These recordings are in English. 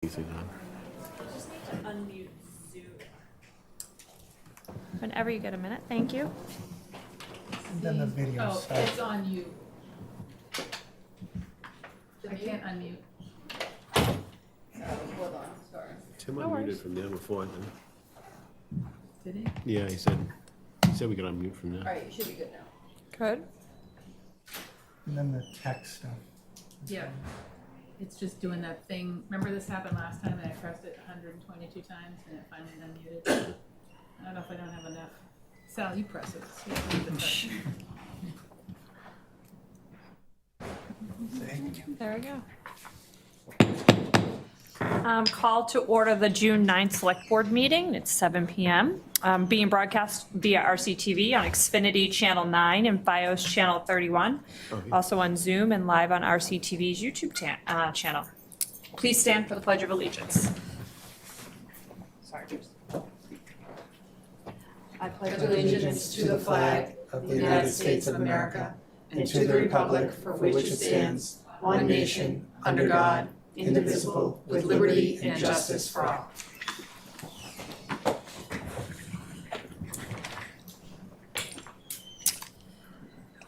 Unmute Zoom. Whenever you get a minute, thank you. And then the video Oh, starts. it's on you. I can't unmute. Hold on, sorry. Tim No worries. unmuted from there before, then. Did he? Yeah, he said we could unmute from there. All right, you should be good now. Good. And then the text stuff. Yeah. It's just doing that thing. Remember this happened last time and I pressed it 122 times and it finally unmuted? I don't know if I don't have enough. Sal, you press it. See if I have the touch. There we go. Call to order the June 9th Select Board meeting. It's 7 p.m. Being broadcast via RCTV on Xfinity Channel 9 and FiOS Channel 31. Also on Zoom and live on RCTV's YouTube channel. Please stand for the Pledge of Allegiance. Sorry, Bruce. I pledge allegiance to the flag of the United States of America and to the republic for which it stands, one nation, under God, indivisible, with liberty and justice for all.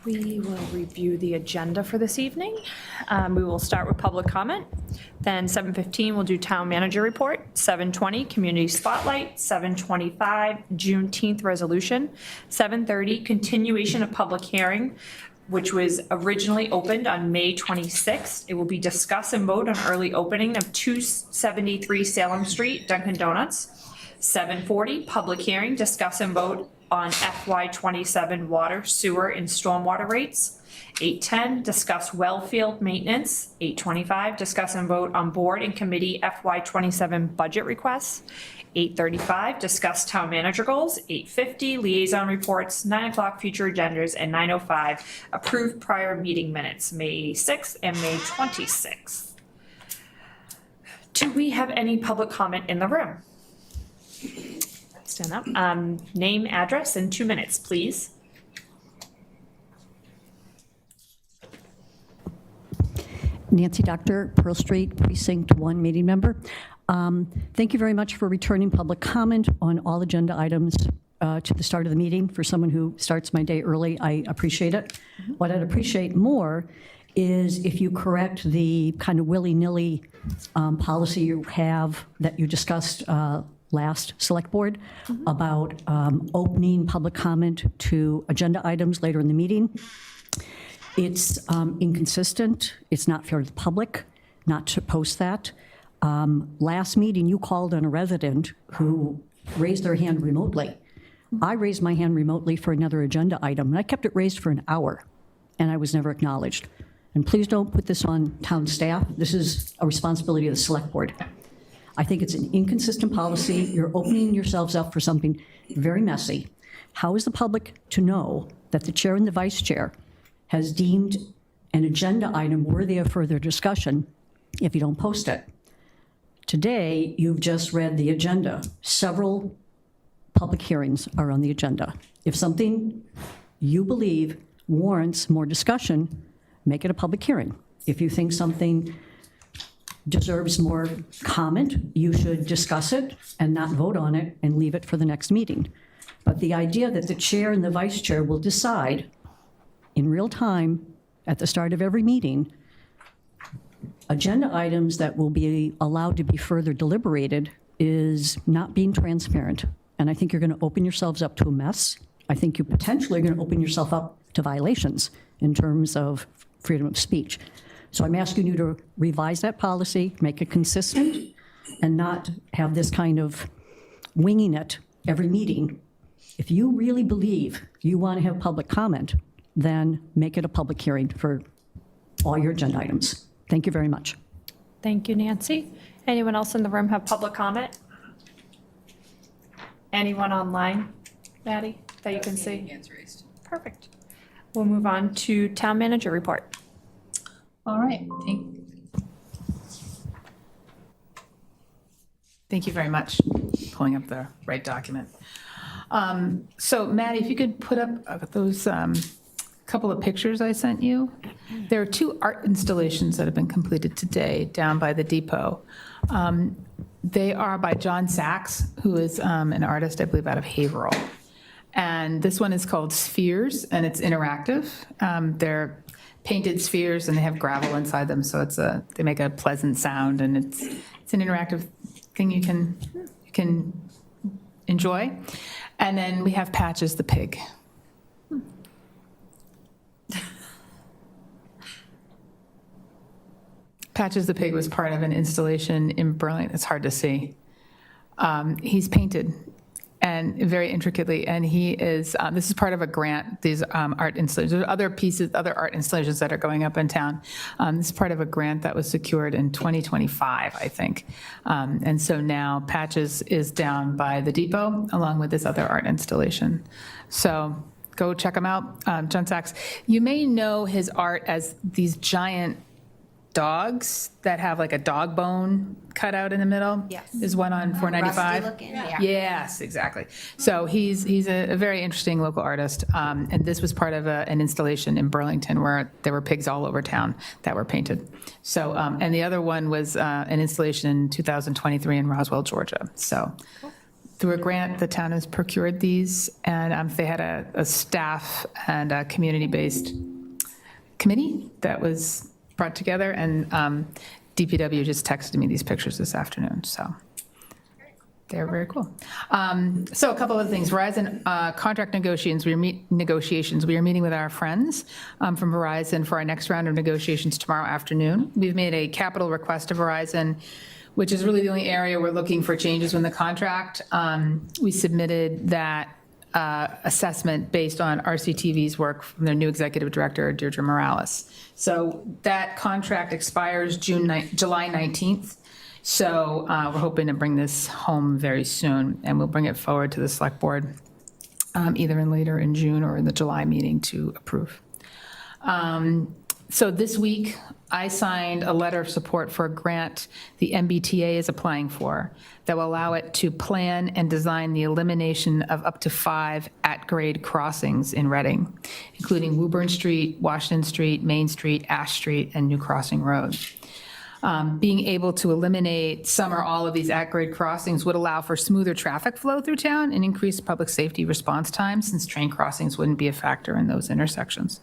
We will review the agenda for this evening. We will start with public comment. Then 7:15, we'll do town manager report. 7:20, community spotlight. 7:25, Juneteenth resolution. 7:30, continuation of public hearing, which was originally opened on May 26th. It will be discuss and vote on early opening of 273 Salem Street, Dunkin' Donuts. 7:40, public hearing, discuss and vote on FY27 water, sewer, and stormwater rates. 8:10, discuss well field maintenance. 8:25, discuss and vote on board and committee FY27 budget requests. 8:35, discuss town manager goals. 8:50, liaison reports. 9 o'clock, future agendas. And 9:05, approve prior meeting minutes, May 6th and May 26th. Do we have any public comment in the room? Stand up. Name, address, and 2 minutes, please. Nancy Doctor, Pearl Street, Precinct 1 meeting member. Thank you very much for returning public comment on all agenda items to the start of the meeting. For someone who starts my day early, I appreciate it. What I'd appreciate more is if you correct the kind of willy-nilly policy you have that you discussed last select board about opening public comment to agenda items later in the meeting. It's inconsistent. It's not fair to the public not to post that. Last meeting, you called on a resident who raised their hand remotely. I raised my hand remotely for another agenda item, and I kept it raised for an hour, and I was never acknowledged. And please don't put this on town staff. This is a responsibility of the select board. I think it's an inconsistent policy. You're opening yourselves up for something very messy. How is the public to know that the chair and the vice chair has deemed an agenda item worthy of further discussion if you don't post it? Today, you've just read the agenda. Several public hearings are on the agenda. If something you believe warrants more discussion, make it a public hearing. If you think something deserves more comment, you should discuss it and not vote on it and leave it for the next meeting. But the idea that the chair and the vice chair will decide in real time at the start of every meeting agenda items that will be allowed to be further deliberated is not being transparent. And I think you're going to open yourselves up to a mess. I think you potentially are going to open yourself up to violations in terms of freedom of speech. So I'm asking you to revise that policy, make it consistent, and not have this kind of winging it every meeting. If you really believe you want to have public comment, then make it a public hearing for all your agenda items. Thank you very much. Thank you, Nancy. Anyone else in the room have public comment? Anyone online, Maddie, that you can see? Hands raised. Perfect. We'll move on to town manager report. All right, thank you very much. Pulling up the right document. So Maddie, if you could put up those couple of pictures I sent you. There are 2 art installations that have been completed today down by the depot. They are by John Sachs, who is an artist, I believe, out of Haverhill. And this one is called Spheres, and it's interactive. They're painted spheres, and they have gravel inside them, so they make a pleasant sound, and it's an interactive thing you can enjoy. And then we have Patches the pig. Patches the pig was part of an installation in Burlington. It's hard to see. He's painted and very intricately, and he is. This is part of a grant. These art installations. There's other art installations that are going up in town. This is part of a grant that was secured in 2025, I think. And so now Patches is down by the depot along with this other art installation. So go check him out, John Sachs. You may know his art as these giant dogs that have like a dog bone cut out in the middle. Yes. There's one on 495. Rusty looking, yeah. Yes, exactly. So he's a very interesting local artist. And this was part of an installation in Burlington where there were pigs all over town that were painted. So, and the other one was an installation in 2023 in Roswell, Georgia. So through a grant, the town has procured these, and they had a staff and a community-based committee that was brought together, and DPW just texted me these pictures this afternoon, so they're very cool. So a couple of things. Verizon contract negotiations. We are meeting with our friends from Verizon for our next round of negotiations tomorrow afternoon. We've made a capital request to Verizon, which is really the only area we're looking for changes in the contract. We submitted that assessment based on RCTV's work from their new executive director, Deirdre Morales. So that contract expires July 19th. So we're hoping to bring this home very soon, and we'll bring it forward to the select board either later in June or in the July meeting to approve. So this week, I signed a letter of support for a grant the MBTA is applying for that will allow it to plan and design the elimination of up to 5 at-grade crossings in Reading, including Woburn Street, Washington Street, Main Street, Ash Street, and New Crossing Road. Being able to eliminate some or all of these at-grade crossings would allow for smoother traffic flow through town and increase public safety response times, since train crossings wouldn't be a factor in those intersections.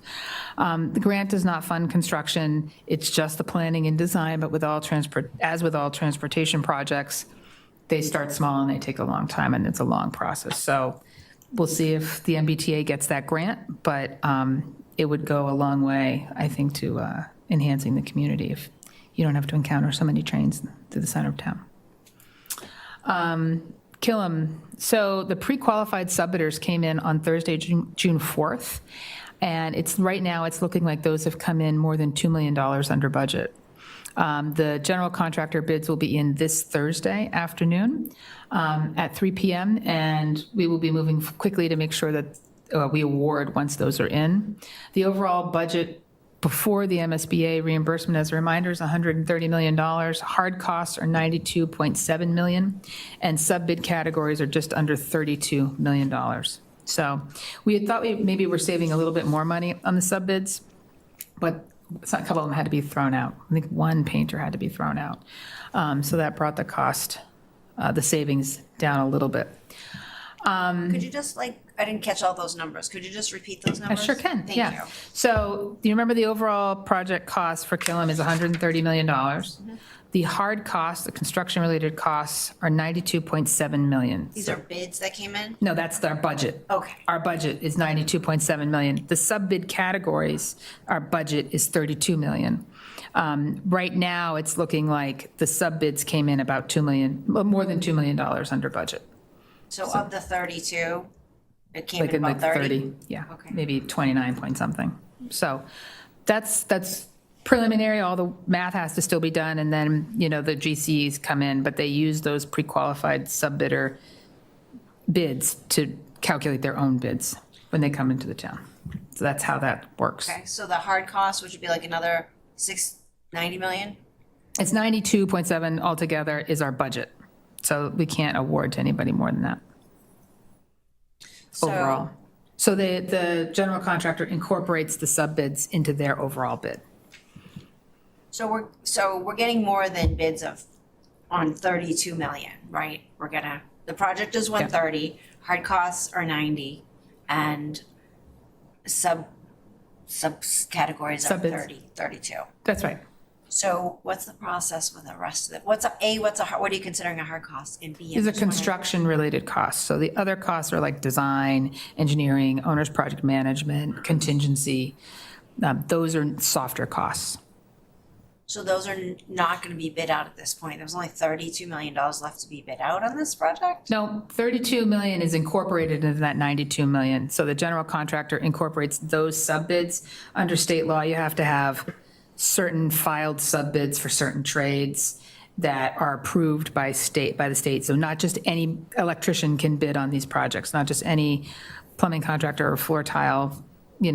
The grant does not fund construction. It's just the planning and design, but with all transportation projects, they start small and they take a long time, and it's a long process. So we'll see if the MBTA gets that grant, but it would go a long way, I think, to enhancing the community if you don't have to encounter so many trains through the center of town. Killam. So the pre-qualified subbidders came in on Thursday, June 4th, and right now it's looking like those have come in more than $2 million under budget. The general contractor bids will be in this Thursday afternoon at 3 p.m., and we will be moving quickly to make sure that we award once those are in. The overall budget before the MSBA reimbursement, as a reminder, is $130 million. Hard costs are $92.7 million, and sub-bid categories are just under $32 million. So we had thought maybe we're saving a little bit more money on the sub-bids, but a couple of them had to be thrown out. I think one painter had to be thrown out. So that brought the cost, the savings down a little bit. Could you just I didn't catch all those numbers. Could you just repeat those I numbers? sure can, Thank yeah. you. So do you remember the overall project cost for Killam is $130 million? Mm-hmm. The hard costs, the construction-related costs, are $92.7 million. These are bids that came in? No, that's our budget. Okay. Our budget is $92.7 million. The sub-bid categories, our budget is $32 million. Right now, it's looking like the sub-bids came in about $2 million, well, more than $2 million under budget. So of the 32, it came Like in in about like 30? yeah, Okay. maybe 29 point something. So that's preliminary. All the math has to still be done, and then, the GCs come in, but they use those pre-qualified subbidder bids to calculate their own bids when they come into the town. So that's how that works. Okay, so the hard cost, which would be like another $90 million? It's 92.7 altogether is our budget. So we can't award to anybody more than that So overall. So the general contractor incorporates the sub-bids into their overall bid. So we're getting more than bids on 32 million, right? The project is 130, hard costs are 90, and categories are Sub-bids. 32. That's right. So what's the process with the rest of it? What are you considering a hard cost? And B, These are construction-related costs. So the other costs are like design, engineering, owner's project management, contingency. Those are softer costs. So those are not gonna be bid out at this point. There's only $32 million left to be bid out on this project? No, 32 million is incorporated into that 92 million. So the general contractor incorporates those sub-bids. Under state law, you have to have certain filed sub-bids for certain trades that are approved by the state. So not just any electrician can bid on these projects, not just any plumbing contractor or floor tile. You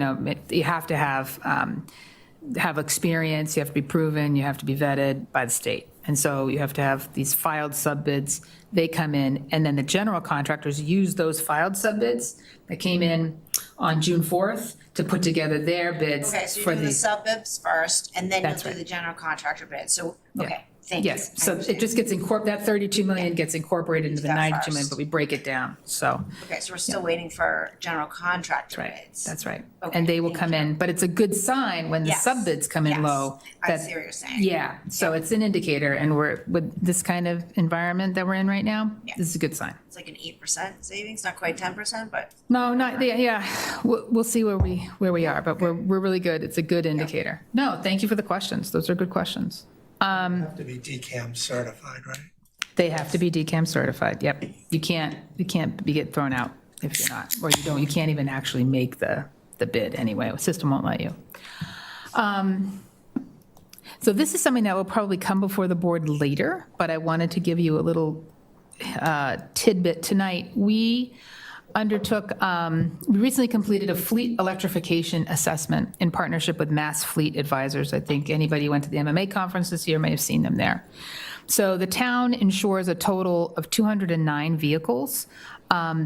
have to have experience, you have to be proven, you have to be vetted by the state. And so you have to have these filed sub-bids, they come in, and then the general contractors use those filed sub-bids that came in on June 4th to put together their bids Okay, so for you do the these. sub-bids first, and then you'll That's do right. the general contractor bid. So, Yeah. okay, thank you. Yes, I so it understand. just gets that 32 million gets incorporated into the that 92 million, first. but we break it down, so. Okay, so we're still waiting for general contractor That's right, bids. that's right. Okay, And they will thank come in, but it's a good sign when the Yes, sub-bids come in yes. low. I that- see what you're saying. Yeah, so it's an indicator, and with this kind of environment that we're in right now, Yeah. this is a good sign. It's like an 8% savings, not quite 10%, but No, not, yeah, we'll see where we are, but we're really good. It's a good indicator. No, thank you for the questions. Those are good questions. Have to be DCAM certified, right? They have to be DCAM certified, yep. You can't get thrown out if you're not, or you can't even actually make the bid anyway. The system won't let you. So this is something that will probably come before the board later, but I wanted to give you a little tidbit tonight. We recently completed a fleet electrification assessment in partnership with Mass Fleet Advisors. I think anybody who went to the MMA conference this year may have seen them there. So the town insures a total of 209 vehicles.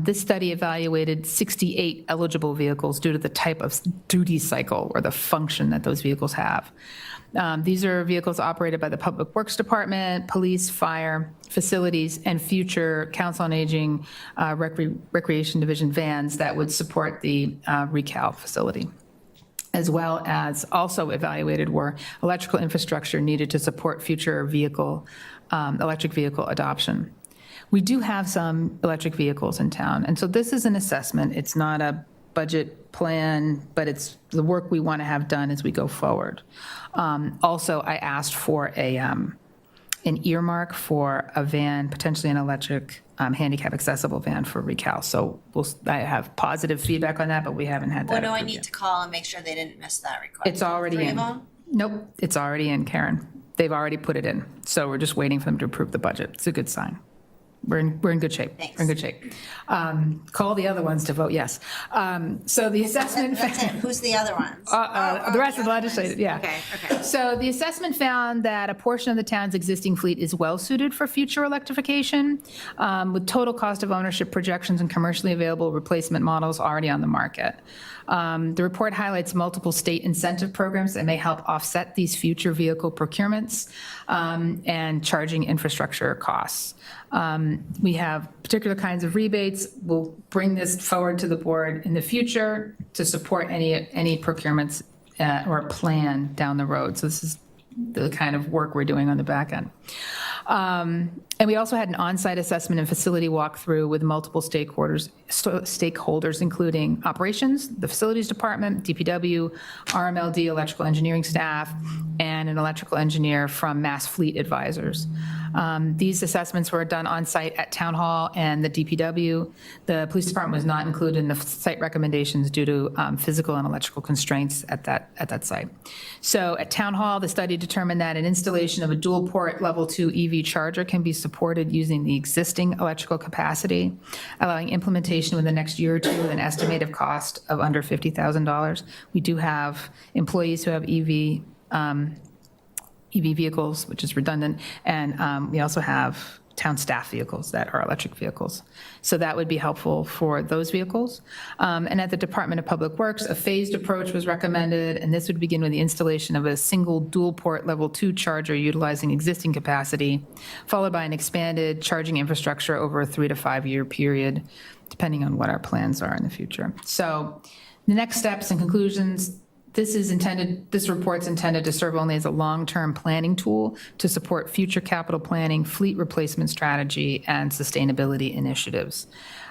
This study evaluated 68 eligible vehicles due to the type of duty cycle or the function that those vehicles have. These are vehicles operated by the Public Works Department, police, fire, facilities, and future Council on Aging Recreation Division vans that would support the recal facility, as well as also evaluated were electrical infrastructure needed to support future electric vehicle adoption. We do have some electric vehicles in town, and so this is an assessment. It's not a budget plan, but it's the work we want to have done as we go forward. Also, I asked for an earmark for a van, potentially an electric handicap accessible van for recal. So I have positive feedback on that, but we haven't had that what do I approved need yet. to call and make sure they didn't miss that request? It's already Three of in. them? Nope, it's already in, Karen. They've already put it in. So we're just waiting for them to approve the budget. It's a good sign. We're in good shape. Thanks. We're in good shape. Call the other ones to vote yes. So the assessment. That's it. Who's the other ones? The rest of the legislative, yeah. Okay. So the assessment found that a portion of the town's existing fleet is well-suited for future electrification, with total cost of ownership projections and commercially available replacement models already on the market. The report highlights multiple state incentive programs that may help offset these future vehicle procurements and charging infrastructure costs. We have particular kinds of rebates. We'll bring this forward to the board in the future to support any procurements or plan down the road. So this is the kind of work we're doing on the back end. And we also had an on-site assessment and facility walkthrough with multiple stakeholders, including operations, the facilities department, DPW, RMLD, electrical engineering staff, and an electrical engineer from Mass Fleet Advisors. These assessments were done on-site at Town Hall and the DPW. The police department was not included in the site recommendations due to physical and electrical constraints at that site. So at Town Hall, the study determined that an installation of a dual-port level 2 EV charger can be supported using the existing electrical capacity, allowing implementation within the next year or two with an estimated cost of under $50,000. We do have employees who have EV vehicles, which is redundant, and we also have town staff vehicles that are electric vehicles. So that would be helpful for those vehicles. And at the Department of Public Works, a phased approach was recommended, and this would begin with the installation of a single dual-port level 2 charger utilizing existing capacity, followed by an expanded charging infrastructure over a 3 to 5 year period, depending on what our plans are in the future. So the next steps and conclusions, this report's intended to serve only as a long-term planning tool to support future capital planning, fleet replacement strategy, and sustainability initiatives.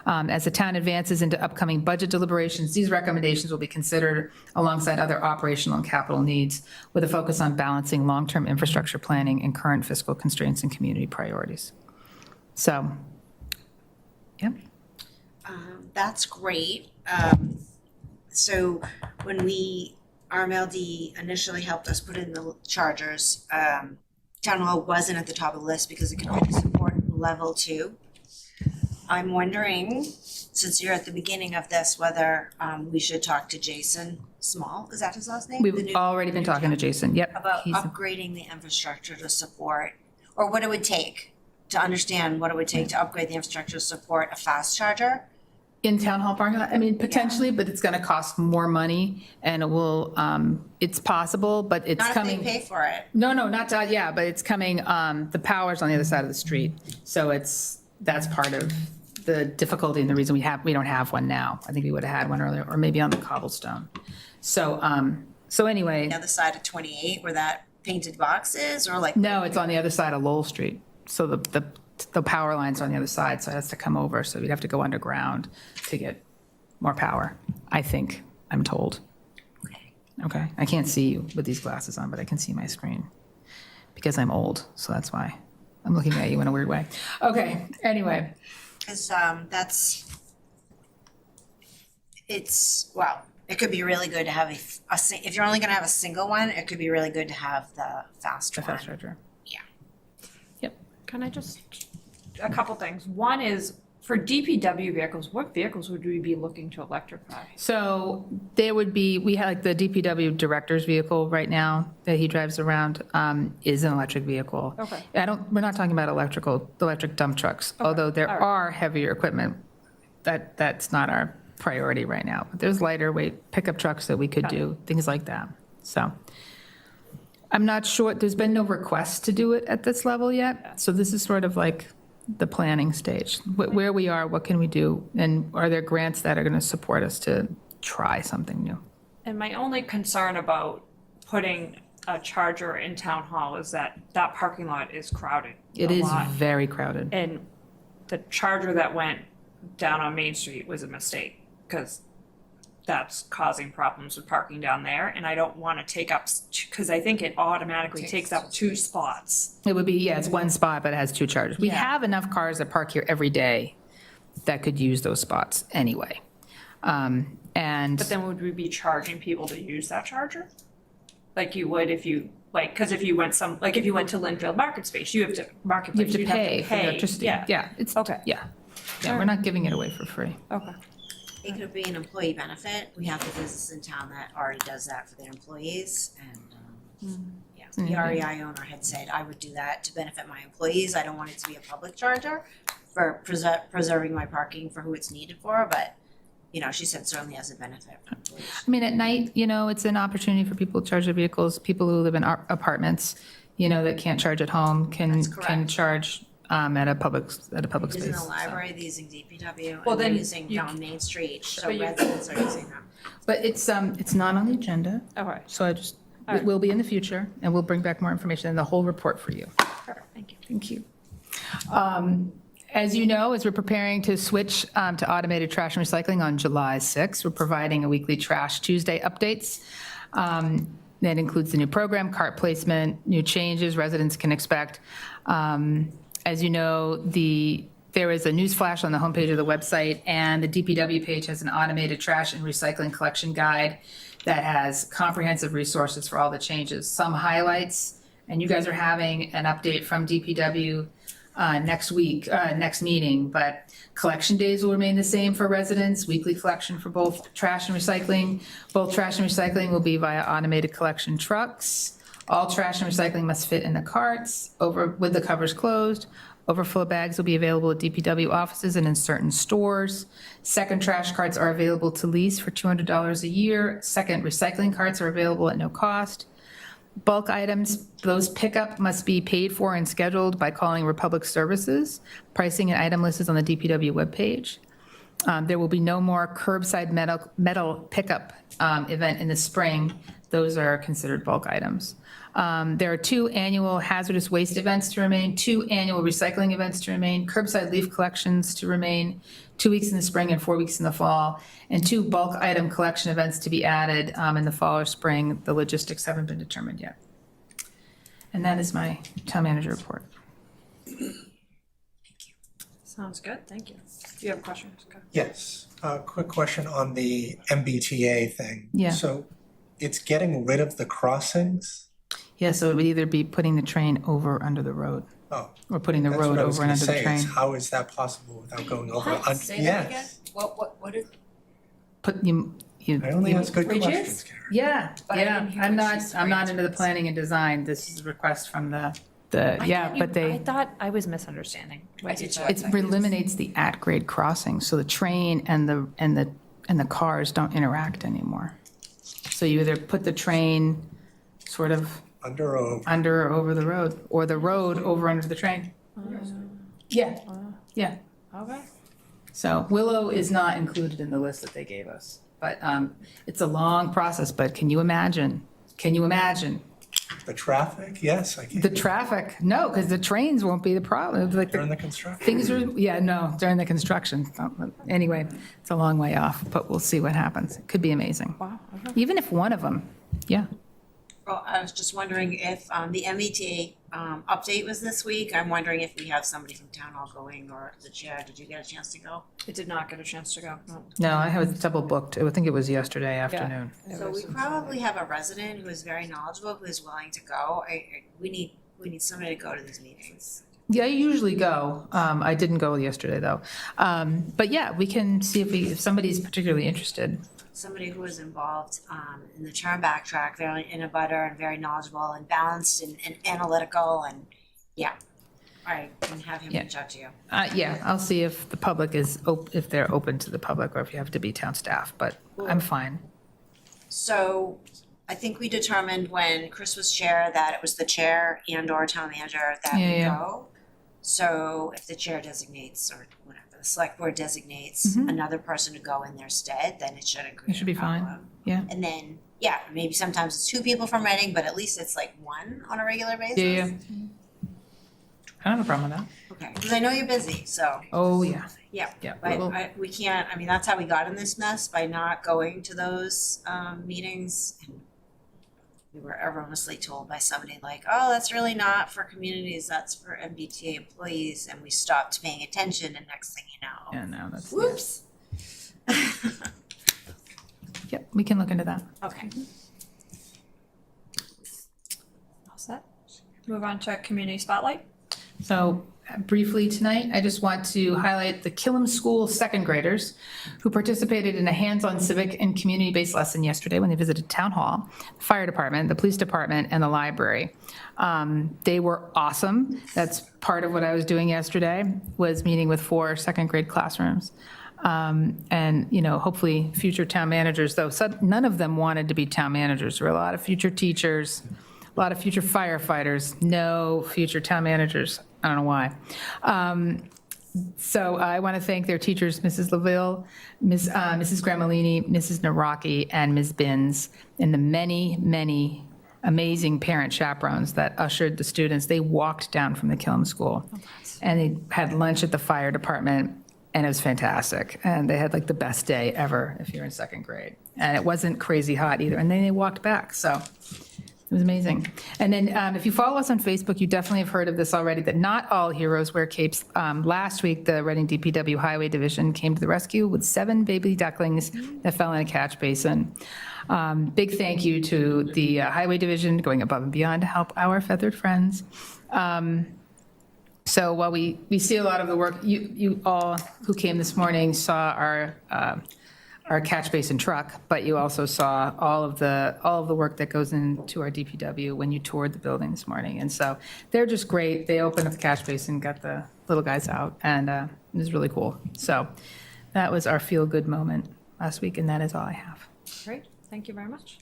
As the town advances into upcoming budget deliberations, these recommendations will be considered alongside other operational and capital needs with a focus on balancing long-term infrastructure planning and current fiscal constraints and community priorities. So, yep. That's great. So when RMLD initially helped us put in the chargers, Town Hall wasn't at the top of the list because it can only support level 2. I'm wondering, since you're at the beginning of this, whether we should talk to Jason Small, is that his last name? We've already been talking to Jason, yep. About he's- upgrading the infrastructure to support, or what it would take, to understand what it would take to upgrade the infrastructure to support a fast charger. In Town Hall parking lot, I mean, potentially, but it's gonna cost more money, and it will, it's possible, but it's Not coming. if they pay for it. No, not that, yeah, but it's coming, the power's on the other side of the street, so that's part of the difficulty and the reason we don't have one now. I think we would have had one earlier, or maybe on the cobblestone. So anyway, The other side of 28 where that painted box is, or like? no, it's on the other side of Lowell Street, so the power line's on the other side, so it has to come over, so we'd have to go underground to get more power, I think, I'm told. Okay, I can't see you with these glasses on, but I can see my screen, because I'm old, so that's why. I'm looking at you in a weird way. Okay, anyway. Because it could be really good to have if you're only gonna have a single one, it could be really good to have the fast The one. fast charger. Yeah. Yep. Can I just, a couple things. One is, for DPW vehicles, what vehicles would we be looking to electrify? So there would be, we have like the DPW director's vehicle right now that he drives around is an electric vehicle. Okay. We're not talking about electric dump trucks, although there all right. are heavier equipment. That's not our priority right now. But there's lighter weight pickup trucks that we could Got it. do, things like that. So I'm not sure, there's been no request to do it at this level yet. So this is sort of like the planning stage, where we are, what can we do? And are there grants that are going to support us to try something new? And my only concern about putting a charger in Town Hall is that parking lot is crowded. It a is lot. very crowded. And the charger that went down on Main Street was a mistake, because that's causing problems with parking down there, and I don't want to take up, because I think it automatically takes up 2 spots. It would be, yeah, it's one spot, but it has 2 chargers. We Yeah. have enough cars that park here every day that could use those spots anyway. And But then would we be charging people to use that charger? Like you would if you, like, because if you went if you went to Linfield Market Space, you have to, Marketplace, you have to pay for the electricity. Yeah, Yeah, it's, Okay. yeah. Yeah, we're not giving it away for free. okay. It could be an employee benefit. We have a business in town that already does that for their employees, and the REI owner had said, I would do that to benefit my employees. I don't want it to be a public charger for preserving my parking for who it's needed for, but, she said certainly as a benefit for employees. I mean, at night, it's an opportunity for people to charge their vehicles. People who live in apartments, that can't charge at home can That's correct. charge at a public space. Isn't the so. library using DPW? Well, And they're then using you- down Main Street, so But you- residents are using them. But it's not on the agenda, Okay, so it will be in the future, and we'll bring back more information and the whole report for you. perfect, thank you. Thank you. As you know, as we're preparing to switch to automated trash and recycling on July 6th, we're providing a weekly Trash Tuesday updates. That includes the new program, cart placement, new changes residents can expect. As you know, there is a news flash on the homepage of the website, and the DPW page has an automated trash and recycling collection guide that has comprehensive resources for all the changes. Some highlights, and you guys are having an update from DPW next week, next meeting, but collection days will remain the same for residents, weekly collection for both trash and recycling. Both trash and recycling will be via automated collection trucks. All trash and recycling must fit in the carts with the covers closed. Overflow bags will be available at DPW offices and in certain stores. Second trash carts are available to lease for $200 a year. Second recycling carts are available at no cost. Bulk items, those pickup must be paid for and scheduled by calling Republic Services. Pricing and item list is on the DPW webpage. There will be no more curbside metal pickup event in the spring. Those are considered bulk items. There are 2 annual hazardous waste events to remain, 2 annual recycling events to remain, curbside leaf collections to remain, 2 weeks in the spring and 4 weeks in the fall, and 2 bulk item collection events to be added in the fall or spring. The logistics haven't been determined yet. And that is my town manager report. Sounds good, thank you. Do you have questions? Okay. Yes, a quick question on the MBTA thing. Yeah. So it's getting rid of the crossings? Yeah, so it would either be putting the train over under the road, Oh, or putting the that's road what I was over and gonna under the say, train. is how is that possible without going over? Say that again? Yes, What is? Put you. I only ask good Bridges? questions, Karen. Yeah, But I didn't hear I'm what not, she said. I'm not into the planning and design. This is a request from the, yeah, but I they, thought I was misunderstanding. I did too. it eliminates the at-grade crossing, so the train and the cars don't interact anymore. So you either put the train sort of Under or over? under or over the road, or the road over under the train. Yeah, yeah. Okay. So Willow is not included in the list that they gave us, but it's a long process, but can you imagine? Can you imagine? The traffic? Yes, I can. The traffic, no, because the trains won't be the problem, like During the, the construction? things are, yeah, no, during the construction. Anyway, it's a long way off, but we'll see what happens. It could be amazing. Wow, okay. Even if one of them, yeah. Well, I was just wondering if the META update was this week. I'm wondering if we have somebody from town hall going, or the chair. Did you get a chance to go? I did not get a chance to go, no. No, I have it double booked. I think it was yesterday afternoon. So we probably have a resident who is very knowledgeable, who is willing to go. We need somebody to go to these meetings. Yeah, I usually go. I didn't go yesterday, though. But yeah, we can see if somebody's particularly interested. Somebody who is involved in the turn back track, very in a butter and very knowledgeable and balanced and analytical, and yeah. I can have him Yeah. reach out to you. Yeah, I'll see if the public is, if they're open to the public, or if you have to be town staff, but I'm fine. So I think we determined when Chris was chair that it was the chair and or town manager that would Yeah. go. So if the chair designates, or whatever, the select board designates another person to go in their stead, then it shouldn't create Mm-hmm. It should be a fine. problem. Yeah. And then, yeah, maybe sometimes it's 2 people from Reading, but at least it's like 1 on a regular basis. Yeah. I don't have a problem with that. Okay, because I know you're busy, so, Oh, yeah. yeah. Yeah. But we can't, I mean, that's how we got in this mess, by not going to those meetings. We were erroneously told by somebody like, oh, that's really not for communities, that's for MBTA employees, and we stopped paying attention, and next thing you know, Yeah, no, that's, whoops. yep, we can look into that. Okay. All set? Move on to community spotlight. So briefly tonight, I just want to highlight the Killam School second graders who participated in a hands-on civic and community-based lesson yesterday when they visited Town Hall, the Fire Department, the Police Department, and the library. They were awesome. That's part of what I was doing yesterday, was meeting with 4 second grade classrooms. And, you know, hopefully future town managers, though none of them wanted to be town managers. There were a lot of future teachers, a lot of future firefighters, no future town managers. I don't know why. So I want to thank their teachers, Mrs. LaVille, Mrs. Gramellini, Mrs. Naraki, and Ms. Binns, and the many, many amazing parent chaperones that ushered the students. They walked down from the Killam School, and they had lunch at the fire department, and it was fantastic. And they had like the best day ever if you're in second grade. And it wasn't crazy hot either. And then they walked back, so it was amazing. And then if you follow us on Facebook, you definitely have heard of this already, that not all heroes wear capes. Last week, the Reading DPW Highway Division came to the rescue with 7 baby ducklings that fell in a catch basin. Big thank you to the Highway Division going above and beyond to help our feathered friends. So while we see a lot of the work, you all who came this morning saw our catch basin truck, but you also saw all of the work that goes into our DPW when you toured the building this morning. And so they're just great. They opened up the catch basin, got the little guys out, and it was really cool. So that was our feel-good moment last week, and that is all I have. Great, thank you very much.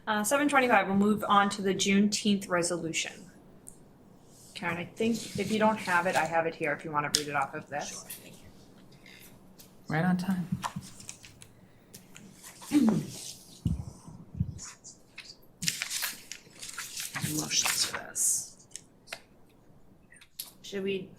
7:25, we'll move on to the Juneteenth resolution. Karen, I think if you don't have it, I have it here if you want to read it off of this. Right on time. Motions for this. Should we,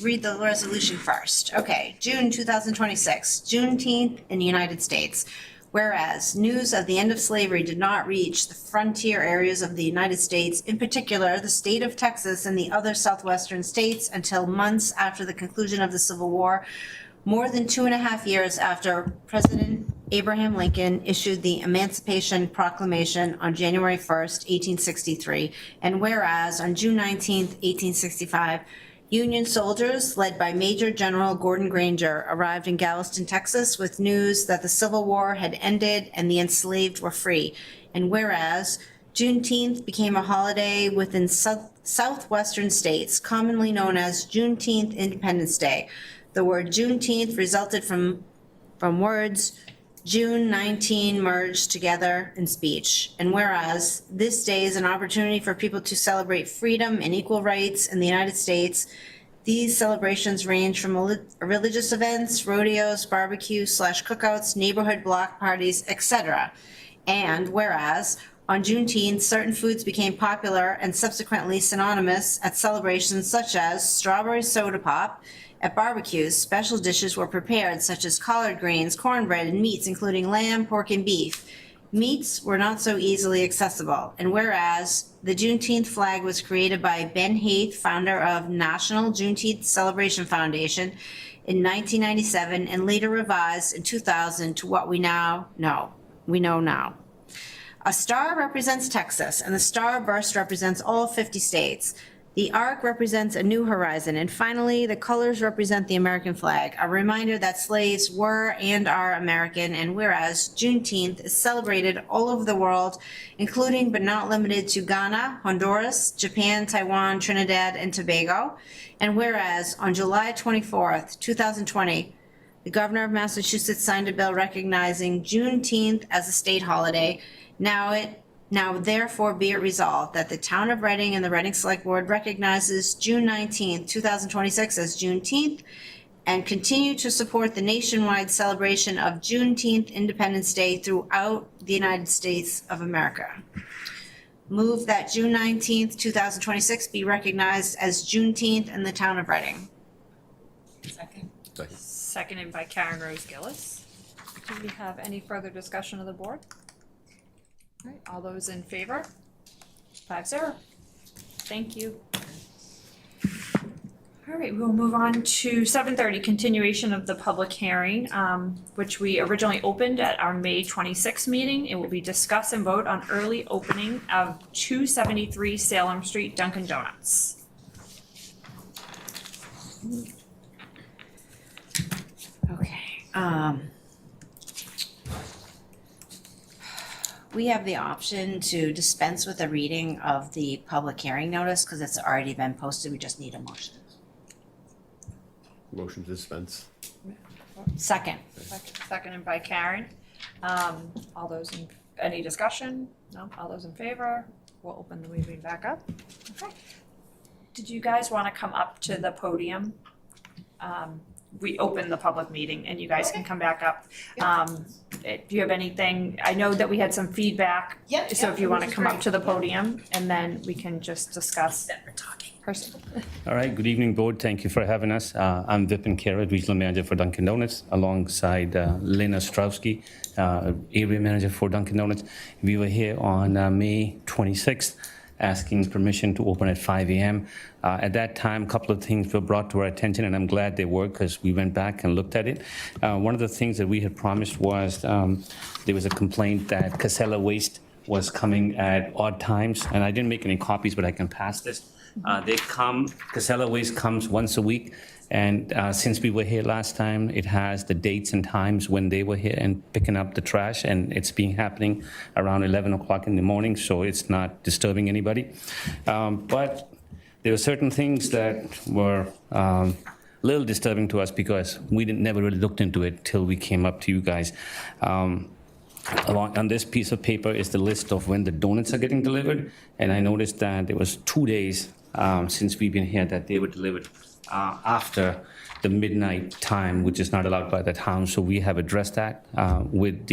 read the resolution first. Okay, June 2026, Juneteenth in the United States. Whereas news of the end of slavery did not reach the frontier areas of the United States, in particular the state of Texas and the other southwestern states, until months after the conclusion of the Civil War, more than 2.5 years after President Abraham Lincoln issued the Emancipation Proclamation on January 1st, 1863, and whereas on June 19th, 1865, Union soldiers, led by Major General Gordon Granger, arrived in Galveston, Texas, with news that the Civil War had ended and the enslaved were free. And whereas Juneteenth became a holiday within southwestern states, commonly known as Juneteenth Independence Day. The word Juneteenth resulted from words June 19 merged together in speech. And whereas this day is an opportunity for people to celebrate freedom and equal rights in the United States, these celebrations range from religious events, rodeos, barbecue/cookouts, neighborhood block parties, etc. And whereas on Juneteenth, certain foods became popular and subsequently synonymous at celebrations such as strawberry soda pop. At barbecues, special dishes were prepared such as collard greens, cornbread, and meats including lamb, pork, and beef. Meats were not so easily accessible. And whereas the Juneteenth flag was created by Ben Haith, founder of National Juneteenth Celebration Foundation, in 1997 and later revised in 2000 to what we know now. A star represents Texas, and the starburst represents all 50 states. The arc represents a new horizon, and finally, the colors represent the American flag, a reminder that slaves were and are American, and whereas Juneteenth is celebrated all over the world, including but not limited to Ghana, Honduras, Japan, Taiwan, Trinidad, and Tobago, and whereas on July 24th, 2020, the governor of Massachusetts signed a bill recognizing Juneteenth as a state holiday. Now therefore be it resolved that the town of Reading and the Reading Select Board recognizes June 19th, 2026 as Juneteenth and continue to support the nationwide celebration of Juneteenth Independence Day throughout the United States of America. Move that June 19th, 2026 be recognized as Juneteenth in the town of Reading. Second. Seconded by Karen Rose Gillis. Do we have any further discussion of the board? All right, all those in favor? 5-0. Thank you. All right, we'll move on to 7:30, continuation of the public hearing, which we originally opened at our May 26th meeting. It will be discuss and vote on early opening of 273 Salem Street Dunkin' Donuts. Okay, we have the option to dispense with a reading of the public hearing notice because it's already been posted. We just need a motion. Motion to dispense. Second. Seconded by Karen. All those in, any discussion? No, all those in favor? We'll open the meeting back up. Okay. Did you guys want to come up to the podium? We open the public meeting and you guys can come back up. If you have anything, I know that we had some feedback. So if you want to come up to the podium and then we can just discuss that we're talking. All right, good evening, board. Thank you for having us. I'm Vipin Kara, Regional Manager for Dunkin' Donuts, alongside Lena Strowski, Area Manager for Dunkin' Donuts. We were here on May 26th, asking permission to open at 5 a.m. At that time, a couple of things were brought to our attention, and I'm glad they were because we went back and looked at it. One of the things that we had promised was there was a complaint that Casella Waste was coming at odd times, and I didn't make any copies, but I can pass this. Casella Waste comes once a week, and since we were here last time, it has the dates and times when they were here and picking up the trash, and it's been happening around 11 o'clock in the morning, so it's not disturbing anybody. But there were certain things that were a little disturbing to us because we never really looked into it till we came up to you guys. On this piece of paper is the list of when the donuts are getting delivered, and I noticed that there was 2 days since we've been here that they were delivered after the midnight time, which is not allowed by the town. So we have addressed that with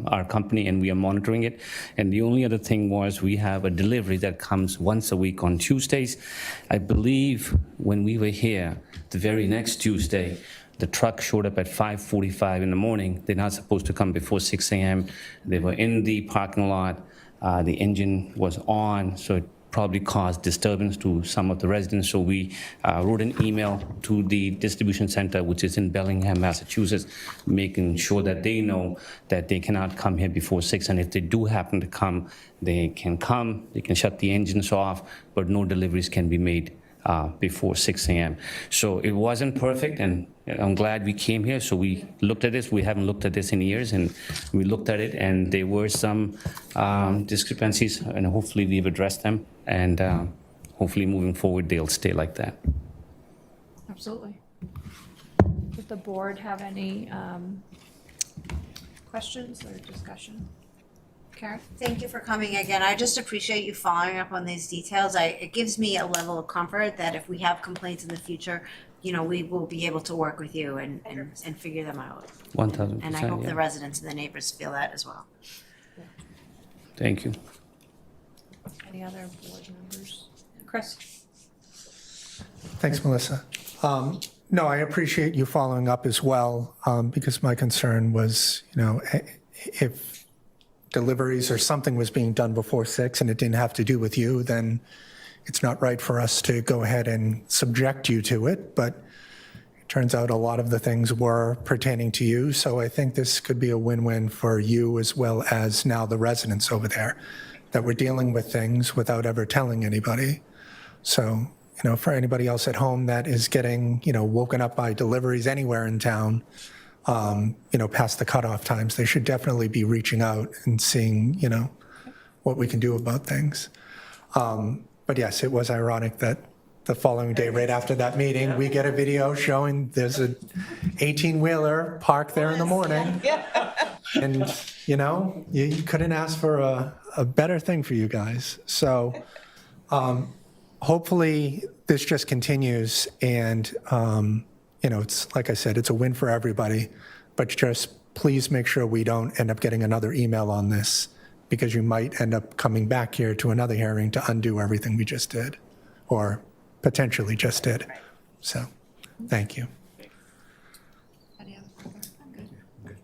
our company, and we are monitoring it. And the only other thing was we have a delivery that comes once a week on Tuesdays. I believe when we were here, the very next Tuesday, the truck showed up at 5:45 in the morning. They're not supposed to come before 6 a.m. They were in the parking lot. The engine was on, so it probably caused disturbance to some of the residents. So we wrote an email to the distribution center, which is in Bellingham, Massachusetts, making sure that they know that they cannot come here before 6. And if they do happen to come, they can shut the engines off, but no deliveries can be made before 6 a.m. So it wasn't perfect, and I'm glad we came here. So we looked at this. We haven't looked at this in years, and we looked at it, and there were some discrepancies, and hopefully we've addressed them, and hopefully moving forward they'll stay like that. Absolutely. Does the board have any questions or discussion? Karen? Thank you for coming again. I just appreciate you following up on these details. It gives me a level of comfort that if we have complaints in the future, you know, we will be able to work with you and figure them out. 1,000%. And I hope yeah. the residents and the neighbors feel that as well. Thank you. Any other board members? Chris? Thanks, Melissa. No, I appreciate you following up as well, because my concern was, you know, if deliveries or something was being done before 6 and it didn't have to do with you, then it's not right for us to go ahead and subject you to it. But it turns out a lot of the things were pertaining to you. So I think this could be a win-win for you as well as now the residents over there, that we're dealing with things without ever telling anybody. So, you know, for anybody else at home that is getting, you know, woken up by deliveries anywhere in town, you know, past the cutoff times, they should definitely be reaching out and seeing, you know, what we can do about things. But yes, it was ironic that the following day, right after that meeting, we get a video showing there's a 18-wheeler parked there in the morning. And, you know, you couldn't ask for a better thing for you guys. So hopefully this just continues, and, you know, it's like I said, it's a win for everybody, but just please make sure we don't end up getting another email on this, because you might end up coming back here to another hearing to undo everything we just did, or potentially just did. So, thank you. Any other further? Good.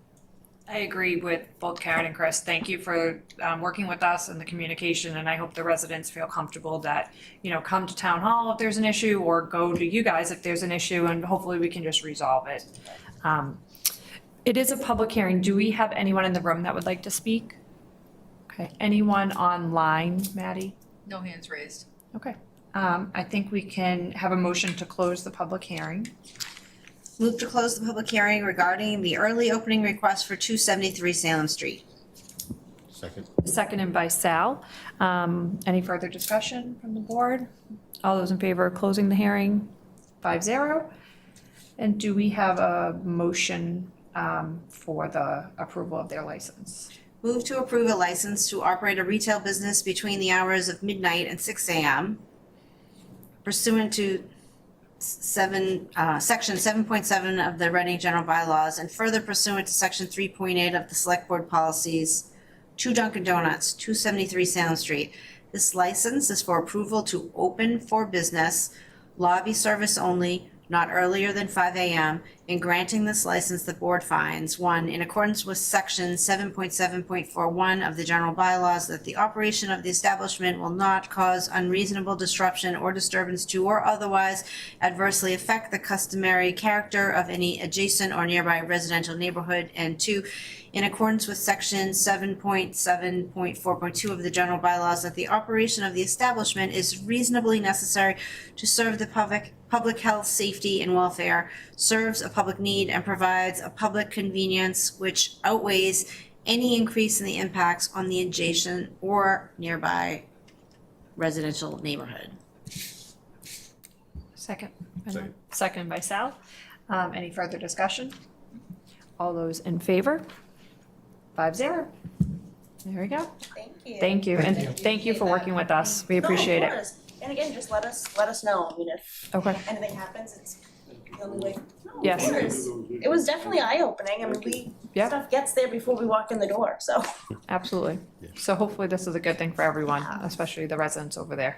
I agree with both Karen and Chris. Thank you for working with us and the communication, and I hope the residents feel comfortable that, you know, come to town hall if there's an issue, or go to you guys if there's an issue, and hopefully we can just resolve it. It is a public hearing. Do we have anyone in the room that would like to speak? Okay, anyone online, Maddie? No hands raised. Okay, I think we can have a motion to close the public hearing. Move to close the public hearing regarding the early opening request for 273 Salem Street. Second. Seconded by Sal. Any further discussion from the board? All those in favor of closing the hearing? 5-0. And do we have a motion for the approval of their license? Move to approve a license to operate a retail business between the hours of midnight and 6 a.m. pursuant to section 7.7 of the Reading General Bylaws, and further pursuant to section 3.8 of the Select Board Policies, to Dunkin' Donuts, 273 Salem Street. This license is for approval to open for business, lobby service only, not earlier than 5 a.m. In granting this license, the board finds, 1, in accordance with section 7.7.41 of the general bylaws, that the operation of the establishment will not cause unreasonable disruption or disturbance to, or otherwise adversely affect the customary character of any adjacent or nearby residential neighborhood, and 2, in accordance with section 7.7.4.2 of the general bylaws, that the operation of the establishment is reasonably necessary to serve the public health, safety, and welfare, serves a public need, and provides a public convenience which outweighs any increase in the impacts on the adjacent or nearby residential neighborhood. Second. Second. Second by Sal. Any further discussion? All those in favor? 5-0. There we go. Thank you. Thank you, and thank you for working with us. We appreciate No, of it. course. And again, just let us know. I mean, if Okay. anything happens, it's the only way. No, Yes. Of course. It was definitely eye-opening. I mean, stuff gets there before we walk in the door, so. Absolutely. So hopefully this is a good thing for everyone, especially the residents over there.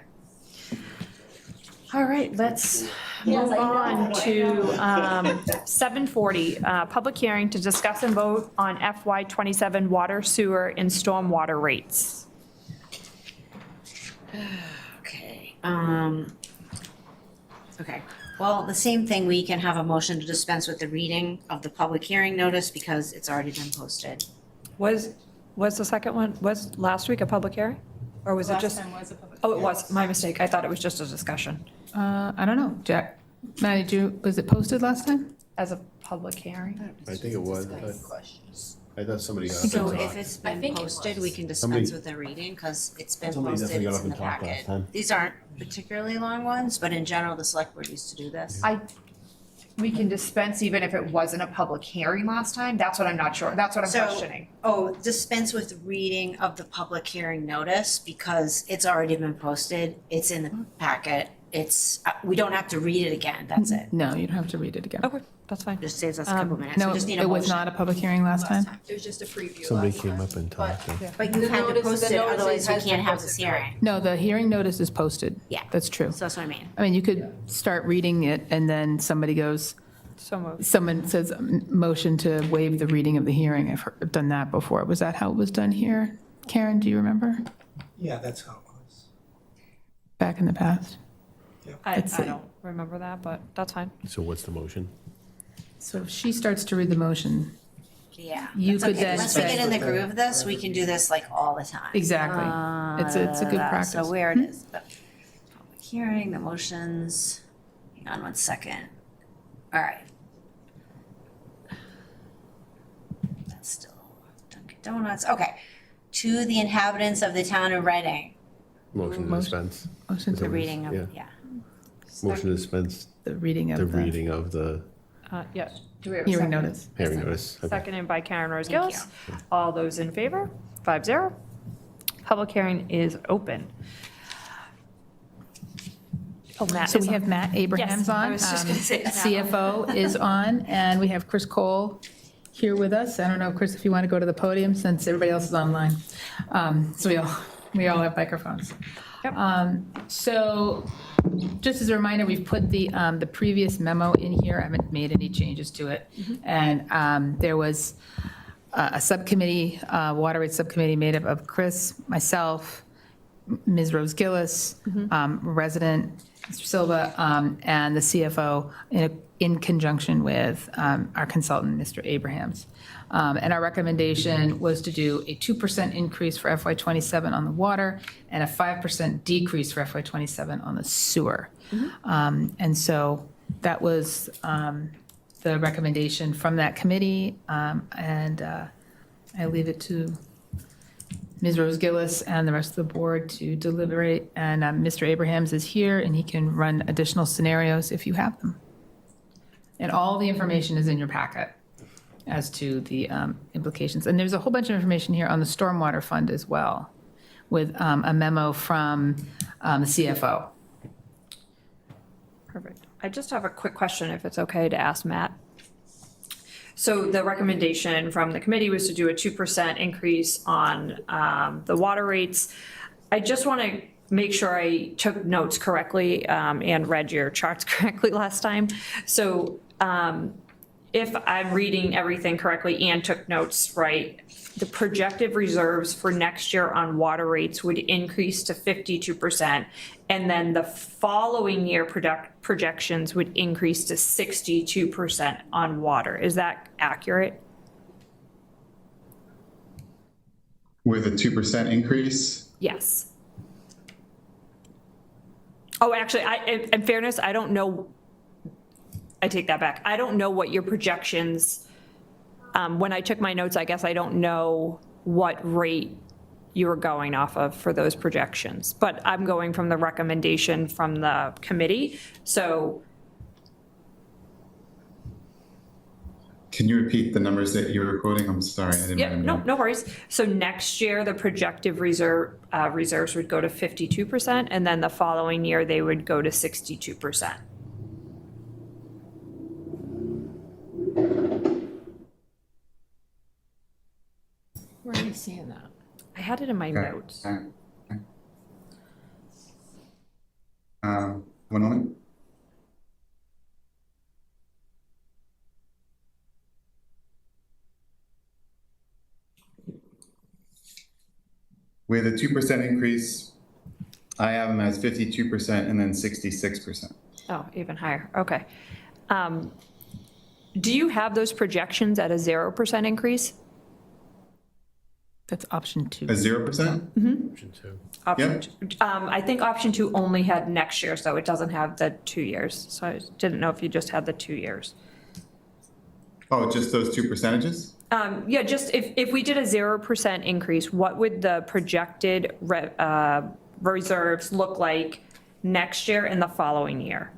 All right, let's move on to 7:40, public hearing to discuss and vote on FY '27 water, sewer, and stormwater rates. Okay, okay. Well, the same thing, we can have a motion to dispense with the reading of the public hearing notice because it's already been posted. Was the second one, was last week a public hearing? Or was it Last just? time was a public. Oh, it was, my mistake. I thought it was just a discussion. I don't know, Jack. Maddie, was it posted last time? As a public hearing? I think it was. I thought somebody got up So and if talked. it's been posted, we can Somebody- dispense with the reading because it's been Somebody posted, definitely got it's up in and the talked last packet. time. These aren't particularly long ones, but in general, the select board used to do this. We can dispense even if it wasn't a public hearing last time? That's what I'm not sure. That's what I'm So- questioning. Oh, dispense with reading of the public hearing notice because it's already been posted, it's in the packet. It's, we don't have to read it again, that's it. No, you don't have to read it again. Okay, that's fine. Just saves us a couple minutes, No, we just need a it was motion. not a public hearing last time? It was just a preview. Somebody came up and talked. But you had to post it, otherwise we can't have this hearing. No, the hearing notice is posted. Yeah. That's true. So that's what I mean. I mean, you could start reading it and then somebody goes, So moved. someone says, motion to waive the reading of the hearing. I've done that before. Was that how it was done here? Karen, do you remember? Yeah, that's how it was. Back in the past? I Let's see. don't remember that, but that's fine. So what's the motion? So if she starts to read the motion, Yeah. You that's could okay. then Once we say- get in the groove of this, we can do this like all the time. exactly. It's a good practice. So where it is, the public hearing, the motions, hang on one second. All right. That's still Dunkin' Donuts, okay. To the inhabitants of the town of Reading, Motion to Motion. dispense. Motion the to reading of, Yeah. yeah. Motion to dispense the reading the of the reading of the Yeah. Do we have a hearing second? notice. hearing notice. Okay. Seconded by Karen Rose Thank Gillis. All those in favor? 5-0. Public hearing is open. Oh, Matt So is we on. have Matt Abrahams Yes, I on. was just gonna say that. CFO is on, and we have Chris Cole here with us. I don't know, Chris, if you want to go to the podium since everybody else is online. So we all have microphones. Yep. So just as a reminder, we've put the previous memo in here. I haven't made any changes to it. And there was a subcommittee, water rights subcommittee made up of Chris, myself, Ms. Rose Gillis, resident, Mr. Silva, and the CFO in conjunction with our consultant, Mr. Abrahams. And our recommendation was to do a 2% increase for FY '27 on the water and a 5% decrease for FY '27 on the sewer. And so that was the recommendation from that committee. And I leave it to Ms. Rose Gillis and the rest of the board to deliberate. And Mr. Abrahams is here, and he can run additional scenarios if you have them. And all the information is in your packet as to the implications. And there's a whole bunch of information here on the stormwater fund as well, with a memo from the CFO. Perfect. I just have a quick question, if it's okay to ask Matt. So the recommendation from the committee was to do a 2% increase on the water rates. I just want to make sure I took notes correctly and read your charts correctly last time. So if I'm reading everything correctly and took notes right, the projected reserves for next year on water rates would increase to 52%, and then the following year projections would increase to 62% on water. Is that accurate? With a 2% increase? Yes. Oh, actually, in fairness, I don't know. I take that back. I don't know what your projections, when I took my notes, I guess I don't know what rate you were going off of for those projections. But I'm going from the recommendation from the committee, so Can you repeat the numbers that you were quoting? I'm sorry, I didn't write Yep, them no, down. no worries. So next year, the projected reserves would go to 52%, and then the following year, they would go to 62%. Where are you seeing that? I had it in my Okay. notes. All right. One moment. With a 2% increase, I have them as 52% and then 66%. Oh, even higher, okay. Do you have those projections at a 0% increase? That's option 2. A 0%? Option 2. Option two. I think option 2 only had next year, so it doesn't have the 2 years. So I didn't know if you just had the 2 years. Oh, just those two percentages? Yeah, just if we did a 0% increase, what would the projected reserves look like next year and the following year?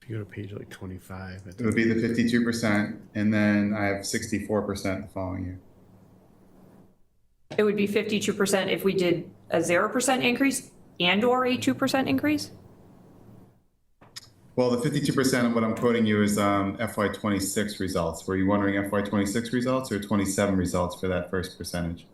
If you go to page like 25, It would be the 52%, and then I have 64% the following year. It would be 52% if we did a 0% increase and/or a 2% increase? Well, the 52% of what I'm quoting you is FY26 results. Were you wondering FY26 results or 27 results for that first percentage?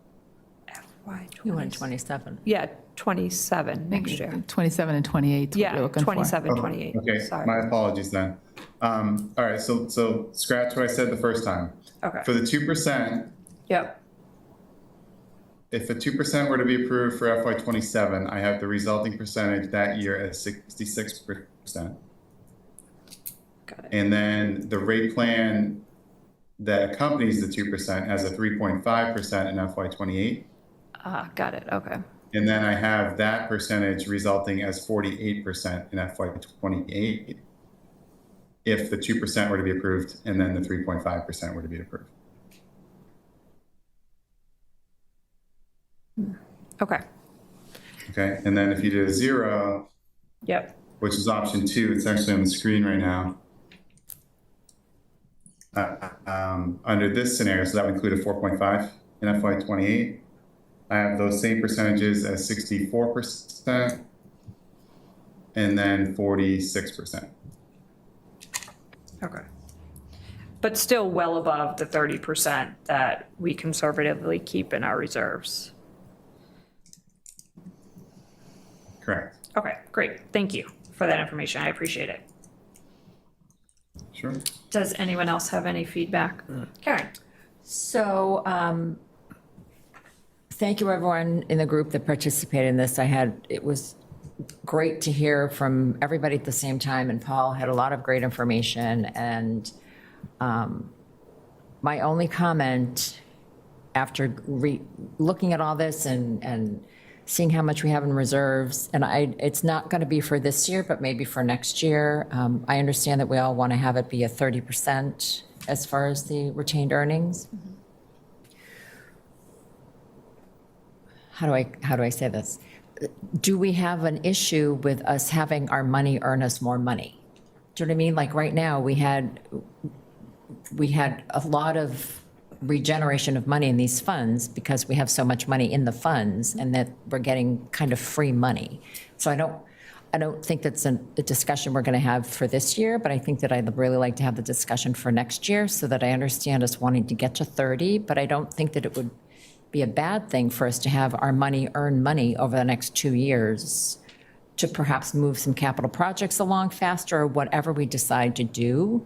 You went 27. Yeah, 27 next year. 27 and 28 is what you're Yeah, looking for. 27, 28. Okay, Sorry. my apologies then. All right, so scratch what I said the first time. Okay. For the 2%, Yep. if the 2% were to be approved for FY27, I have the resulting percentage that year at 66%. Got it. And then the rate plan that accompanies the 2% has a 3.5% in FY28. Got it, okay. And then I have that percentage resulting as 48% in FY28 if the 2% were to be approved and then the 3.5% were to be approved. Okay, Okay, and then if you did a 0, yep. which is option 2, it's actually on the screen right now. Under this scenario, so that would include a 4.5 in FY28. I have those same percentages as 64% and then 46%. Okay. But still well above the 30% that we conservatively keep in our reserves. Correct. Okay, great. Thank you for that information. I appreciate it. Sure. Does anyone else have any feedback? Karen? So, thank you everyone in the group that participated in this. It was great to hear from everybody at the same time, and Paul had a lot of great information. And my only comment after looking at all this and seeing how much we have in reserves, and it's not going to be for this year, but maybe for next year. I understand that we all want to have it be a 30% as far as the retained earnings. How do I say this? Do we have an issue with us having our money earn us more money? Do you know what I mean? Like right now, we had a lot of regeneration of money in these funds because we have so much money in the funds and that we're getting kind of free money. So I don't think that's a discussion we're going to have for this year, but I think that I'd really like to have the discussion for next year so that I understand us wanting to get to 30, but I don't think that it would be a bad thing for us to have our money earn money over the next 2 years to perhaps move some capital projects along faster or whatever we decide to do.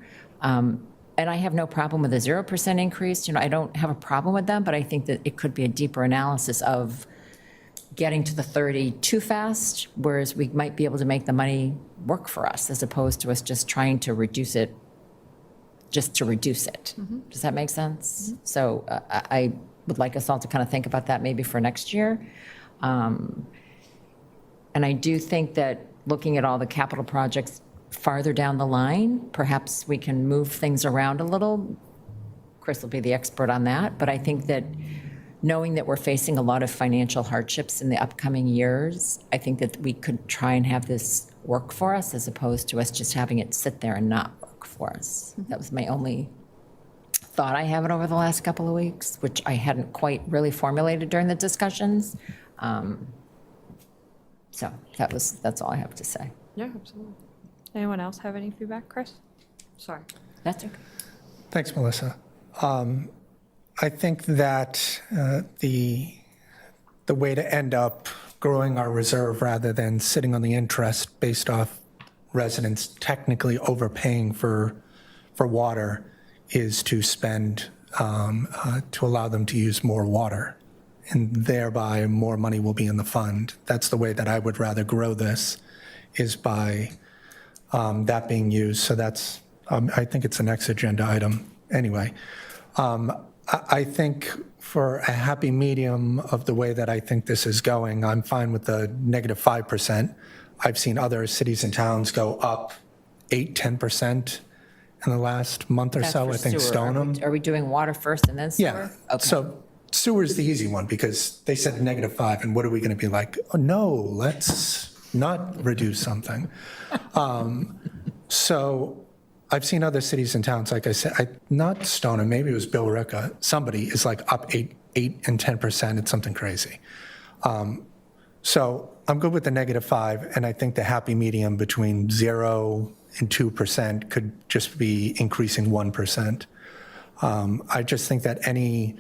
And I have no problem with a 0% increase. I don't have a problem with them, but I think that it could be a deeper analysis of getting to the 30 too fast, whereas we might be able to make the money work for us as opposed to us just trying to reduce it, just to reduce it. Does that make sense? So I would like us all to kind of think about that maybe for next year. And I do think that looking at all the capital projects farther down the line, perhaps we can move things around a little. Chris will be the expert on that, but I think that knowing that we're facing a lot of financial hardships in the upcoming years, I think that we could try and have this work for us as opposed to us just having it sit there and not work for us. That was my only thought I have it over the last couple of weeks, which I hadn't quite really formulated during the discussions. So that's all I have to say. Yeah, absolutely. Anyone else have any feedback, Chris? Sorry. That's okay. Thanks, Melissa. I think that the way to end up growing our reserve rather than sitting on the interest based off residents technically overpaying for water is to spend, to allow them to use more water, and thereby more money will be in the fund. That's the way that I would rather grow this, is by that being used. So that's, I think it's the next agenda item. Anyway, I think for a happy medium of the way that I think this is going, I'm fine with the -5%. I've seen other cities and towns go up 8, 10% in the last month or That's so. for I think sewer. Stoneham. Are we doing water first and then sewer? Yeah. Okay. So sewer's the easy one because they said -5, and what are we going to be like? Oh, no, let's not reduce something. So I've seen other cities and towns, like I said, not Stoneham, maybe it was Billerica, somebody is like up 8 and 10%. It's something crazy. So I'm good with the -5, and I think the happy medium between 0 and 2% could just be increasing 1%. I just think that any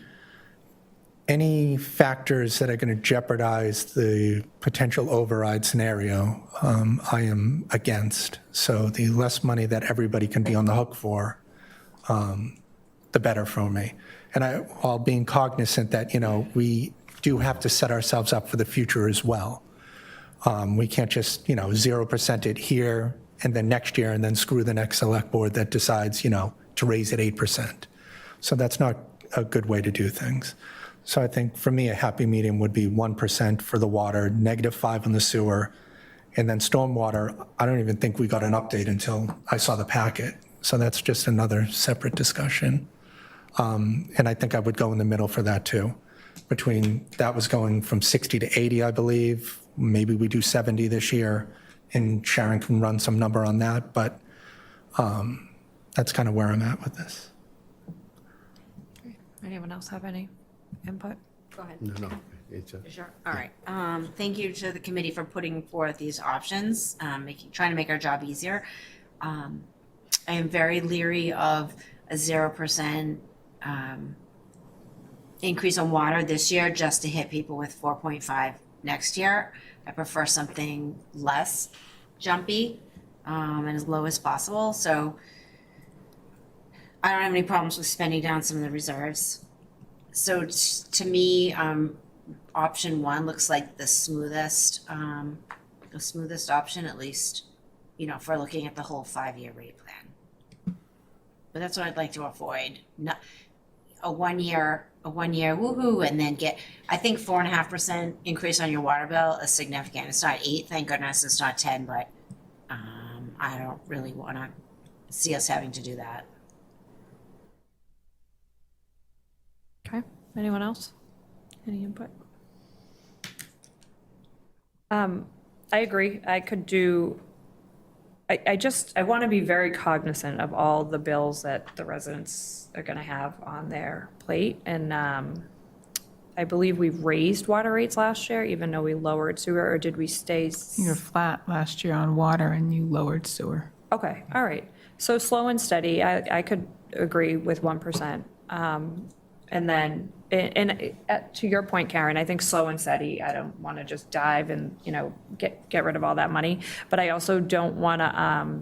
factors that are going to jeopardize the potential override scenario, I am against. So the less money that everybody can be on the hook for, the better for me. And while being cognizant that, we do have to set ourselves up for the future as well. We can't just, 0% it here and then next year and then screw the next select board that decides, to raise it 8%. So that's not a good way to do things. So I think for me, a happy medium would be 1% for the water, -5 on the sewer, and then stormwater. I don't even think we got an update until I saw the packet. So that's just another separate discussion. And I think I would go in the middle for that too. That was going from 60 to 80, I believe. Maybe we do 70 this year, and Sharon can run some number on that, but that's kind of where I'm at with this. Anyone else have any input? Go ahead. No, it's a, Sure. All right. Thank you to the committee for putting forth these options, trying to make our job easier. I am very leery of a 0% increase on water this year just to hit people with 4.5 next year. I prefer something less jumpy and as low as possible. So I don't have any problems with spending down some of the reserves. So to me, option 1 looks like the smoothest option, at least, if we're looking at the whole 5-year rate plan. But that's what I'd like to avoid. Not a one year woohoo, and then I think 4.5% increase on your water bill is significant. It's not 8, thank goodness. It's not 10, but I don't really want to see us having to do that. Okay, anyone else? Any input? I agree. I could do, I want to be very cognizant of all the bills that the residents are going to have on their plate. And I believe we raised water rates last year, even though we lowered sewer, or did we stay? You were flat last year on water and you lowered sewer. Okay, all right. So slow and steady, I could agree with 1%. And then, to your point, Karen, I think slow and steady, I don't want to just dive and, get rid of all that money. But I also don't want to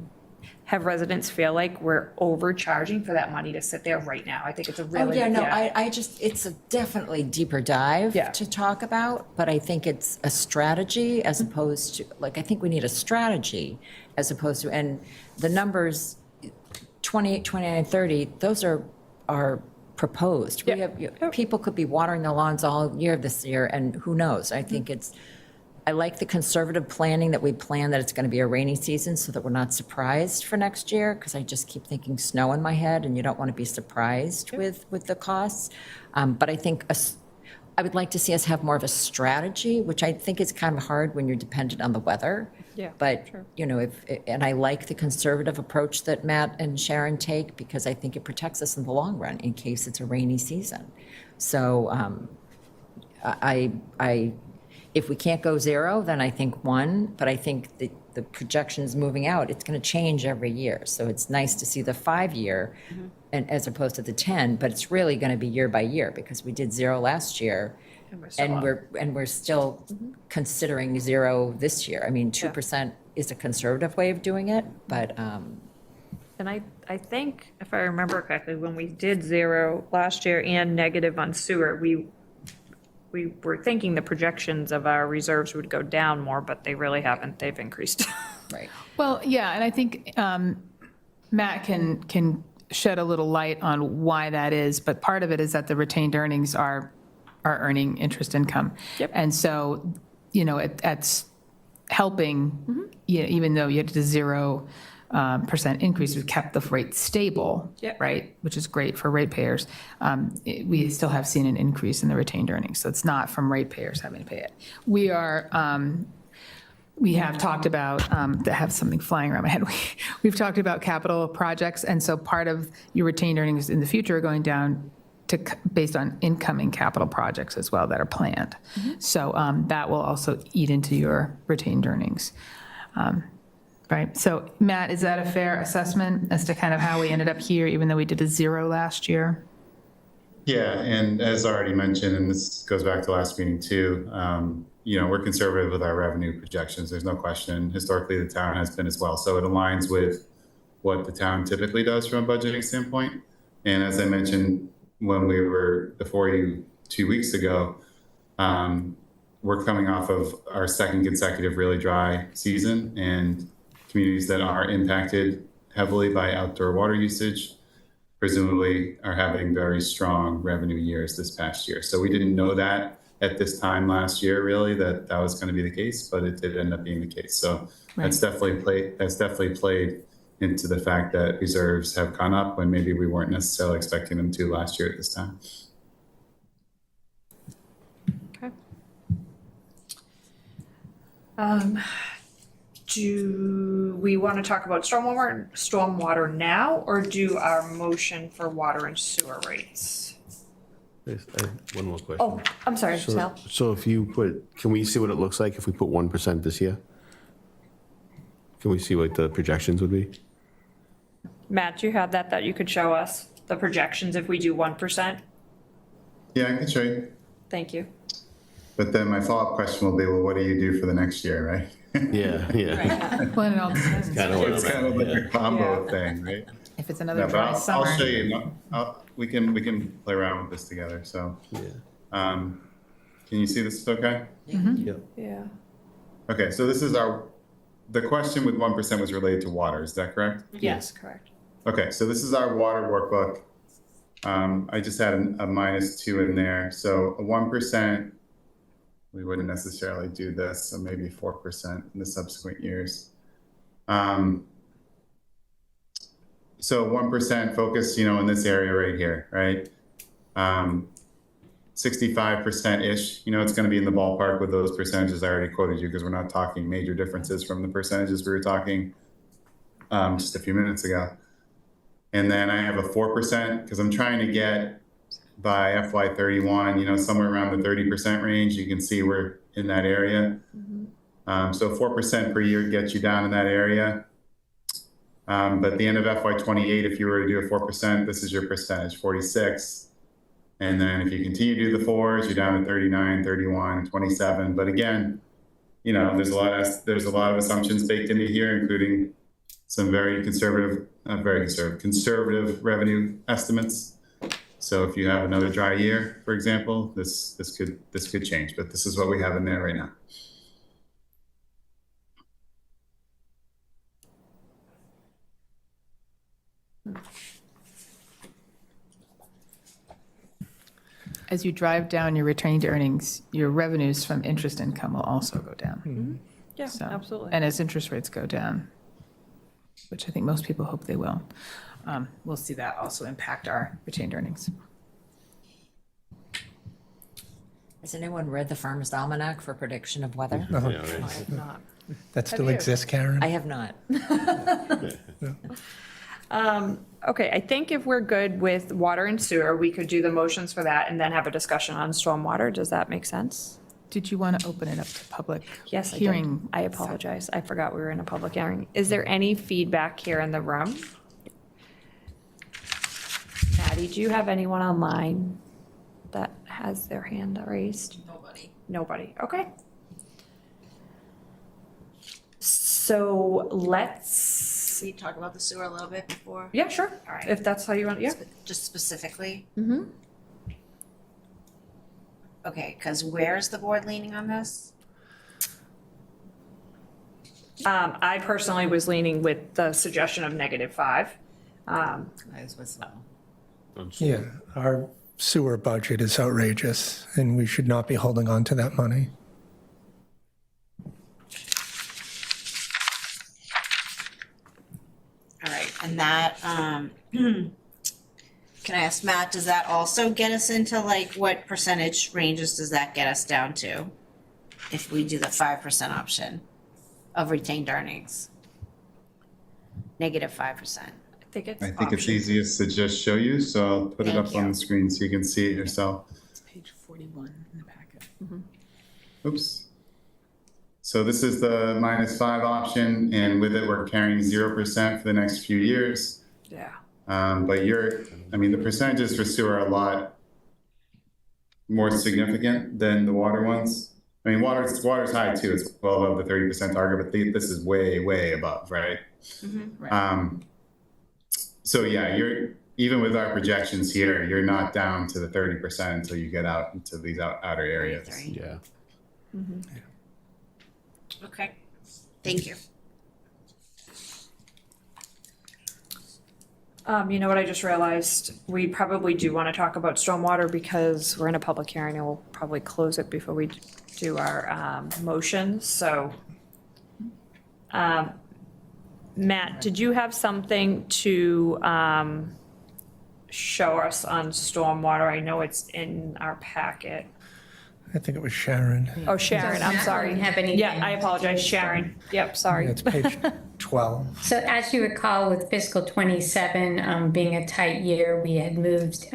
have residents feel like we're overcharging for that money to sit there right now. I think it's a really. It's a definitely deeper dive to talk about, but I think it's a strategy as opposed to, I think we need a strategy as opposed to, and the numbers, 28, 29, 30, those are proposed. We have, people could be watering their lawns all year this year, and who knows? I think I like the conservative planning that we plan that it's going to be a rainy season so that we're not surprised for next year, because I just keep thinking snow in my head, and you don't want to be surprised with the costs. But I think I would like to see us have more of a strategy, which I think is kind of hard when you're dependent on the weather. Yeah, But, sure. you know, and I like the conservative approach that Matt and Sharon take because I think it protects us in the long run in case it's a rainy season. So if we can't go 0, then I think 1, but I think the projections moving out, it's going to change every year. So it's nice to see the 5-year and as opposed to the 10, but it's really going to be year by year because we did 0 last year and we're still considering 0 this year. I mean, 2% is a conservative way of doing it, but And I think, if I remember correctly, when we did 0 last year and negative on sewer, we were thinking the projections of our reserves would go down more, but they really haven't. They've increased. right. Well, yeah, and I think Matt can shed a little light on why that is, but part of it is that the retained earnings are earning interest income. Yep. And so, you know, that's helping, you know, even though you had the 0% increase, we kept the rate stable, Yep. right? Which is great for ratepayers. We still have seen an increase in the retained earnings, so it's not from ratepayers having to pay it. We have talked about, I have something flying around my head. We've talked about capital projects, and so part of your retained earnings in the future are going down to, based on incoming capital projects as well that are planned. So that will also eat into your retained earnings. Right, so Matt, is that a fair assessment as to kind of how we ended up here, even though we did a 0 last year? Yeah, and as already mentioned, and this goes back to last meeting too, you know, we're conservative with our revenue projections. There's no question. Historically, the town has been as well. So it aligns with what the town typically does from a budgeting standpoint. And as I mentioned when we were before you 2 weeks ago, we're coming off of our second consecutive really dry season, and communities that are impacted heavily by outdoor water usage presumably are having very strong revenue years this past year. So we didn't know that at this time last year, really, that was going to be the case, but it did end up being the case. So that's definitely played into the fact that reserves have gone up when maybe we weren't necessarily expecting them to last year at this time. Okay. Do we want to talk about stormwater now, or do our motion for water and sewer rates? I have one more question. Oh, I'm sorry, Sal. So if you can we see what it looks like if we put 1% this year? Can we see what the projections would be? Matt, do you have that you could show us, the projections if we do 1%? Yeah, I can show you. Thank you. But then my follow-up question will be, well, what do you do for the next year, right? Yeah. Well, it all depends. It's kind of like a combo thing, right? If it's another No, but dry I'll summer. show you. We can play around with this together. So, can you see this okay? Yeah. Okay, so this is the question with 1% was related to water. Is that correct? Yes, correct. Okay, so this is our water workbook. I just had a -2 in there. So a 1%, we wouldn't necessarily do this. So maybe 4% in the subsequent years. So 1% focus, you know, in this area right here, right? 65%-ish, you know, it's going to be in the ballpark with those percentages I already quoted you, because we're not talking major differences from the percentages we were talking just a few minutes ago. And then I have a 4% because I'm trying to get by FY31, you know, somewhere around the 30% range. You can see we're in that area. So 4% per year gets you down in that area. But at the end of FY28, if you were to do a 4%, this is your percentage, 46. And then if you continue to do the 4s, you're down to 39, 31, 27. But again, you know, there's a lot of assumptions baked into here, including some very conservative revenue estimates. So if you have another dry year, for example, this could change, but this is what we have in there right now. As you drive down your retained earnings, your revenues from interest income will also go down. Yeah, So- absolutely. And as interest rates go down, which I think most people hope they will, we'll see that also impact our retained earnings. Has anyone read the Farmer's Almanac for prediction of weather? Yeah, right. I have not. That still you? exists, Karen? I have not. Okay, I think if we're good with water and sewer, we could do the motions for that and then have a discussion on stormwater. Does that make sense? Did you want to open it up to public Yes, I did. hearing? I apologize. I forgot we were in a public hearing. Is there any feedback here in the room? Maddie, do you have anyone online that has their hand raised? Nobody, okay. So let's, We talk about the sewer a little bit before, yeah, sure, All right. if that's how you want, yeah. just specifically. Mm-hmm. Okay, because where's the board leaning on this? I personally was leaning with the suggestion of -5. I was with Yeah, our sewer budget is outrageous, and we should not be holding on to that money. All right, and that, can I ask Matt, does that also get us into like, what percentage ranges does that get us down to? If we do the 5% option of retained earnings? -5%. I think it's I think it's option. easiest to just show you, so I'll put it Thank up on you. the screen so you can see it yourself. It's page 41 in the packet. Oops. So this is the -5 option, and with it, we're carrying 0% for the next few years. Yeah. But the percentages for sewer are a lot more significant than the water ones. I mean, water's high too, it's well above the 30% target, but this is way, way above, right? Right. So yeah, even with our projections here, you're not down to the 30% until you get out into these outer areas. 23. Yeah. Okay, thank you. You know what I just realized? We probably do want to talk about stormwater because we're in a public hearing and we'll probably close it before we do our motions, so. Matt, did you have something to show us on stormwater? I know it's in our packet. I think it was Sharon. Oh, Sharon, I'm Matt sorry. wouldn't have anything Yeah, I apologize, Sharon. Yep, sorry. It's page 12. So as you recall, with fiscal '27 being a tight year, we had moved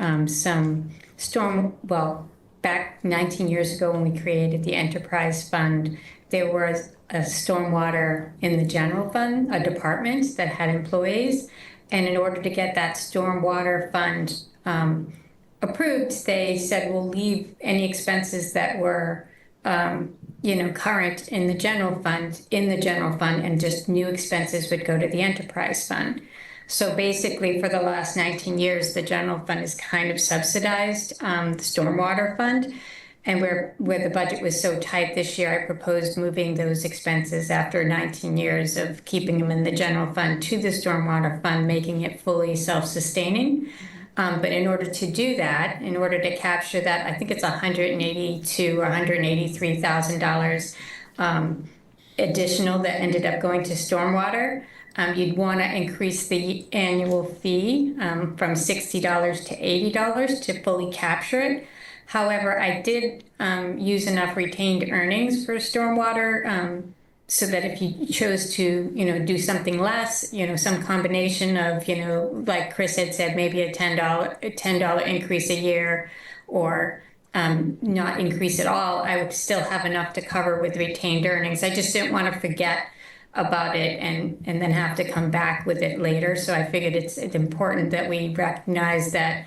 back 19 years ago when we created the enterprise fund, there was a stormwater in the general fund, a department that had employees. And in order to get that stormwater fund approved, they said, we'll leave any expenses that were current in the general fund, and just new expenses would go to the enterprise fund. So basically, for the last 19 years, the general fund has kind of subsidized the stormwater fund. And where the budget was so tight this year, I proposed moving those expenses after 19 years of keeping them in the general fund to the stormwater fund, making it fully self-sustaining. But in order to do that, in order to capture that, I think it's $182,000 or $183,000 additional that ended up going to stormwater. You'd want to increase the annual fee from $60 to $80 to fully capture it. However, I did use enough retained earnings for stormwater so that if you chose to, do something less, some combination of, like Chris had said, maybe a $10 increase a year, or not increase at all, I would still have enough to cover with retained earnings. I just didn't want to forget about it and then have to come back with it later. So I figured it's important that we recognize that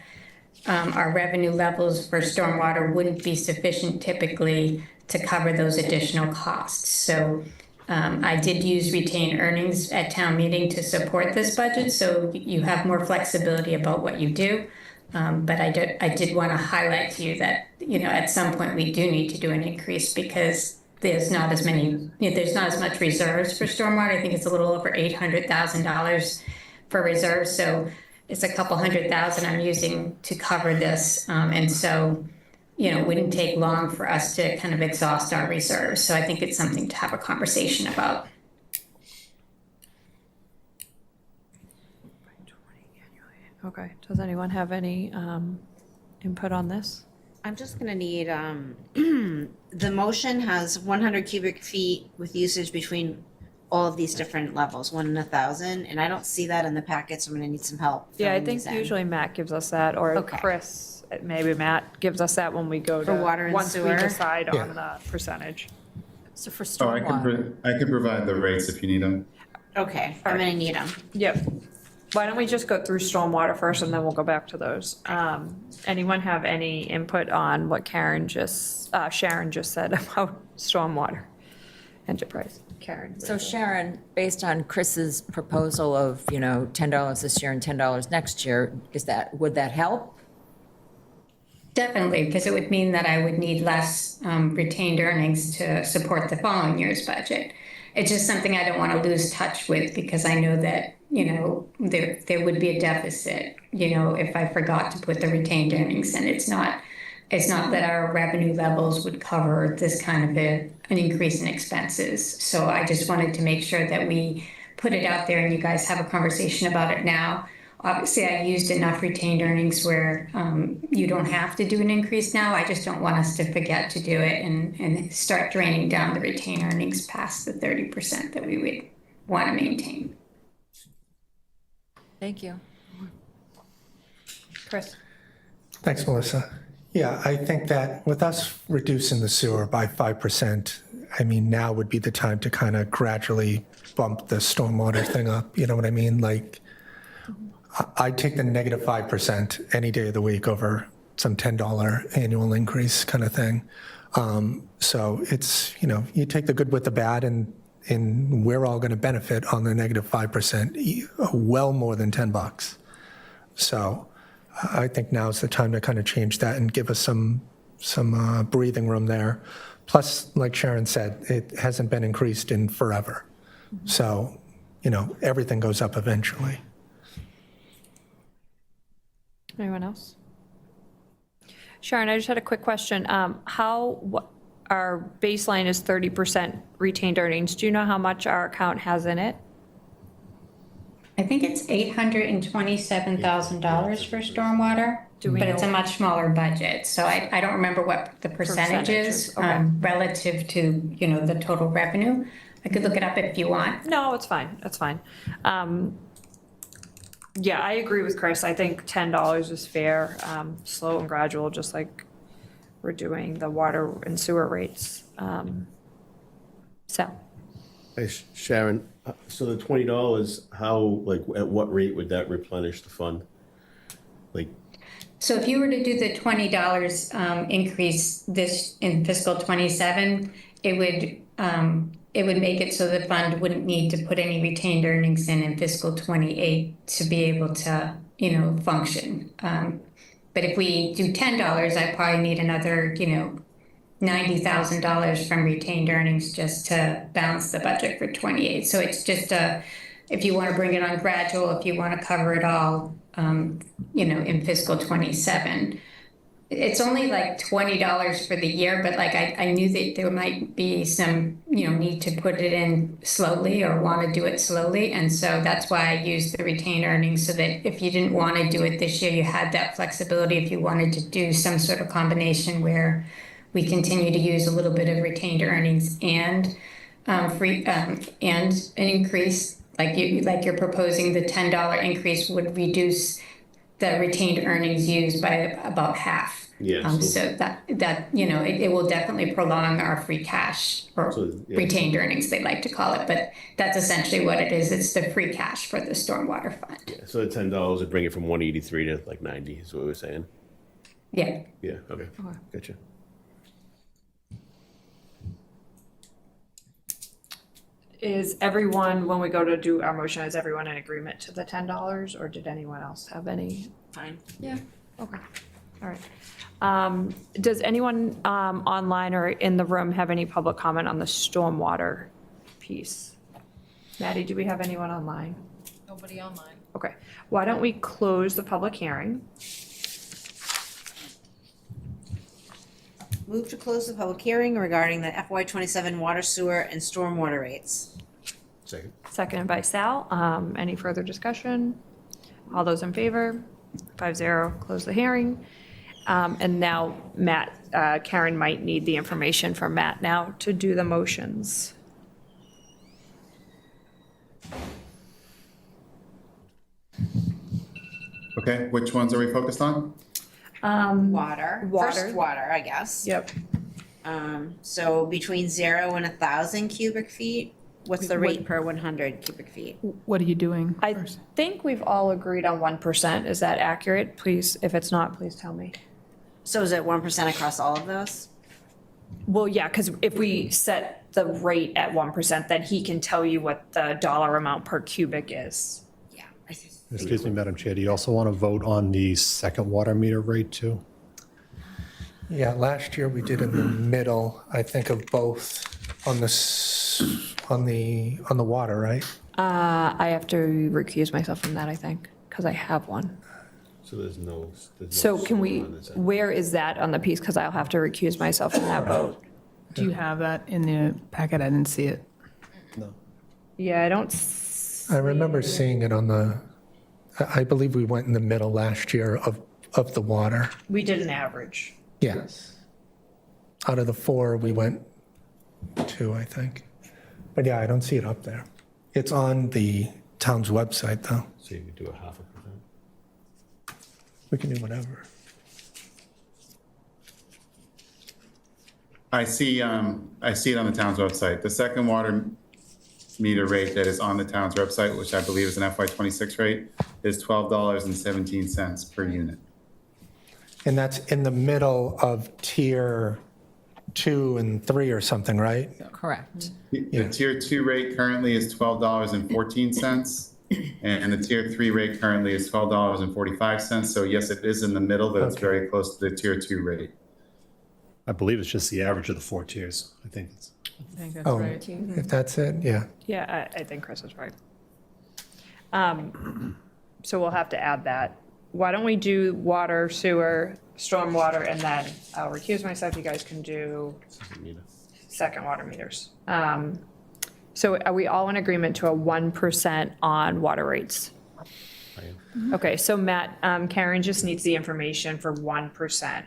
our revenue levels for stormwater wouldn't be sufficient typically to cover those additional costs. So I did use retained earnings at town meeting to support this budget, so you have more flexibility about what you do. But I did want to highlight to you that, at some point we do need to do an increase because there's not as much reserves for stormwater. I think it's a little over $800,000 for reserves. So it's a couple $100,000 I'm using to cover this. And so, it wouldn't take long for us to kind of exhaust our reserves. So I think it's something to have a conversation about. Okay, does anyone have any input on this? I'm just gonna need, the motion has 100 cubic feet with usage between all of these different levels, 1 and 1,000, and I don't see that in the packet, so I'm gonna need some help. Yeah, I filling think these in. usually Matt gives us that, or Okay. Chris, maybe Matt gives us that when we go to. For water and once we sewer? decide Yeah. on the percentage. So for Oh, I stormwater, I can provide the rates if you need them. Okay, I'm gonna need them. Yep. Why don't we just go through stormwater first and then we'll go back to those? Anyone have any input on what Sharon just said about stormwater enterprise? Karen. so Sharon, based on Chris's proposal of, $10 this year and $10 next year, would that help? Definitely, because it would mean that I would need less retained earnings to support the following year's budget. It's just something I don't want to lose touch with because I know that, there would be a deficit, if I forgot to put the retained earnings in. It's not that our revenue levels would cover this kind of an increase in expenses. So I just wanted to make sure that we put it out there and you guys have a conversation about it now. Obviously, I used enough retained earnings where you don't have to do an increase now. I just don't want us to forget to do it and start draining down the retained earnings past the 30% that we would want to maintain. Thank you. Chris. Thanks, Melissa. Yeah, I think that with us reducing the sewer by 5%, I mean, now would be the time to kind of gradually bump the stormwater thing up. You know what I mean? Like, I'd take the negative 5% any day of the week over some $10 annual increase kind of thing. So it's, you take the good with the bad, and we're all going to benefit on the negative 5%, well more than $10. So I think now's the time to kind of change that and give us some breathing room there. Plus, like Sharon said, it hasn't been increased in forever. So, everything goes up eventually. Anyone else? Sharon, I just had a quick question. Our baseline is 30% retained earnings. Do you know how much our account has in it? I think it's $827,000 for stormwater, but it's a much smaller budget. So I don't remember what the percentage is Percentages, okay. relative to, the total revenue. I could look it up if you want. No, it's fine. That's fine. Yeah, I agree with Chris. I think $10 is fair, slow and gradual, just like we're doing the water and sewer rates. So, Hey, Sharon, so the $20, at what rate would that replenish the fund? So if you were to do the $20 increase this in fiscal '27, it would make it so the fund wouldn't need to put any retained earnings in fiscal '28 to be able to, function. But if we do $10, I probably need another, $90,000 from retained earnings just to balance the budget for '28. So it's just if you want to bring it on gradual, if you want to cover it all, in fiscal '27. It's only like $20 for the year, but I knew that there might be some, need to put it in slowly or want to do it slowly. And so that's why I used the retained earnings, so that if you didn't want to do it this year, you had that flexibility if you wanted to do some sort of combination where we continue to use a little bit of retained earnings and and an increase, like you're proposing. The $10 increase would reduce the retained earnings used by about half. Yeah. So that it will definitely prolong our free cash, or retained earnings, they like to call it, but that's essentially what it is. It's the free cash for the stormwater fund. Yeah, so the $10 would bring it from 183 to 90 is what we're saying. Yeah. Yeah, okay, gotcha. is everyone, when we go to do our motion, is everyone in agreement to the $10, or did anyone else have any? Fine. Yeah, okay, all right. Does anyone online or in the room have any public comment on the stormwater piece? Maddie, do we have anyone online? Nobody online. Okay, why don't we close the public hearing? Move to close the public hearing regarding the FY '27 water, sewer, and stormwater rates. Second. Seconded by Sal. Any further discussion? All those in favor? 5-0, close the hearing. And now Matt, Karen might need the information from Matt now to do the motions. Okay, which ones are we focused on? Water, Water. first water, I guess. Yep. So between 0 and 1,000 cubic feet, what's the rate per 100 cubic feet? What are you doing I first? think we've all agreed on 1%. Is that accurate? Please, if it's not, please tell me. So is it 1% across all of those? Well, yeah, because if we set the rate at 1%, then he can tell you what the dollar amount per cubic is. Yeah. Excuse me, Madam Chair, do you also want to vote on the second water meter rate too? Yeah, last year we did in the middle, I think, of both on the water, right? I have to recuse myself from that, I think, because I have one. So there's no. So can we, where is that on the piece? Because I'll have to recuse myself from that vote. Do you have that in the packet? I didn't see it. No. Yeah, I don't. I remember seeing it on I believe we went in the middle last year of the water. We did an average. Yes. Out of the 4, we went 2, I think. But yeah, I don't see it up there. It's on the town's website, though. So you could do a 0.5%. We can do whatever. I see it on the town's website. The second water meter rate that is on the town's website, which I believe is an FY26 rate, is $12.17 per unit. And that's in the middle of tier 2 and 3 or something, right? Correct. The tier 2 rate currently is $12.14, and the tier 3 rate currently is $12.45. So yes, it is in the middle, but it's Okay. very close to the tier 2 rate. I believe it's just the average of the 4 tiers. I think it's. I think that's Oh, right. if that's it, yeah. Yeah, I think Chris is right. So we'll have to add that. Why don't we do water, sewer, stormwater, and then I'll recuse myself. You guys can do second water meters. So are we all in agreement to a 1% on water rates? Okay, so Matt, Karen just needs the information for 1%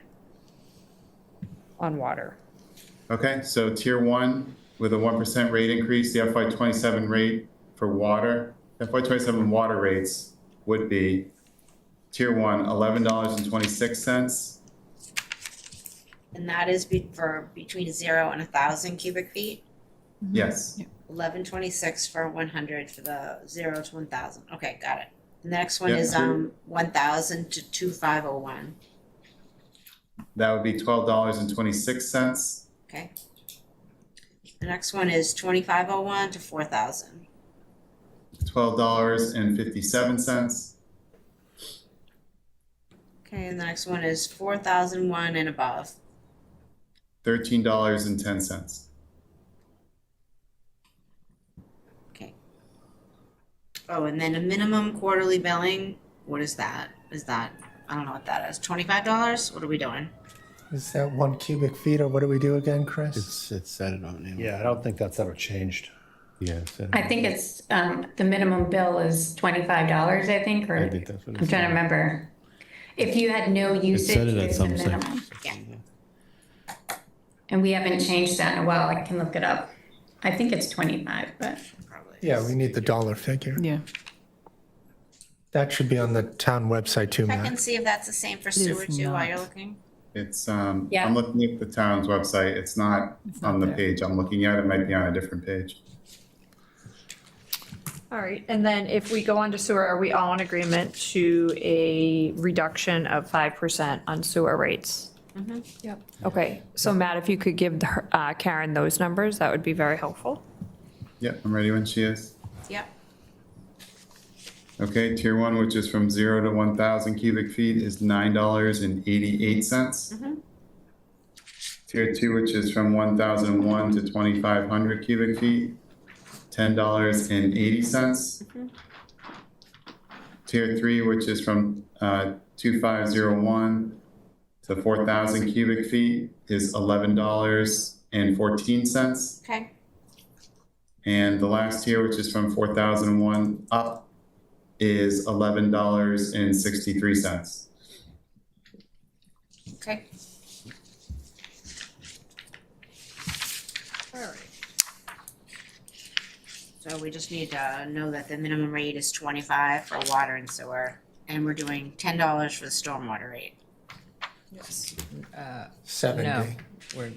on water. Okay, so tier 1 with a 1% rate increase, the FY27 rate for water, FY27 water rates would be tier 1, $11.26. And that is for between 0 and 1,000 cubic feet? Yes. 1126 for 100 for the 0 to 1,000. Okay, got it. The next one Yeah, is so- 1,000 to 2,501. That would be $12.26. Okay. The next one is 2,501 to 4,000. $12.57. Okay, and the next one is 4,001 and above. $13.10. Okay. Oh, and then a minimum quarterly billing. What is that? I don't know what that is. $25? What are we doing? Is that 1 cubic feet, or what do we do again, Chris? It's set it on. Yeah, I don't think that's ever changed. Yeah. It's set it I on. think it's, the minimum bill is $25, I think, or I think that's what I'm it's trying to on. remember. If you had no usage, set it at it's the some site. minimum. Yeah. And we haven't changed that in a while. I can look it up. I think it's 25, but Probably. Yeah, we need the dollar figure. Yeah. That should be on the town website too, Check Matt. and see if that's the same for sewer too while you're looking. It's, Yeah. I'm looking at the town's website. It's not not on the there. page I'm looking at. It might be on a different page. All right, and then if we go on to sewer, are we all in agreement to a reduction of 5% on sewer rates? Yep. Okay, so Matt, if you could give Karen those numbers, that would be very helpful. Yep, I'm ready when she is. Yep. Okay, tier 1, which is from 0 to 1,000 cubic feet, is $9.88. Tier 2, which is from 1,001 to 2,500 cubic feet, $10.80. Tier 3, which is from 2,501 to 4,000 cubic feet, is $11.14. Okay. And the last tier, which is from 4,001 up, is $11.63. Okay. All right. So we just need to know that the minimum rate is 25 for water and sewer, and we're doing $10 for the stormwater rate. Yes. 70. No, we're,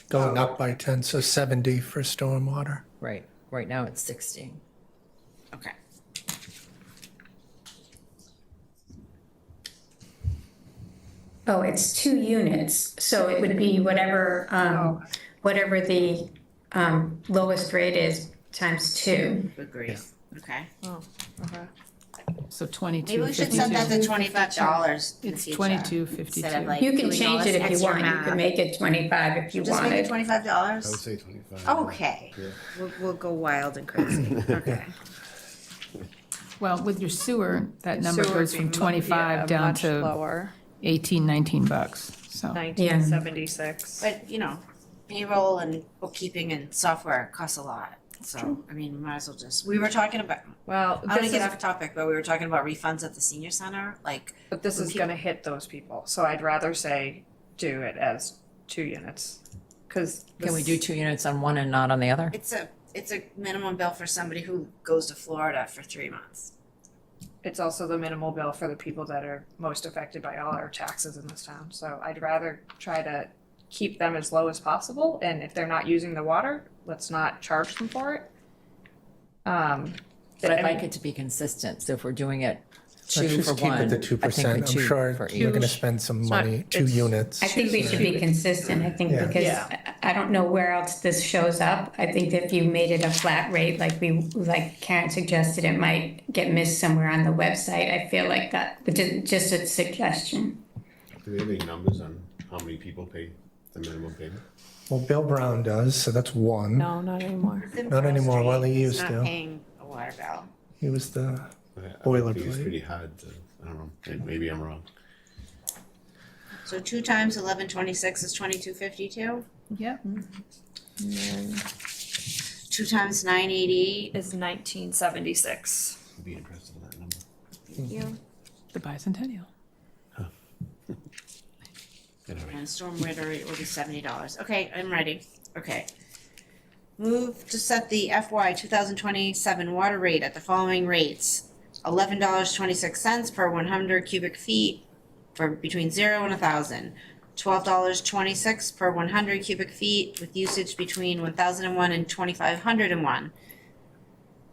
Going up by 10, so 70 for stormwater. right now it's 60. Okay. Oh, it's 2 units, so it would be whatever, whatever the lowest rate is times 2. Agree. Okay. Oh, okay. So 22, Maybe we should 52. set that to $25 in the It's future. 22, Instead 52. of like You can doing all change this it if you extra want, you math. can make it 25 if you Just make it wanted. $25? I would say 25. Okay. We'll go wild and crazy. Okay. Well, with your sewer, that number Sewer goes would from be 25 down much to lower, 18, 19 bucks, so. 1976. But, you know, payroll and bookkeeping and software costs a lot. So, I mean, we might as well just, we were talking about, Well, I want this to get is, off topic, but we were talking about refunds at the senior center, like, but this is gonna hit those people, so I'd rather say do it as 2 units. Cause. Can we do 2 units on one and not on the other? it's a minimum bill for somebody who goes to Florida for 3 months. It's also the minimal bill for the people that are most affected by all our taxes in this town, so I'd rather try to keep them as low as possible, and if they're not using the water, let's not charge them for it. But I'd like it to be consistent, so if we're doing it 2 Let's for just keep one, it to I 2%. think I'm we 2 sure for you're going to each. spend some not- money, 2 it's- units. I think we should be consistent, I think, Yeah. because Yeah. I don't know where else this shows up. I think if you made it a flat rate, like Karen suggested, it might get missed somewhere on the website. I feel like that, but just a suggestion. Do we have any numbers on how many people pay the minimum payment? Well, Bill Brown does, so that's 1. No, not anymore. It's in Not Pearl anymore. Street. Well, he He's used not to. paying a water bill. He was the, I think it's Boilerplate. pretty hard to, I don't know, maybe I'm wrong. So 2 times 1126 is 2252. Yep. 2 times 980 Is 1976. I'd be interested in that number. you. The bicentennial. Anyway, And stormwater rate will be $70. Okay, I'm ready. Okay. Move to set the FY 2027 water rate at the following rates. $11.26 per 100 cubic feet for between 0 and 1,000. $12.26 per 100 cubic feet with usage between 1,001 and 2,501.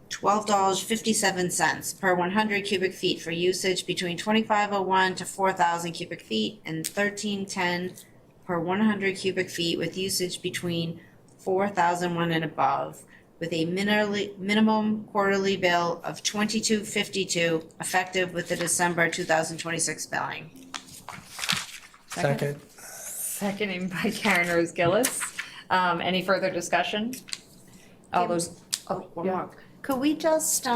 $12.57 per 100 cubic feet for usage between 2,501 to 4,000 cubic feet, and $13.10 per 100 cubic feet with usage between 4,001 and above, with a minimum quarterly bill of $22.52 effective with the December 2026 billing. second. Seconding by Karen Rose Gillis. Any further discussion? All those, One yeah. more. Could we just,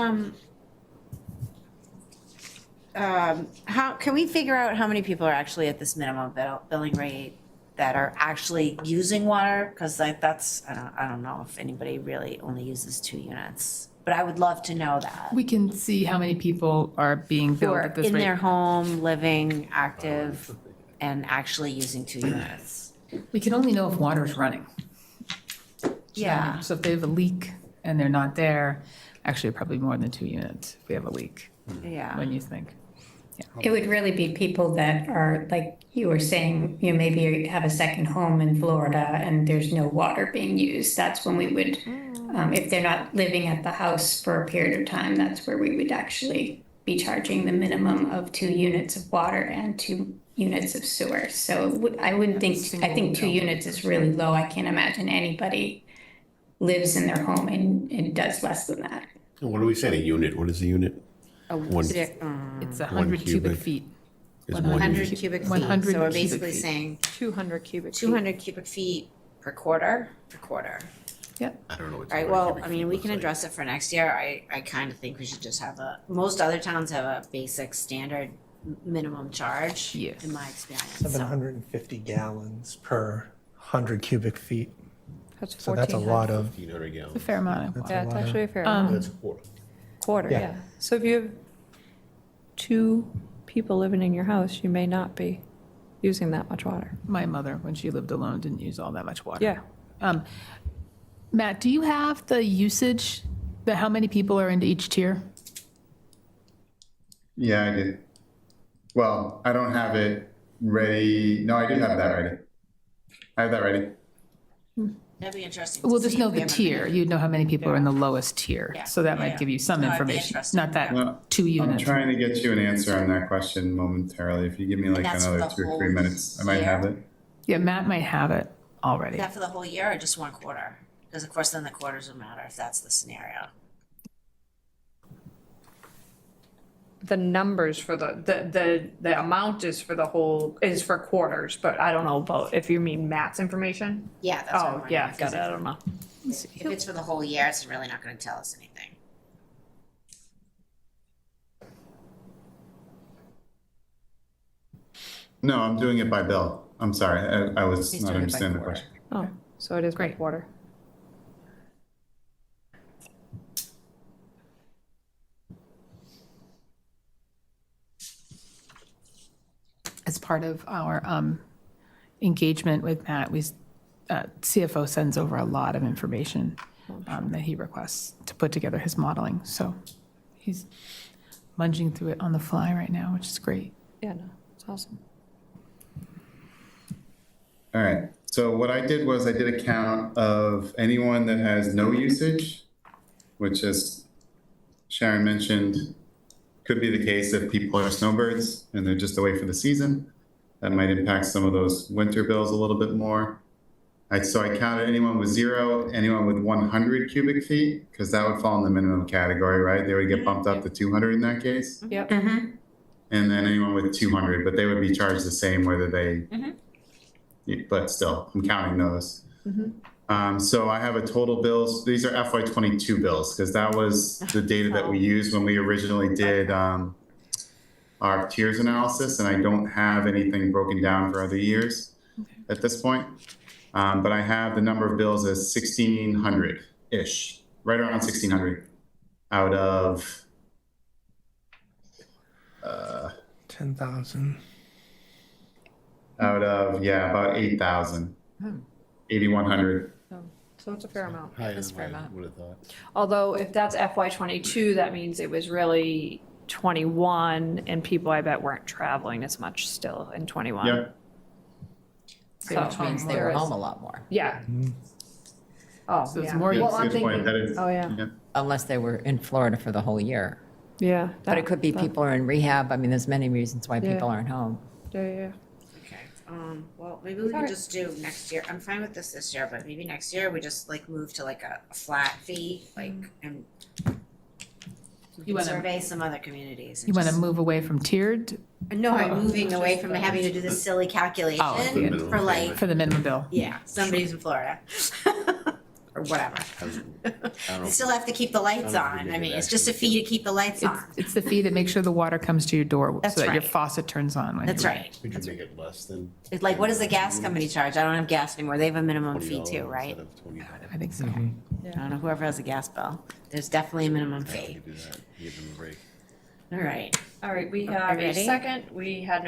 how, can we figure out how many people are actually at this minimum billing rate that are actually using water? Cause like that's, I don't know if anybody really only uses 2 units, but I would love to know that. We can see how many people are being Who billed are at this in rate. their home, living, active, and actually using 2 units. We can only know if water's running. Yeah. So if they have a leak and they're not there, actually probably more than 2 units if we have a leak, Yeah. when you think. It would really be people that are, like you were saying, you maybe you have a second home in Florida and there's no water being used. That's when we would, if they're not living at the house for a period of time, that's where we would actually be charging the minimum of 2 units of water and 2 units of sewer. So I wouldn't think, I think 2 units is really low. I can't imagine anybody lives in their home and does less than that. what are we saying, a unit? What is a unit? One It's 100 cubic cubic. feet. is 100 cubic feet, 100 so we're cubic basically feet. saying 200 cubic feet. 200 cubic feet per quarter. I don't know what. Alright, well, I mean, we can address it for next year. I kind of think we should just have most other towns have a basic standard minimum charge. Yes. In my experience, so. 750 gallons per 100 cubic feet. That's So that's a lot of, 1,500 A gallons. fair amount of Yeah, water. it's actually a fair Um, amount. That's a quarter. Quarter, Yeah. yeah. So if you have 2 people living in your house, you may not be using that much water. My mother, when she lived alone, didn't use all that much water. Yeah. Matt, do you have the usage, how many people are into each tier? Yeah, I do. Well, I don't have it ready. No, I do have that ready. I have that ready. That'd be interesting to We'll just see know if we the have a tier. minute. You'd know how many people are in the lowest tier. Yeah. So that Yeah. might give you some No, it'd be information. interesting. Not that Well, 2 I'm units. trying to get you an answer on that question momentarily. If you give me like that's for another the 2 or whole 3 minutes, I might have year? it. Yeah, Matt might have it already. Is that for the whole year or just one quarter? Because of course then the quarters would matter if that's the scenario. The numbers for the amount is for the whole, is for quarters, but I don't know about if you mean Matt's information. Yeah, that's what I'm Oh, wondering, yeah, because got it, I don't know. If it's for the whole year, it's really not gonna tell us anything. No, I'm doing it by bill. I'm sorry. I was He's not doing it by understanding the quarter. question. Oh, so it is by quarter. As part of our engagement with Matt, CFO sends over a lot of information that he requests to put together his modeling. So he's munging through it on the fly right now, which is great. Yeah, no, it's awesome. All right. So what I did was I did a count of anyone that has no usage, which, as Sharon mentioned, could be the case if people are snowbirds and they're just away for the season. That might impact some of those winter bills a little bit more. So I counted anyone with 0, anyone with 100 cubic feet, because that would fall in the minimum category, right? They would get bumped up to 200 in that case. Yep. Mm-hmm. And then anyone with 200, but they would be charged the same whether they, but still, I'm counting those. So I have a total bills. These are FY22 bills because that was the data that we used when we originally did our tiers analysis, and I don't have anything broken down for other years at this point. But I have the number of bills as 1,600-ish, right around 1,600 out of 10,000. out of, yeah, about 8,000, 8,100. So it's a fair amount. That's fair amount. Would have thought. Although if that's FY '22, that means it was really '21, and people I bet weren't traveling as much still in '21. Yeah. So Which means they were home a lot more, Yeah. Oh, So it's yeah. more Well, usage. I'm Good point. thinking, That is, oh, yeah. unless they were in Florida for the whole year. Yeah. But it could be people are in rehab. I mean, there's many reasons why Yeah. people aren't home. Yeah. Okay, well, maybe we can Alright. just do next year. I'm fine with this year, but maybe next year we just like move to like a flat fee, like, and You wanna- survey some other communities. and You want to just- move away from tiered No, I'm moving away from having to do this silly calculation yeah. for like, for the minimum bill? yeah, somebody's in Florida. Or whatever. They still have to keep the lights on. I mean, it's just a fee to keep the lights on. It's the fee that makes sure the water comes to your door That's so that your right. faucet turns on when That's you right. Could you make it less than It's like, what does the gas company charge? I don't have gas anymore. They have a minimum fee $20 too, right? instead of 25? I think so. I don't know, whoever has a gas bill. There's definitely a minimum fee. You do that, give them a break. All right. All right, we Are have we a ready? second. We had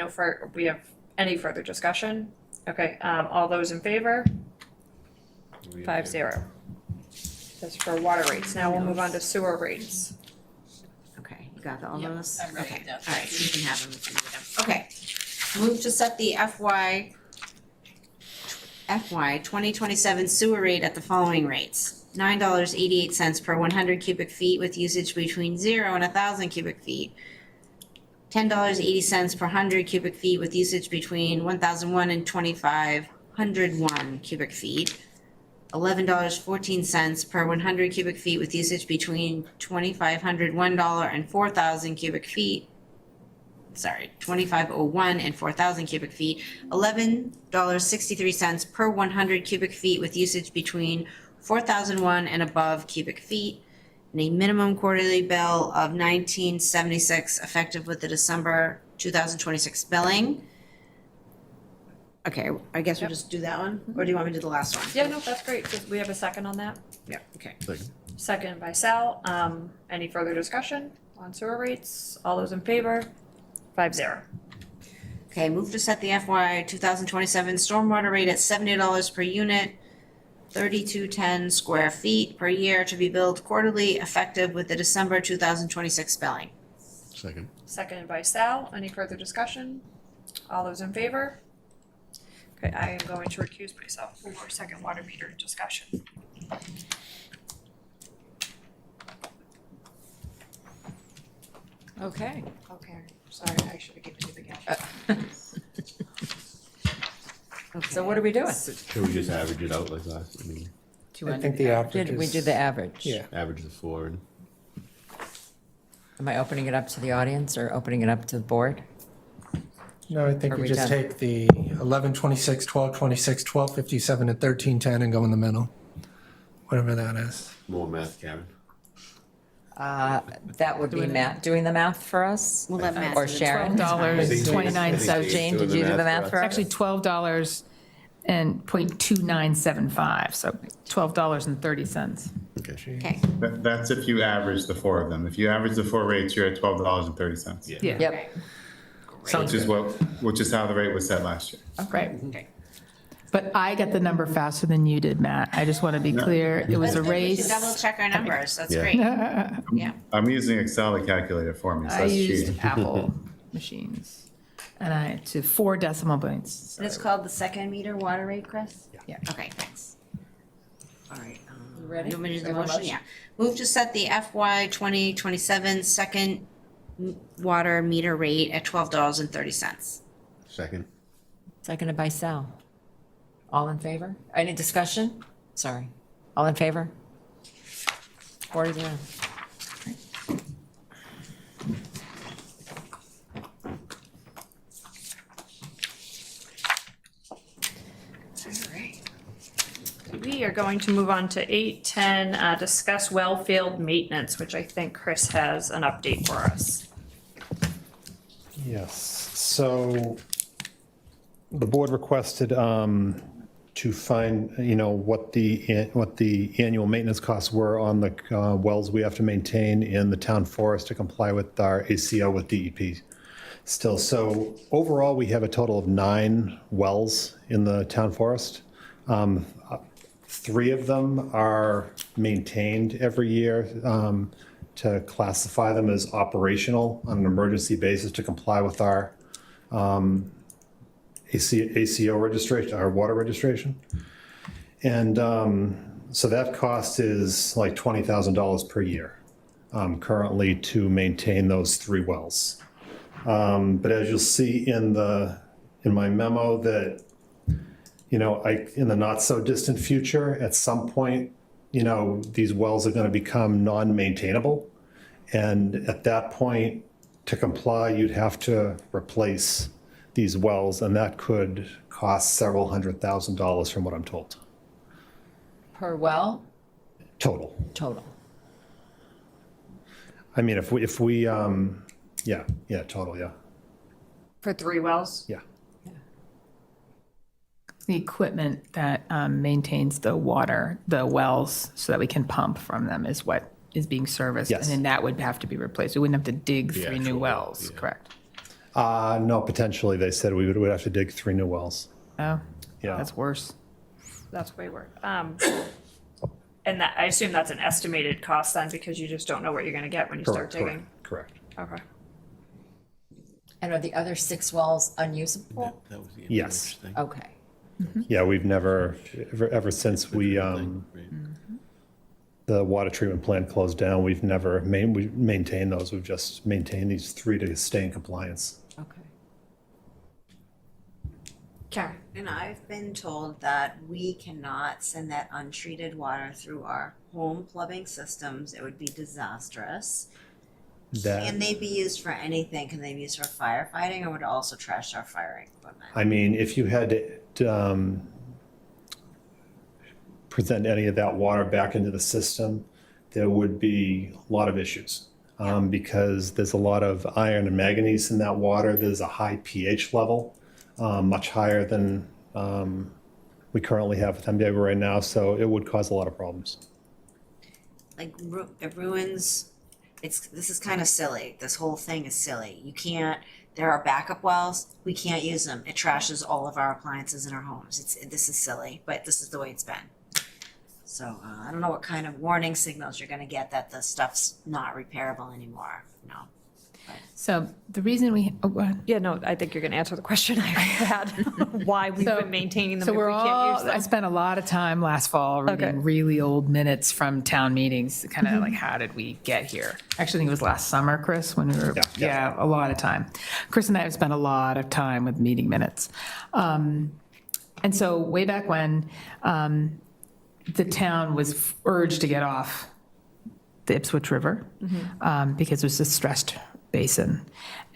we have any further discussion? Okay, all those in favor? 5-0. That's for water rates. Now we'll move on to sewer rates. Okay, you got all Yep, those? I'm ready. Okay, all right, you can have them if you need them. Okay. Move to set the FY 2027 sewer rate at the following rates. $9.88 per 100 cubic feet with usage between 0 and 1,000 cubic feet. $10.80 per 100 cubic feet with usage between 1,001 and 2,501 cubic feet. $11.14 per 100 cubic feet with usage between $2,501 and 4,000 cubic feet. Sorry, 2,501 and 4,000 cubic feet. $11.63 per 100 cubic feet with usage between 4,001 and above cubic feet. And a minimum quarterly bill of $19.76 effective with the December 2026 billing. Okay, I guess we'll just do that one, or do you want me to do the last one? Yeah, no, that's great. We have a second on that. Yeah, okay. Second. Second by Sal. Any further discussion on sewer rates? All those in favor? 5-0. Okay, move to set the FY 2027 stormwater rate at $70 per unit, 3210 square feet per year to be billed quarterly, effective with the December 2026 billing. Second. Seconded by Sal. Any further discussion? All those in favor? Okay, I am going to recuse myself for second water meter discussion. Okay. Okay, sorry, I should have given you the gavel. So what are we doing? Should we just average it out like last, I mean, I think the average Did we do is, the average? yeah. average the floor and Am I opening it up to the audience or opening it up to the board? No, I think Are we we just done? take the 1126, 1226, 1257, and 1310 and go in the middle. Whatever that is. more math, Karen. That would be Matt doing the math for us? We'll let Matt Or do the Sharon? $12.29. So Jane, did you do the math for us? Actually, $12 and .2975, so $12.30. Okay. Okay, That's if you average the four of them. If you average the four rates, you're at $12.30. Yeah. Yeah, Yep, Which is how the rate was set last year. right. okay. But I got the number faster than you did, Matt. I just want to be clear. It was a We should race. double check our numbers, that's Yeah. great. Yeah, I'm using Excel to calculate it for me, so I that's used cheating. Apple machines. And to 4 decimal points. and it's called the second meter water rate, Chris? Yeah. Okay, thanks. All right. ready? You want me to do the Do you have a motion? Yeah. Move to set the FY 2027 second water meter rate at $12.30. Second. seconded by Sal. All in favor? Any discussion? Sorry. All in favor? 4-0. We are going to move on to 8:10, discuss well field maintenance, which I think Chris has an update for us. Yes, so the board requested to find, what the annual maintenance costs were on the wells we have to maintain in the town forest to comply with our ACO with DEP still. So overall, we have a total of 9 wells in the town forest. 3 of them are maintained every year to classify them as operational on an emergency basis to comply with our ACO registration, our water registration. And so that cost is like $20,000 per year currently to maintain those 3 wells. But as you'll see in my memo that, in the not so distant future, at some point, these wells are going to become non-maintainable. And at that point, to comply, you'd have to replace these wells, and that could cost several $100,000 from what I'm told, Per well? total. Total. I mean, if we, yeah, total, yeah, For 3 wells? yeah. The equipment that maintains the water, the wells, so that we can pump from them is what is being serviced. Yes. And then that would have to be replaced. We wouldn't have to dig The 3 new actual well, wells, yeah. correct? No, potentially, they said we would have to dig 3 new wells. Oh, Yeah. that's worse. That's way worse. And that, I assume that's an estimated cost then, because you just don't know what you're gonna get when you start digging? Correct. Okay. And are the other 6 wells unusable? That was the Yes. thing. Okay. Yeah, we've never, ever since we, the water treatment plant closed down, we've never we maintained those. We've just maintained these 3 to stay in compliance. Okay. Karen? And I've been told that we cannot send that untreated water through our home plumbing systems. It would be disastrous. Can they be used for anything? Can they be used for firefighting, or would it also trash our fire equipment? I mean, if you had to present any of that water back into the system, there would be a lot of issues. Because there's a lot of iron and manganese in that water. There's a high pH level, much higher than we currently have with MDA right now, so it would cause a lot of problems. Like, it ruins, this is kind of silly. This whole thing is silly. You can't, there are backup wells, we can't use them. It trashes all of our appliances in our homes. This is silly, but this is the way it's been. So I don't know what kind of warning signals you're gonna get that the stuff's not repairable anymore, no. So the reason go ahead. Yeah, no, I think you're going to answer the question I had, why we've been maintaining them So if we we're can't use all, I them. spent a lot of time last fall reading Okay. really old minutes from town meetings, kind of like, how did we get here? Actually, I think it was last summer, Chris, when we were, yeah, a lot of time. Chris and I have spent a lot of time with meeting minutes. And so way back when, the town was urged to get off the Ipswich River because it was a stressed basin.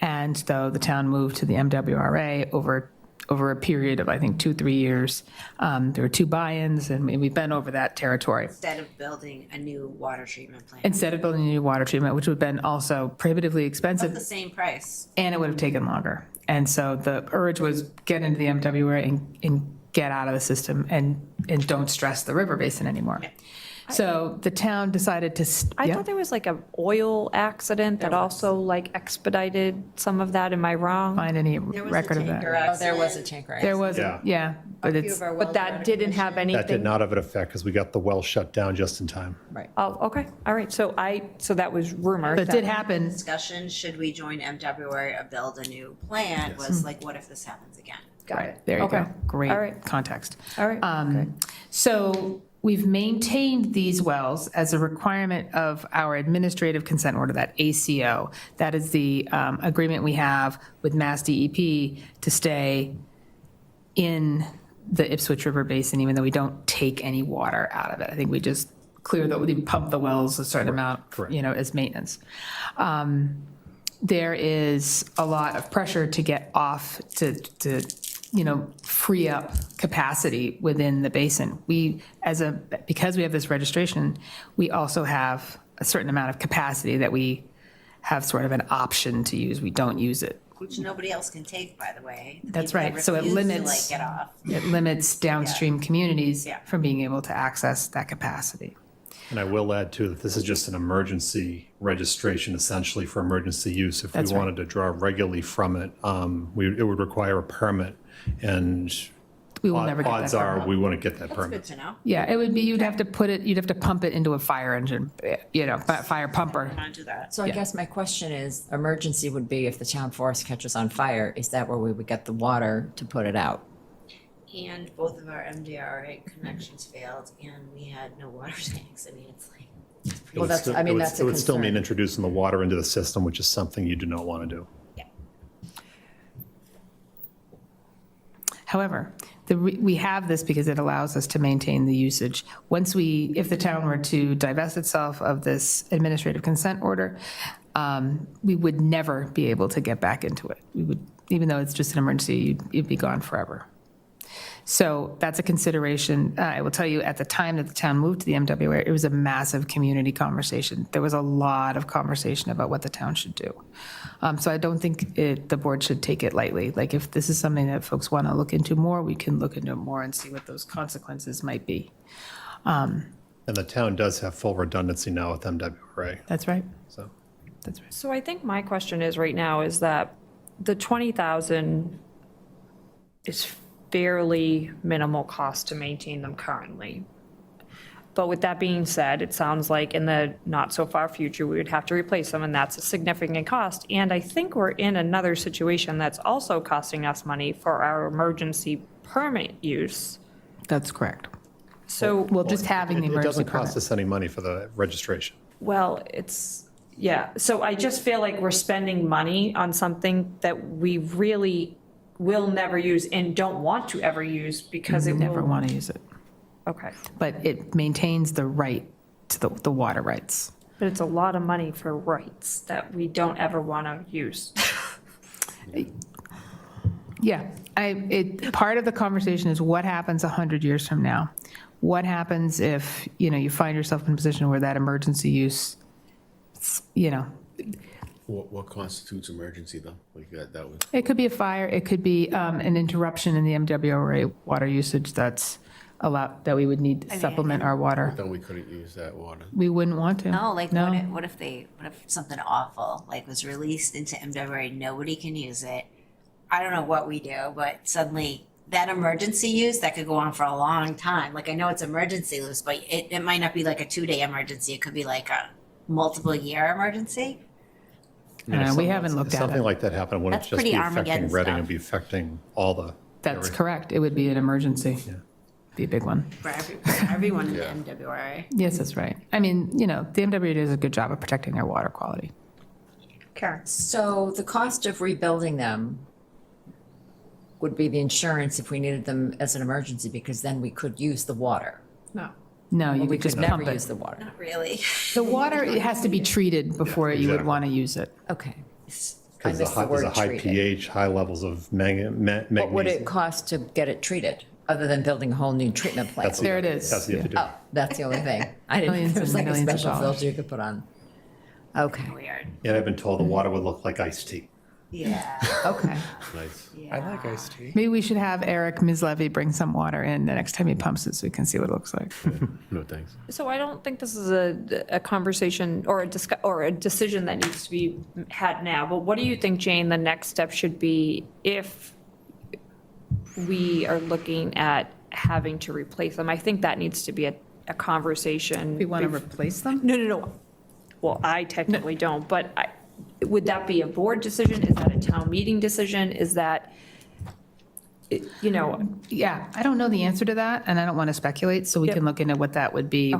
And though the town moved to the MWRA over a period of, I think, 2-3 years, there were 2 buy-ins, and we've been over that territory. Instead of building a new water treatment plant. Instead of building a new water treatment, which would have been also prohibitively At expensive, the same price. and it would have taken longer. And so the urge was get into the MWRA and get out of the system and don't stress the river basin anymore. So the town decided to, I thought there was like an oil accident that also like expedited some of that. Am I wrong? find any There was a record of tanker that. Oh, there was a accident. tanker There accident. was, Yeah. yeah, but it's, But that didn't have That did anything? not have an effect because we got the well shut down just in time. Oh, okay, all right, so that was rumored. but it did happen. Discussion, should we join MWRA or build a new plant, was like, what if this happens again? Got it. There you Okay. go. Great All right. context. All right, okay. So we've maintained these wells as a requirement of our administrative consent order, that ACO. That is the agreement we have with Mass DEP to stay in the Ipswich River Basin, even though we don't take any water out of it. I think we just we pump the wells a certain amount, Correct. as maintenance. There is a lot of pressure to get off to free up capacity within the basin. Because we have this registration, we also have a certain amount of capacity that we have sort of an option to use. We don't use it. Which nobody else can take, by the way. The That's people that right. So it refuse to, limits, like, get off. it limits downstream communities Yeah. from being able to access that capacity. And I will add too, that this is just an emergency registration essentially for emergency use. If we That's right. wanted to draw regularly from it, it would require a permit, and We will never get that odds are permit. we wouldn't get that That's good permit. to know. Yeah, it would be, you'd have to pump it into a fire engine, fire pumper. I want to do that. So I guess my question is, emergency would be if the town forest catches on fire, is that where we would get the water to put it out? And both of our MDRA connections failed, and we had no water tanks. I mean, it's like, it's pretty. Well, that's, I mean, that's a It would still mean concern. introducing the water into the system, which is something you do not want to do. However, we have this because it allows us to maintain the usage. If the town were to divest itself of this administrative consent order, we would never be able to get back into it. We would, even though it's just an emergency, you'd be gone forever. So that's a consideration. I will tell you, at the time that the town moved to the MWA, it was a massive community conversation. There was a lot of conversation about what the town should do. So I don't think the board should take it lightly. Like, if this is something that folks want to look into more, we can look into it more and see what those consequences might be. And the town does have full redundancy now with MWRA, That's right. so. That's right. So I think my question is right now is that the 20,000 is fairly minimal cost to maintain them currently. But with that being said, it sounds like in the not so far future, we would have to replace them, and that's a significant cost. And I think we're in another situation that's also costing us money for our emergency permit use. That's correct. So, Well, just having the It emergency doesn't cost permit. us any money for the registration. well, yeah, so I just feel like we're spending money on something that we really will never use and don't want to ever use because We it never will. want to use it. Okay, But it maintains the right to the water rights. but it's a lot of money for rights that we don't ever want to use. Yeah, part of the conversation is what happens 100 years from now? What happens if, you find yourself in a position where that emergency use, What constitutes emergency though? Like that was. it could be a fire, it could be an interruption in the MWRA water usage that's that we would need to supplement our water. Then we couldn't use that water. We wouldn't want to. No, like No. what if something awful like was released into MWA, nobody can use it. I don't know what we do, but suddenly that emergency use that could go on for a long time. Like I know it's emergency use, but it might not be like a 2-day emergency. It could be like a multiple year emergency. We haven't looked at Something it. like that happened, wouldn't That's it just be pretty affecting Armageddon Reading, stuff. it'd be affecting all the. That's correct. It would be an emergency. Be a big one. For everyone in the MWRA. Yes, that's right. I mean, the MWA does a good job of protecting their water quality. Karen? So the cost of rebuilding them would be the insurance if we needed them as an emergency, because then we could use the water. No, you We could just could never pump use it. the water. Not really. The water, it has to be treated before you would exactly. want to use it. Okay. I Because missed the there's word a high treated. pH, high levels of What would it magnesium. cost to get it treated, other than building a whole new treatment plant? There it is. That's what you have to do. Oh, that's the only thing. I didn't know Millions there was and like a millions of special dollars. filter you could put on. Okay, Weird. And I've been told the water would look like iced tea. Yeah. Okay. Nice. I like iced tea. Maybe we should have Eric Mislevy bring some water in the next time he pumps it so we can see what it looks like. No, thanks. So I don't think this is a conversation or a decision that needs to be had now, but what do you think, Jane, the next step should be if we are looking at having to replace them? I think that needs to be a conversation. We want to replace them? No. Well, I technically don't, but would that be a board decision? Is that a town meeting decision? Is that, Yeah, I don't know the answer to that, and I don't want to speculate, so we Yep. can look into what that would be.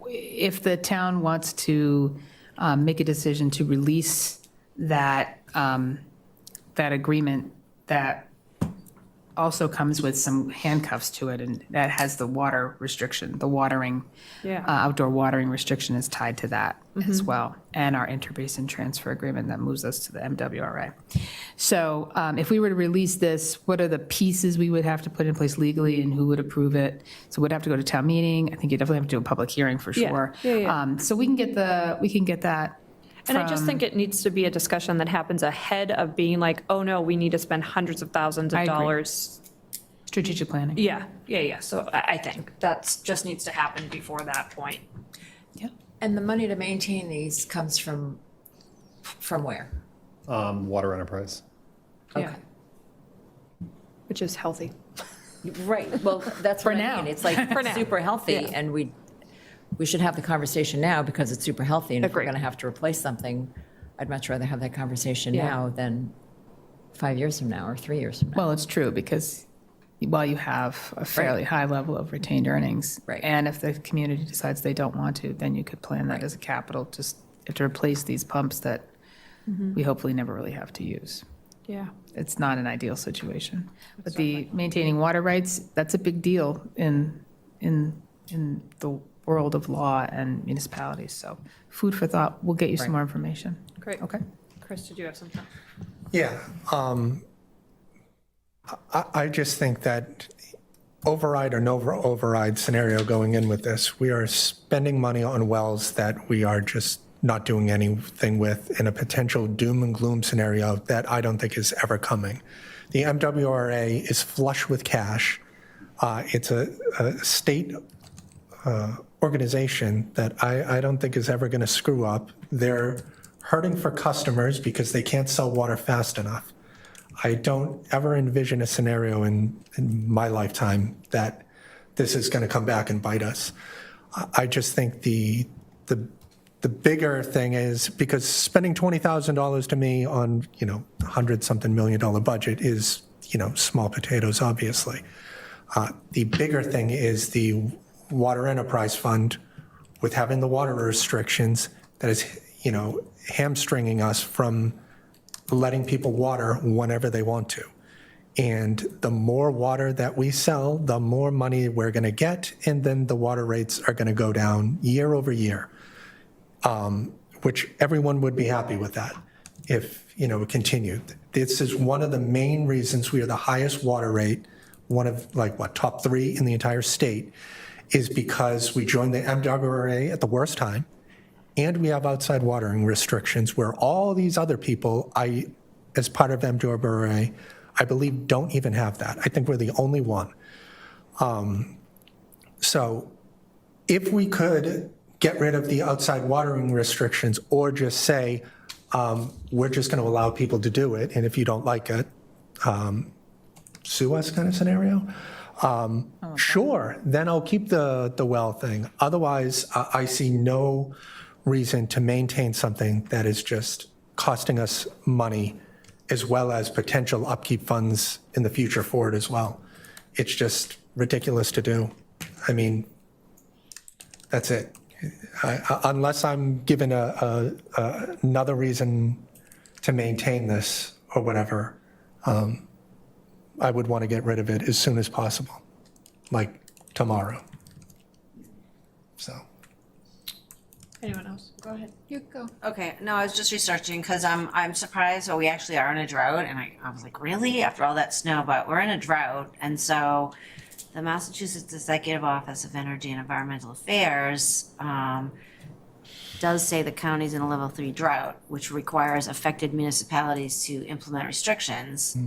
If the town wants to make a decision to release that agreement that also comes with some handcuffs to it, and that has the water restriction, the watering, outdoor watering restriction is tied to that as well, and our interbasin transfer agreement that moves us to the MWRA. So if we were to release this, what are the pieces we would have to put in place legally, and who would approve it? So we'd have to go to town meeting. I think you definitely have to do a public hearing for Yeah, sure. yeah. So we can get that. and I just think it needs to be a discussion that happens ahead of being like, oh no, we need to spend hundreds of thousands I of agree. dollars. Strategic planning. Yeah. So I think that's just needs to happen before that point. and the money to maintain these comes from where? Water enterprise. Yeah. Which is healthy. Right, well, that's For what I now. mean, it's like For now. super healthy, Yeah. and we should have the conversation now because it's super healthy, and if we're Agreed. gonna have to replace something, I'd much rather have that conversation Yeah. now than 5 years from now or 3 years from now. Well, it's true, because while you have a fairly high level of retained earnings, Right. and if the community decides they don't want to, then you could plan that as a capital, just to replace these pumps that we hopefully never really have to use. Yeah. It's not an ideal situation. But the maintaining water rights, that's a big deal in the world of law and municipalities. So food for thought, we'll get you some Right. more information. Great. Okay? Chris, did you have something? Yeah. I just think that override or no override scenario going in with this, we are spending money on wells that we are just not doing anything with in a potential doom and gloom scenario that I don't think is ever coming. The MWRA is flush with cash. It's a state organization that I don't think is ever going to screw up. They're hurting for customers because they can't sell water fast enough. I don't ever envision a scenario in my lifetime that this is going to come back and bite us. I just think the bigger thing is, because spending $20,000 to me on, $100-something million budget is, small potatoes, obviously. The bigger thing is the Water Enterprise Fund, with having the water restrictions, that is, hamstringing us from letting people water whenever they want to. And the more water that we sell, the more money we're going to get, and then the water rates are going to go down year over year, which everyone would be happy with that if, it continued. This is one of the main reasons we are the highest water rate, one of top 3 in the entire state, is because we joined the MWRA at the worst time, and we have outside watering restrictions where all these other people, as part of MWRA, I believe don't even have that. I think we're the only one. So if we could get rid of the outside watering restrictions or just say, we're just going to allow people to do it, and if you don't like it, sue us kind of scenario, sure, then I'll keep the well thing. Otherwise, I see no reason to maintain something that is just costing us money as well as potential upkeep funds in the future for it as well. It's just ridiculous to do. I mean, that's it. Unless I'm given another reason to maintain this or whatever, I would want to get rid of it as soon as possible, like tomorrow. So. Anyone else? Go ahead. You go. Okay, no, I was just researching because I'm surprised. So we actually are in a drought, and I was like, really? After all that snow, but we're in a drought, and so the Massachusetts Executive Office of Energy and Environmental Affairs does say the county's in a level 3 drought, which requires affected municipalities to implement restrictions.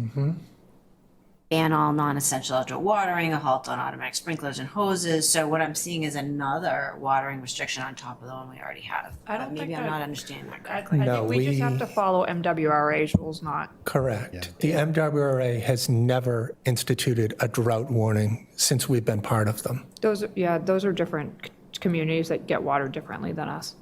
Ban all non-essential outdoor watering, a halt on automatic sprinklers and hoses. So what I'm seeing is another watering restriction on top of the one we already have. I don't But maybe think I'm that- not understanding that I correctly. No, think we just have we- to follow MWRA's rules, not. Correct. The MWRA has never instituted a drought warning since we've been part of them. Those are different communities that get water differently than us.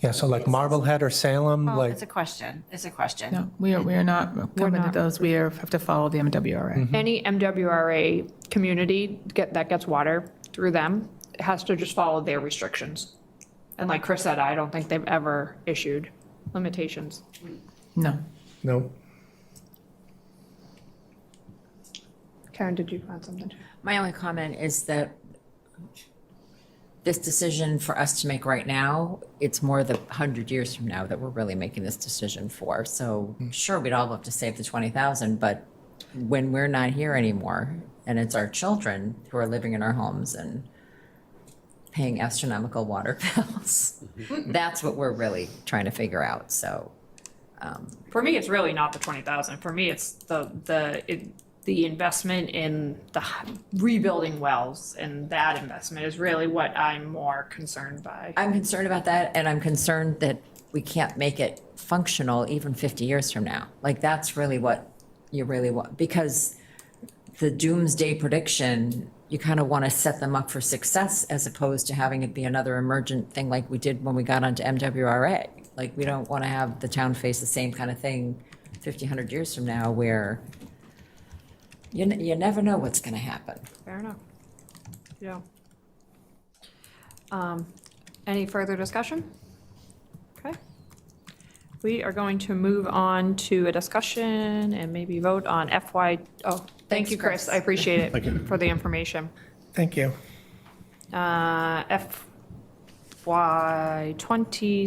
Yeah, so like Marblehead or Salem, Well, like, it's a question. It's a question. No, we are not coming to not. those. We have to follow the MWRA. Any MWRA community that gets water through them has to just follow their restrictions. And like Chris said, I don't think they've ever issued limitations. No. no, Karen, did you find something? My only comment is that this decision for us to make right now, it's more the 100 years from now that we're really making this decision for. So sure, we'd all love to save the 20,000, but when we're not here anymore, and it's our children who are living in our homes and paying astronomical water bills, that's what we're really trying to figure out, so. For me, it's really not the 20,000. For me, it's the investment in the rebuilding wells, and that investment is really what I'm more concerned by. I'm concerned about that, and I'm concerned that we can't make it functional even 50 years from now. Like, that's really what you really want, because the doomsday prediction, you kind of want to set them up for success as opposed to having it be another emergent thing like we did when we got onto MWRA. Like, we don't want to have the town face the same kind of thing 50, 100 years from now where you never know what's going to happen. Fair enough. Yeah. Any further discussion? Okay. We are going to move on to a discussion and maybe vote on thank Thanks, you, Chris. Chris. I appreciate it for the information. thank you. FY 20,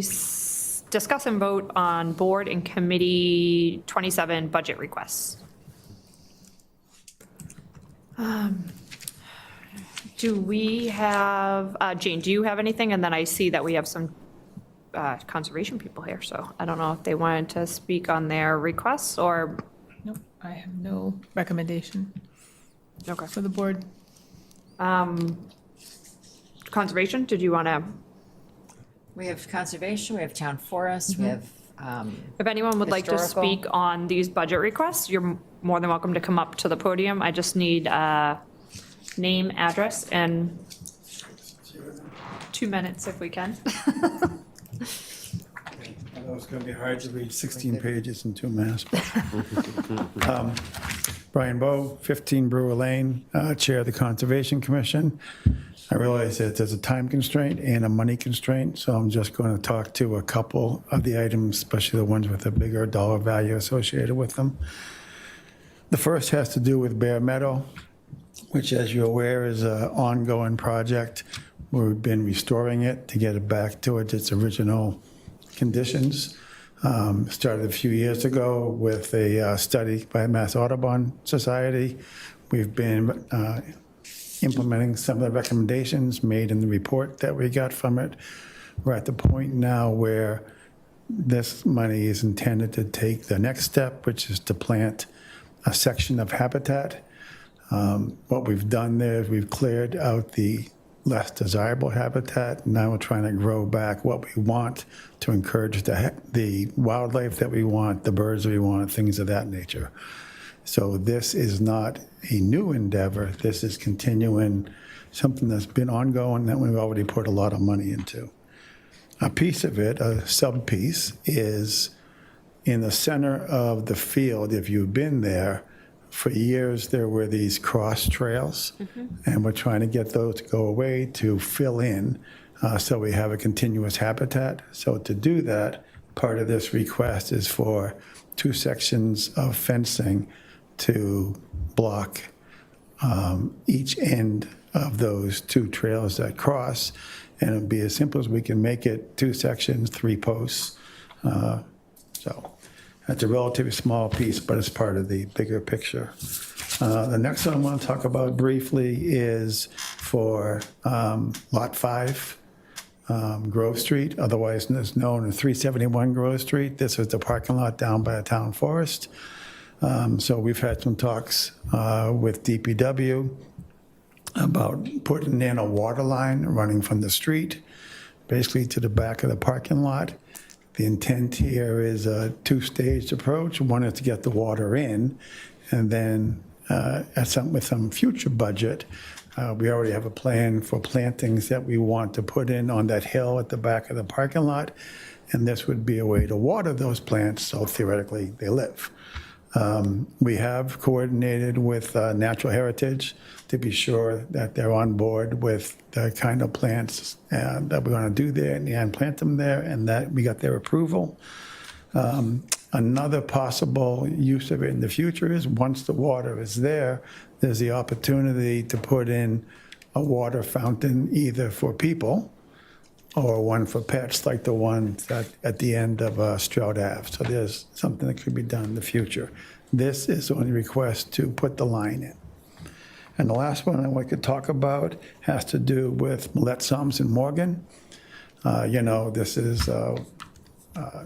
discuss and vote on board and committee 27 budget requests. Do we have, Jane, do you have anything? And then I see that we have some conservation people here, so I don't know if they wanted to speak on their requests or, Nope, I have no recommendation okay. for the board. Conservation, did you want to, We have conservation, we have town forest, we have, if anyone would like to Historical. speak on these budget requests, you're more than welcome to come up to the podium. I just need name, address, and 2 minutes if we can. I know it's going to be hard to read 16 pages in 2 minutes. Brian Bowe, 15 Brewer Lane, Chair of the Conservation Commission. I realize that there's a time constraint and a money constraint, so I'm just going to talk to a couple of the items, especially the ones with a bigger dollar value associated with them. The first has to do with Bear Meadow, which, as you're aware, is an ongoing project. We've been restoring it to get it back to its original conditions. Started a few years ago with a study by Mass Audubon Society. We've been implementing some of the recommendations made in the report that we got from it. We're at the point now where this money is intended to take the next step, which is to plant a section of habitat What we've done there is we've cleared out the less desirable habitat. Now we're trying to grow back what we want to encourage the wildlife that we want, the birds that we want, things of that nature. So this is not a new endeavor. This is continuing something that's been ongoing that we've already put a lot of money into. A piece of it, a sub-piece, is in the center of the field. If you've been there, for years there were these cross trails, and we're trying to get those to go away to fill in so we have a continuous habitat. So to do that, part of this request is for 2 sections of fencing to block each end of those 2 trails that cross, and it'll be as simple as we can make it, 2 sections, 3 posts. So that's a relatively small piece, but it's part of the bigger picture. The next one I want to talk about briefly is for Lot 5, Grove Street, otherwise known as 371 Grove Street. This is the parking lot down by the town forest. So we've had some talks with DPW about putting in a water line running from the street, basically to the back of the parking lot. The intent here is a 2-staged approach. One is to get the water in, and then with some future budget, we already have a plan for plantings that we want to put in on that hill at the back of the parking lot, and this would be a way to water those plants, so theoretically they live. We have coordinated with Natural Heritage to be sure that they're on board with the kind of plants that we want to do there and plant them there, and that we got their approval. Another possible use of it in the future is once the water is there, there's the opportunity to put in a water fountain either for people or one for pets, like the one at the end of Stroud Ave. So there's something that could be done in the future. This is only request to put the line in. And the last one I want to talk about has to do with Millette Sums in Morgan. This is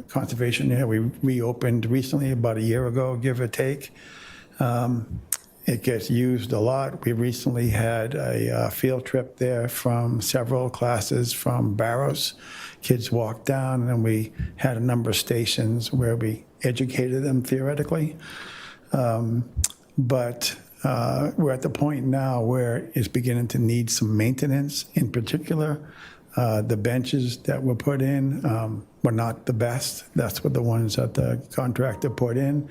conservation area. We reopened recently, about a year ago, give or take. It gets used a lot. We recently had a field trip there from several classes from Barrows. Kids walked down, and we had a number of stations where we educated them theoretically. But we're at the point now where it's beginning to need some maintenance. In particular, the benches that were put in were not the best. That's what the ones that the contractor put in.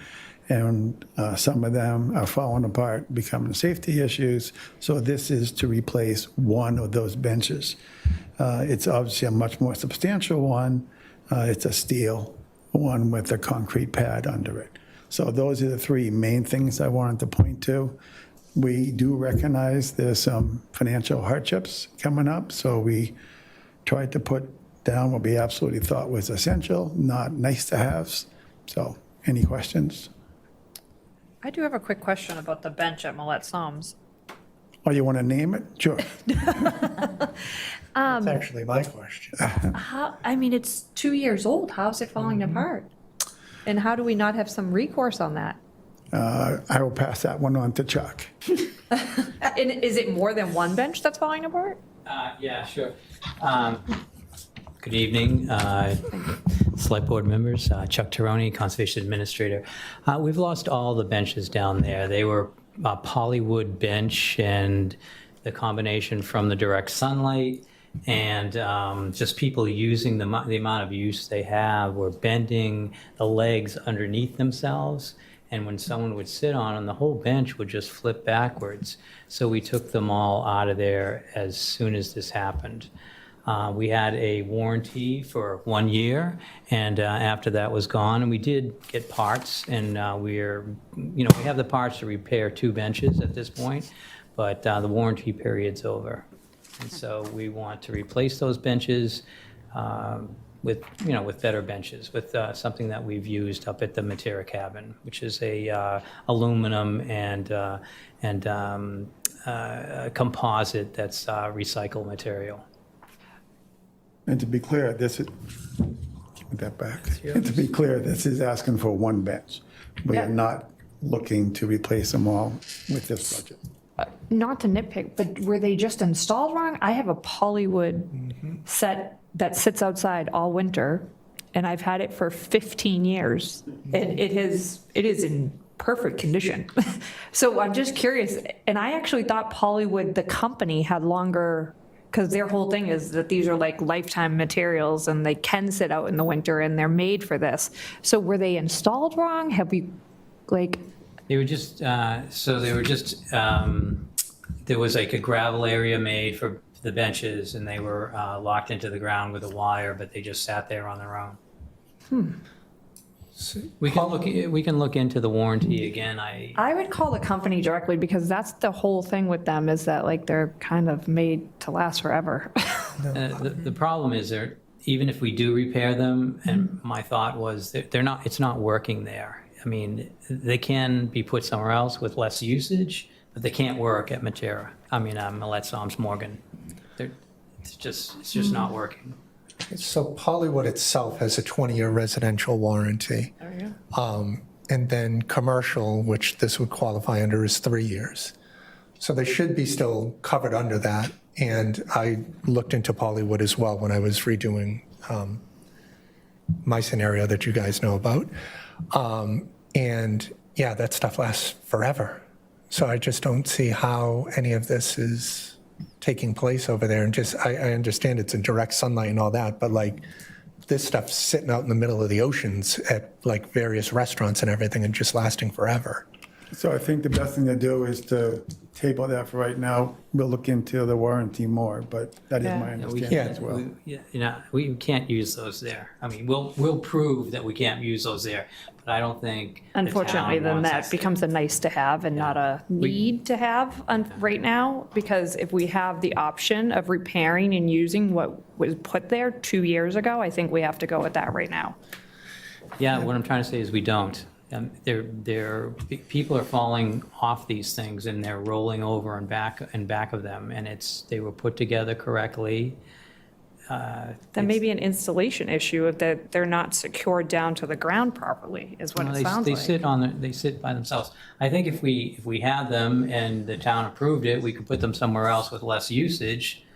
And some of them are falling apart, becoming safety issues. So this is to replace one of those benches. It's obviously a much more substantial one. It's a steel one with a concrete pad under it. So those are the 3 main things I wanted to point to. We do recognize there's some financial hardships coming up, so we tried to put down what we absolutely thought was essential, not nice to haves. So any questions? I do have a quick question about the bench at Millette Sums. Oh, you want to name it? Sure. That's actually my question. It's 2 years old. How's it falling apart? And how do we not have some recourse on that? I will pass that one on to Chuck. And is it more than one bench that's falling apart? Yeah, sure. Good evening, Select Board members. Chuck Taroni, Conservation Administrator. We've lost all the benches down there. They were a polywood bench, and the combination from the direct sunlight and just people using the amount of use they have were bending the legs underneath themselves. And when someone would sit on them, the whole bench would just flip backwards. So we took them all out of there as soon as this happened. We had a warranty for 1 year, and after that was gone, and we did get parts, and we have the parts to repair 2 benches at this point, but the warranty period's over. And so we want to replace those benches with better benches, with something that we've used up at the Matera cabin, which is a aluminum and composite that's recycled material. And to be clear, this is, give me that back. And to be clear, this is asking for 1 bench. We are not looking to replace them all with this budget. not to nitpick, but were they just installed wrong? I have a Pollywood set that sits outside all winter, and I've had it for 15 years. It is in perfect condition. So I'm just curious, and I actually thought Pollywood, the company, had longer, because their whole thing is that these are like lifetime materials and they can sit out in the winter and they're made for this. So were they installed wrong? Have we, like, They were just, there was like a gravel area made for the benches, and they were locked into the ground with a wire, but they just sat there on their own. We can look into the warranty again. I would call the company directly, because that's the whole thing with them, is that like they're kind of made to last forever. The problem is even if we do repair them, and my thought was that it's not working there. I mean, they can be put somewhere else with less usage, but they can't work at Millette Soms Morgan. It's just not working. So Pollywood itself has a 20-year residential warranty. And then commercial, which this would qualify under, is 3 years. So they should be still covered under that. And I looked into Pollywood as well when I was redoing my scenario that you guys know about. And yeah, that stuff lasts forever. So I just don't see how any of this is taking place over there. And just, I understand it's in direct sunlight and all that, but like this stuff's sitting out in the middle of the oceans at like various restaurants and everything and just lasting forever. So I think the best thing to do is to table that for right now. We'll look into the warranty more, but that is my understanding as well. We can't use those there. I mean, we'll prove that we can't use those there, but I don't think the Unfortunately, town then wants that us to. becomes a nice to have and not a need to have right now, because if we have the option of repairing and using what was put there 2 years ago, I think we have to go with that right now. Yeah, what I'm trying to say is we don't. People are falling off these things and they're rolling over and back of them, and they were put together correctly. Then maybe an installation issue, if that they're not secured down to the ground properly, is what it sounds like. They sit by themselves. I think if we had them and the town approved it, we could put them somewhere else with less usage.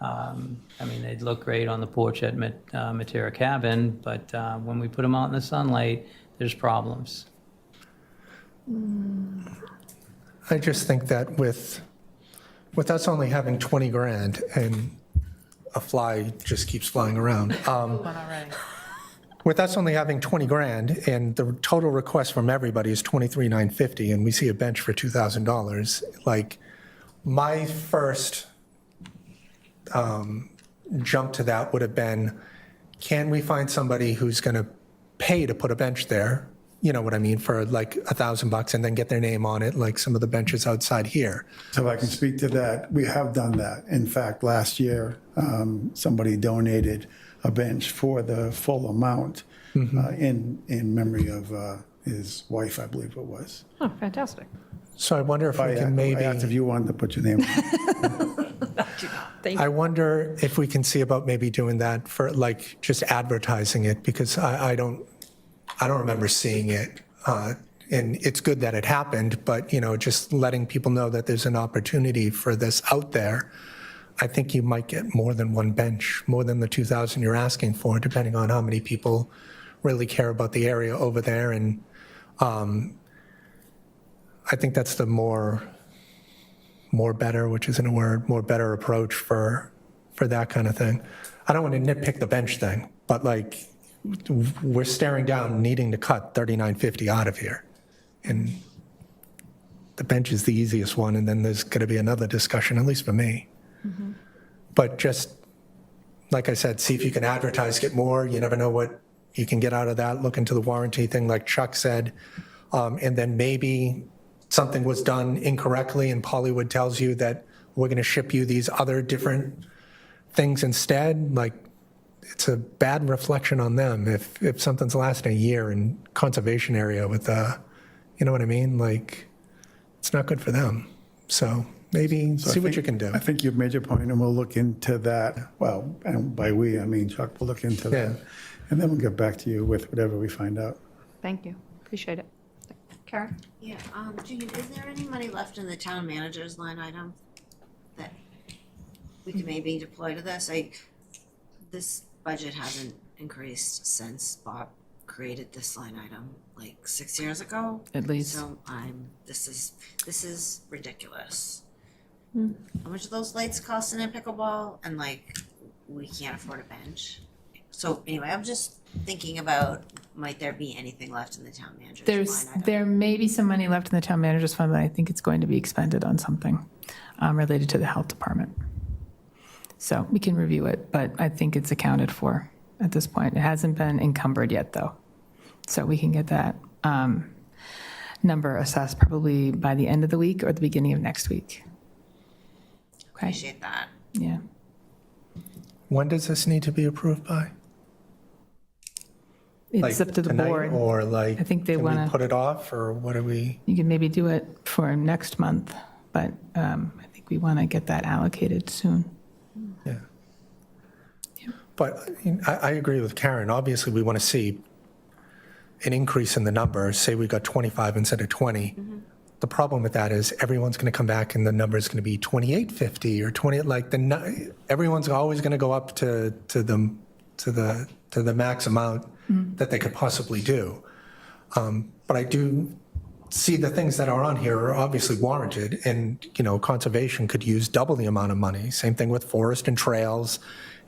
I mean, they'd look great on the porch at Matera Cabin, but when we put them out in the sunlight, there's problems. I just think that with us only having 20 grand and a fly just keeps flying around, with us only having 20 grand and the total request from everybody is $23,950, and we see a bench for $2,000, like my first jump to that would have been, can we find somebody who's going to pay to put a bench there, you know what I mean, for like $1,000 and then get their name on it, like some of the benches outside here. So I can speak to that. We have done that. In fact, last year, somebody donated a bench for the full amount in memory of his wife, I believe it was. Oh, fantastic. So I wonder if we can maybe, I asked if you wanted to put your name on. Thank I you. wonder if we can see about maybe doing that for like just advertising it, because I don't remember seeing it. And it's good that it happened, but you know, just letting people know that there's an opportunity for this out there. I think you might get more than one bench, more than the 2,000 you're asking for, depending on how many people really care about the area over there. And I think that's the more better, which isn't a word, more better approach for that kind of thing. I don't want to nitpick the bench thing, but like we're staring down needing to cut $39.50 out of here. And the bench is the easiest one, and then there's going to be another discussion, at least for me. But just, like I said, see if you can advertise, get more. You never know what you can get out of that. Look into the warranty thing, like Chuck said. And then maybe something was done incorrectly and Pollywood tells you that we're going to ship you these other different things instead. Like, it's a bad reflection on them if something's lasting a year in conservation area with, you know what I mean? Like, it's not good for them. So maybe see what you can do. I think you've made your point, and we'll look into that. Well, and by we, I mean Chuck will look into that. Yeah. And then we'll get back to you with whatever we find out. Thank you. Appreciate it. Karen? Yeah, Jean, is there any money left in the town manager's line item that we could maybe deploy to this? This budget hasn't increased since Bob created this line item, like 6 years ago. At least. So this is ridiculous. How much do those lights cost in a pickleball? And like, we can't afford a bench. So anyway, I'm just thinking about, might there be anything left in the town manager's line item? There may be some money left in the town manager's fund, but I think it's going to be expended on something related to the health department. So we can review it, but I think it's accounted for at this point. It hasn't been encumbered yet, though. So we can get that number assessed probably by the end of the week or the beginning of next week. Okay, Appreciate that. yeah. When does this need to be approved by? It's up to the Tonight, board. or like, I think they can we wanna- put it off, or what are we? You can maybe do it for next month, but I think we want to get that allocated soon. Yeah. But I agree with Karen. Obviously, we want to see an increase in the number. Say we got 25 instead of 20. The problem with that is everyone's going to come back and the number is going to be 2850 or 20. Like everyone's always going to go up to the max amount that they could possibly do. But I do see the things that are on here are obviously warranted, and conservation could use double the amount of money. Same thing with forest and trails,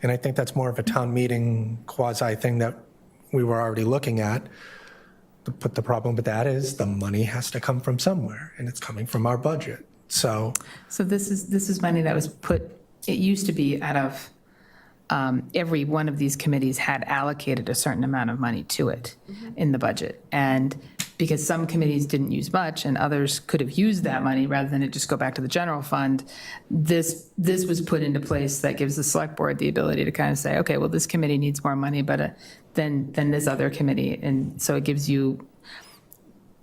and I think that's more of a town meeting quasi thing that we were already looking at. But the problem with that is the money has to come from somewhere, and it's coming from our budget. So this is money that was put, it used to be out of, every one of these committees had allocated a certain amount of money to it in the budget. And because some committees didn't use much and others could have used that money rather than it just go back to the general fund, this was put into place that gives the select board the ability to kind of say, okay, well, this committee needs more money, but than this other committee. And so it gives you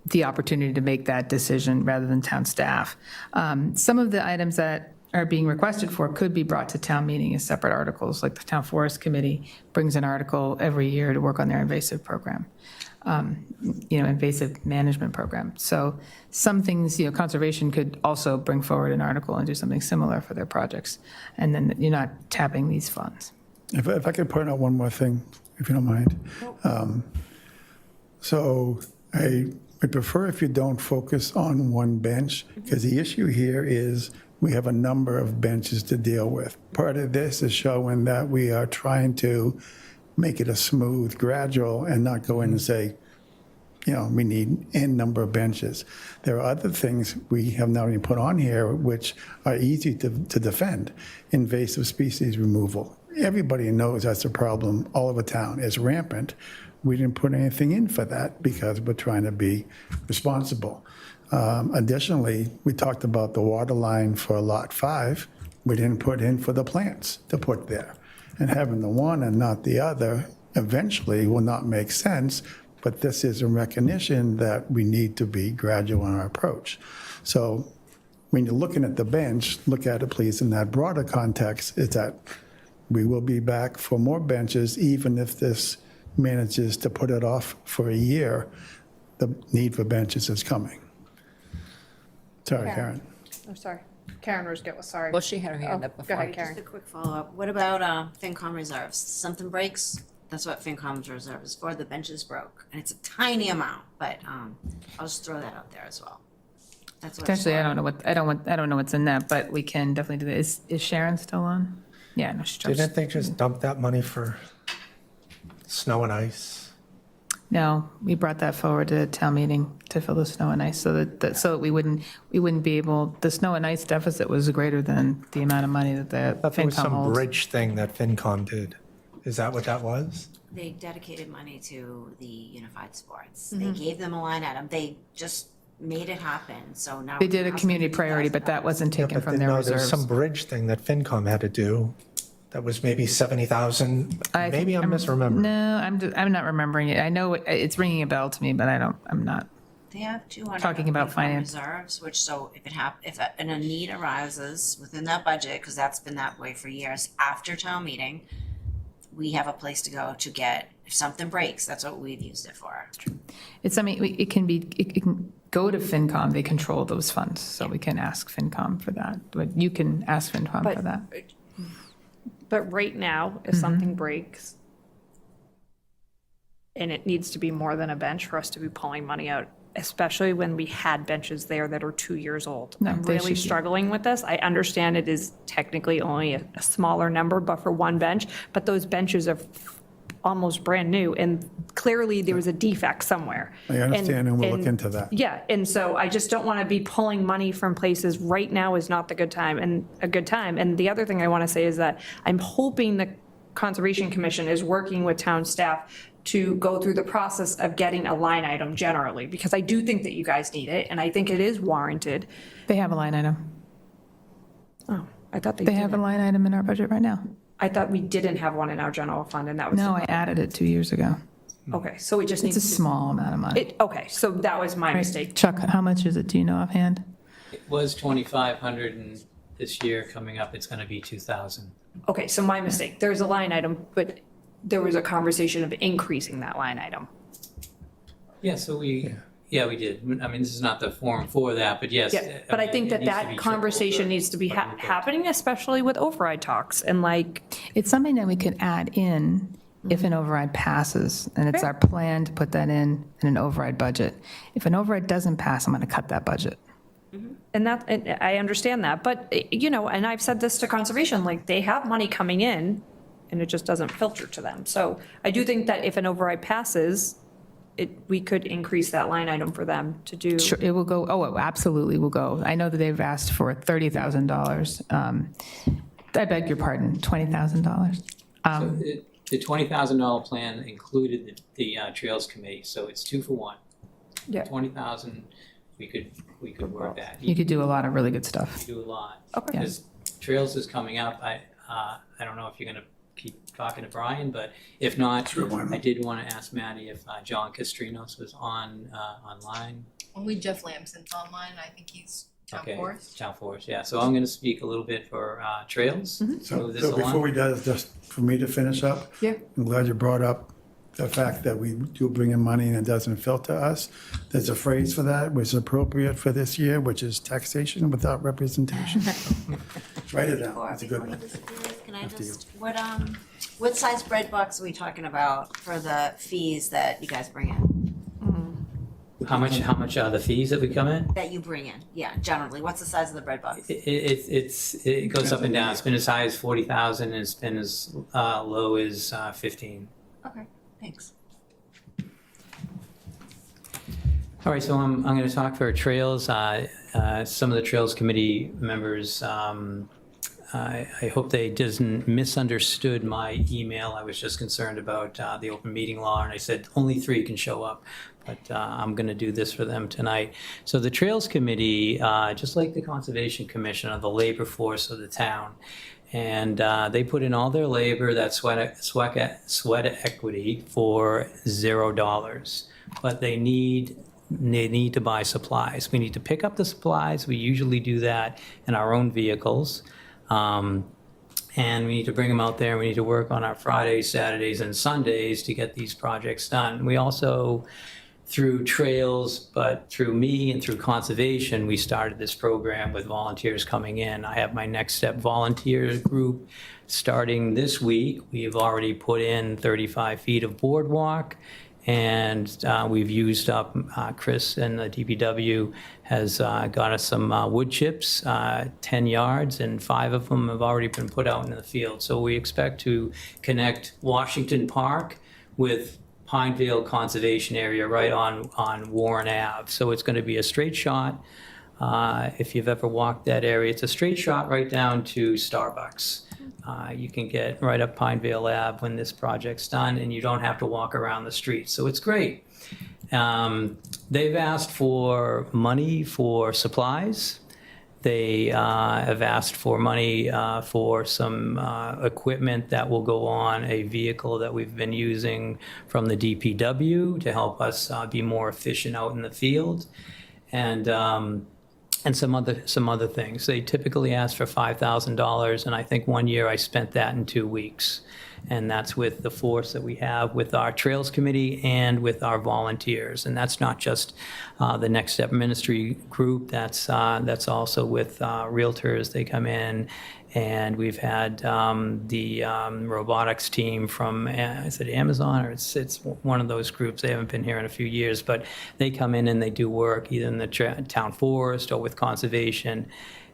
the opportunity to make that decision rather than town staff. Some of the items that are being requested for could be brought to town meeting as separate articles, like the Town Forest Committee brings an article every year to work on their invasive program, invasive management program. So some things, conservation could also bring forward an article and do something similar for their projects. And then you're not tapping these funds. If I could point out one more thing, if you don't mind. So I would prefer if you don't focus on one bench, because the issue here is we have a number of benches to deal with. Part of this is showing that we are trying to make it a smooth, gradual, and not go in and say, we need N number of benches. There are other things we have not even put on here which are easy to defend. Invasive species removal. Everybody knows that's a problem all over town. It's rampant. We didn't put anything in for that because we're trying to be responsible. Additionally, we talked about the water line for Lot 5. We didn't put in for the plants to put there. And having the one and not the other eventually will not make sense, but this is a recognition that we need to be gradual in our approach. So when you're looking at the bench, look at it please in that broader context, is that we will be back for more benches even if this manages to put it off for a year. The need for benches is coming. Sorry, Karen. Oh, sorry. Karen Rosgett was sorry. Well, she had her hand up Go before. ahead, Just Karen. a quick follow-up. What about FinCom reserves? Something breaks? That's what FinCom's reserve is for. The benches broke, and it's a tiny amount, but I'll just throw that out there as well. That's what it's Potentially, for. I don't know what's in that, but we can definitely do that. Is Sharon still on? Yeah, no, she's didn't they just dump that money for snow and ice? No, we brought that forward to town meeting to fill the snow and ice so that we wouldn't be able, the snow and ice deficit was greater than the amount of money that the I thought there was FinCom some holds. bridge thing that FinCom did. Is that what that was? They dedicated money to the unified sports. They gave them a line item. They just made it happen, so now. They did a community priority, but that wasn't taken from their There's reserves. some bridge thing that FinCom had to do that was maybe 70,000. Maybe I'm misremembering. No, I'm not remembering it. I know it's ringing a bell to me, but I'm not. They have 200 Talking about FinCom finance. reserves, which so if a need arises within that budget, because that's been that way for years after town meeting, we have a place to go to get, if something breaks, that's what we've used it for. It's, I mean, it can go to FinCom, they control those funds, so we can ask FinCom for that, but you can ask FinCom But- for that. But right now, if something breaks and it needs to be more than a bench for us to be pulling money out, especially when we had benches there that are 2 years old. No, I'm they really should be. struggling with this. I understand it is technically only a smaller number, but for one bench, but those benches are almost brand new, and clearly there was a defect somewhere. I understand, and we'll look and- into that. Yeah, and so I just don't want to be pulling money from places. Right now is not the good time, and a good time. And the other thing I want to say is that I'm hoping the Conservation Commission is working with town staff to go through the process of getting a line item generally, because I do think that you guys need it, and I think it is warranted. They have a line item. Oh, I thought They have a line item in our budget right now. I thought we didn't have one in our general fund, and that was. No, I added it 2 years ago. Okay, so we just need It's to. a small amount of money. Okay, so that was my Right. mistake. Chuck, how much is it? Do you know offhand? It was 2,500, and this year coming up, it's going to be 2,000. Okay, so my mistake. There's a line item, but there was a conversation of increasing that line item. Yeah, so we did. I mean, this is not the forum for that, but yes. Yeah, but I mean, think it that needs to be that tripled conversation or needs to be quadrupled. happening, especially with override talks, and like, It's something that we could add in if an override passes, and it's our plan to put that in an override budget. If an override doesn't pass, I'm going to cut that budget. and I understand that, but, you know, and I've said this to conservation, like, they have money coming in, and it just doesn't filter to them. So I do think that if an override passes, we could increase that line item for them to do. Sure, it will go, it absolutely will go. I know that they've asked for $30,000. I beg your pardon, $20,000. So the $20,000 plan included the Trails Committee, so it's 2 for 1. Yeah. 20,000, we could work that. You could do a lot of really good stuff. Do a lot. Okay. Because Trails is coming up. I don't know if you're going to keep talking to Brian, but if not, I did want to ask Maddie if John Castrinos was online. Well, we Jeff Lamson's online. I think he's town Okay, forest. Town Forest, yeah. So I'm going to speak a little bit for Trails. So Move this so before along. we do, just for me to finish up. Yeah. I'm glad you brought up the fact that we do bring in money and it doesn't filter us. There's a phrase for that, which is appropriate for this year, which is taxation without representation. Write it down, it's a good one. Can I just, what size bread box are we talking about for the fees that you guys bring in? How much are the fees that we come in? That you bring in, yeah, generally, what's the size of the bread box? It goes up and down. It's been as high as 40,000 and it's been as low as 15. Okay, thanks. All right, so I'm going to talk for Trails. Some of the Trails Committee members, I hope they didn't misunderstood my email. I was just concerned about the open meeting law, and I said only 3 can show up. But I'm going to do this for them tonight. So the Trails Committee, just like the Conservation Commission, are the labor force of the town. And they put in all their labor, that sweat equity, for $0. But they need to buy supplies. We need to pick up the supplies. We usually do that in our own vehicles. And we need to bring them out there. We need to work on our Fridays, Saturdays, and Sundays to get these projects done. We also, through Trails, but through me and through Conservation, we started this program with volunteers coming in. I have my Next Step volunteer group starting this week. We've already put in 35 feet of boardwalk, and we've used up, Chris and the DPW has got us some wood chips, 10 yards, and 5 of them have already been put out in the field. So we expect to connect Washington Park with Pinevale Conservation Area right on Warren Ave. So it's going to be a straight shot. If you've ever walked that area, it's a straight shot right down to Starbucks. You can get right up Pinevale Ave when this project's done, and you don't have to walk around the street. So it's great. They've asked for money for supplies. They have asked for money for some equipment that will go on a vehicle that we've been using from the DPW to help us be more efficient out in the field, and some other things. They typically ask for $5,000, and I think one year I spent that in 2 weeks. And that's with the force that we have with our Trails Committee and with our volunteers. And that's not just the Next Step Ministry group, that's also with realtors. They come in, and we've had the robotics team from, is it Amazon, or it's one of those groups. They haven't been here in a few years, but they come in and they do work either in the town forest or with conservation.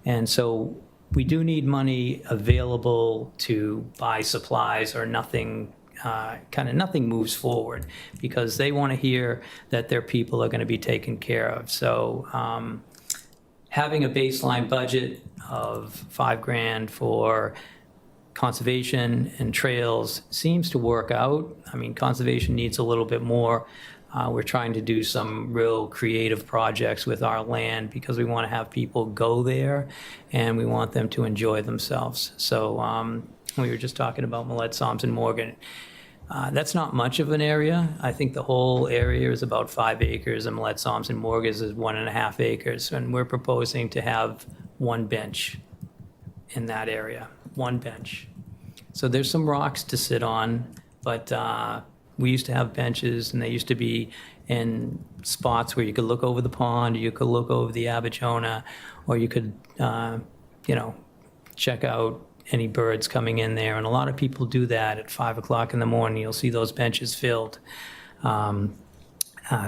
And so we do need money available to buy supplies, or nothing, nothing moves forward, because they want to hear that their people are going to be taken care of. So having a baseline budget of $5,000 for conservation and trails seems to work out. I mean, conservation needs a little bit more. We're trying to do some real creative projects with our land, because we want to have people go there and we want them to enjoy themselves. So we were just talking about Millette, Psalms, and Morgan. That's not much of an area. I think the whole area is about 5 acres, and Millette, Psalms, and Morgan is 1.5 acres. And we're proposing to have one bench in that area, one bench. So there's some rocks to sit on, but we used to have benches, and they used to be in spots where you could look over the pond, or you could look over the Abijona, or you could, check out any birds coming in there. And a lot of people do that at 5 o'clock in the morning. You'll see those benches filled.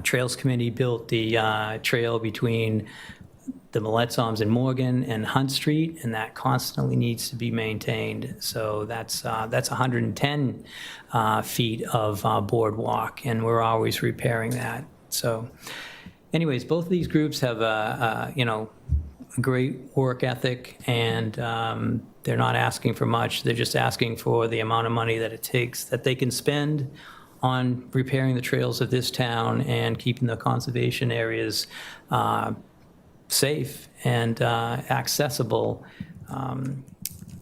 Trails Committee built the trail between the Millette, Psalms, and Morgan and Hunt Street, and that constantly needs to be maintained. So that's 110 feet of boardwalk, and we're always repairing that. So anyways, both of these groups have a great work ethic, and they're not asking for much. They're just asking for the amount of money that it takes, that they can spend on repairing the trails of this town and keeping the conservation areas safe and accessible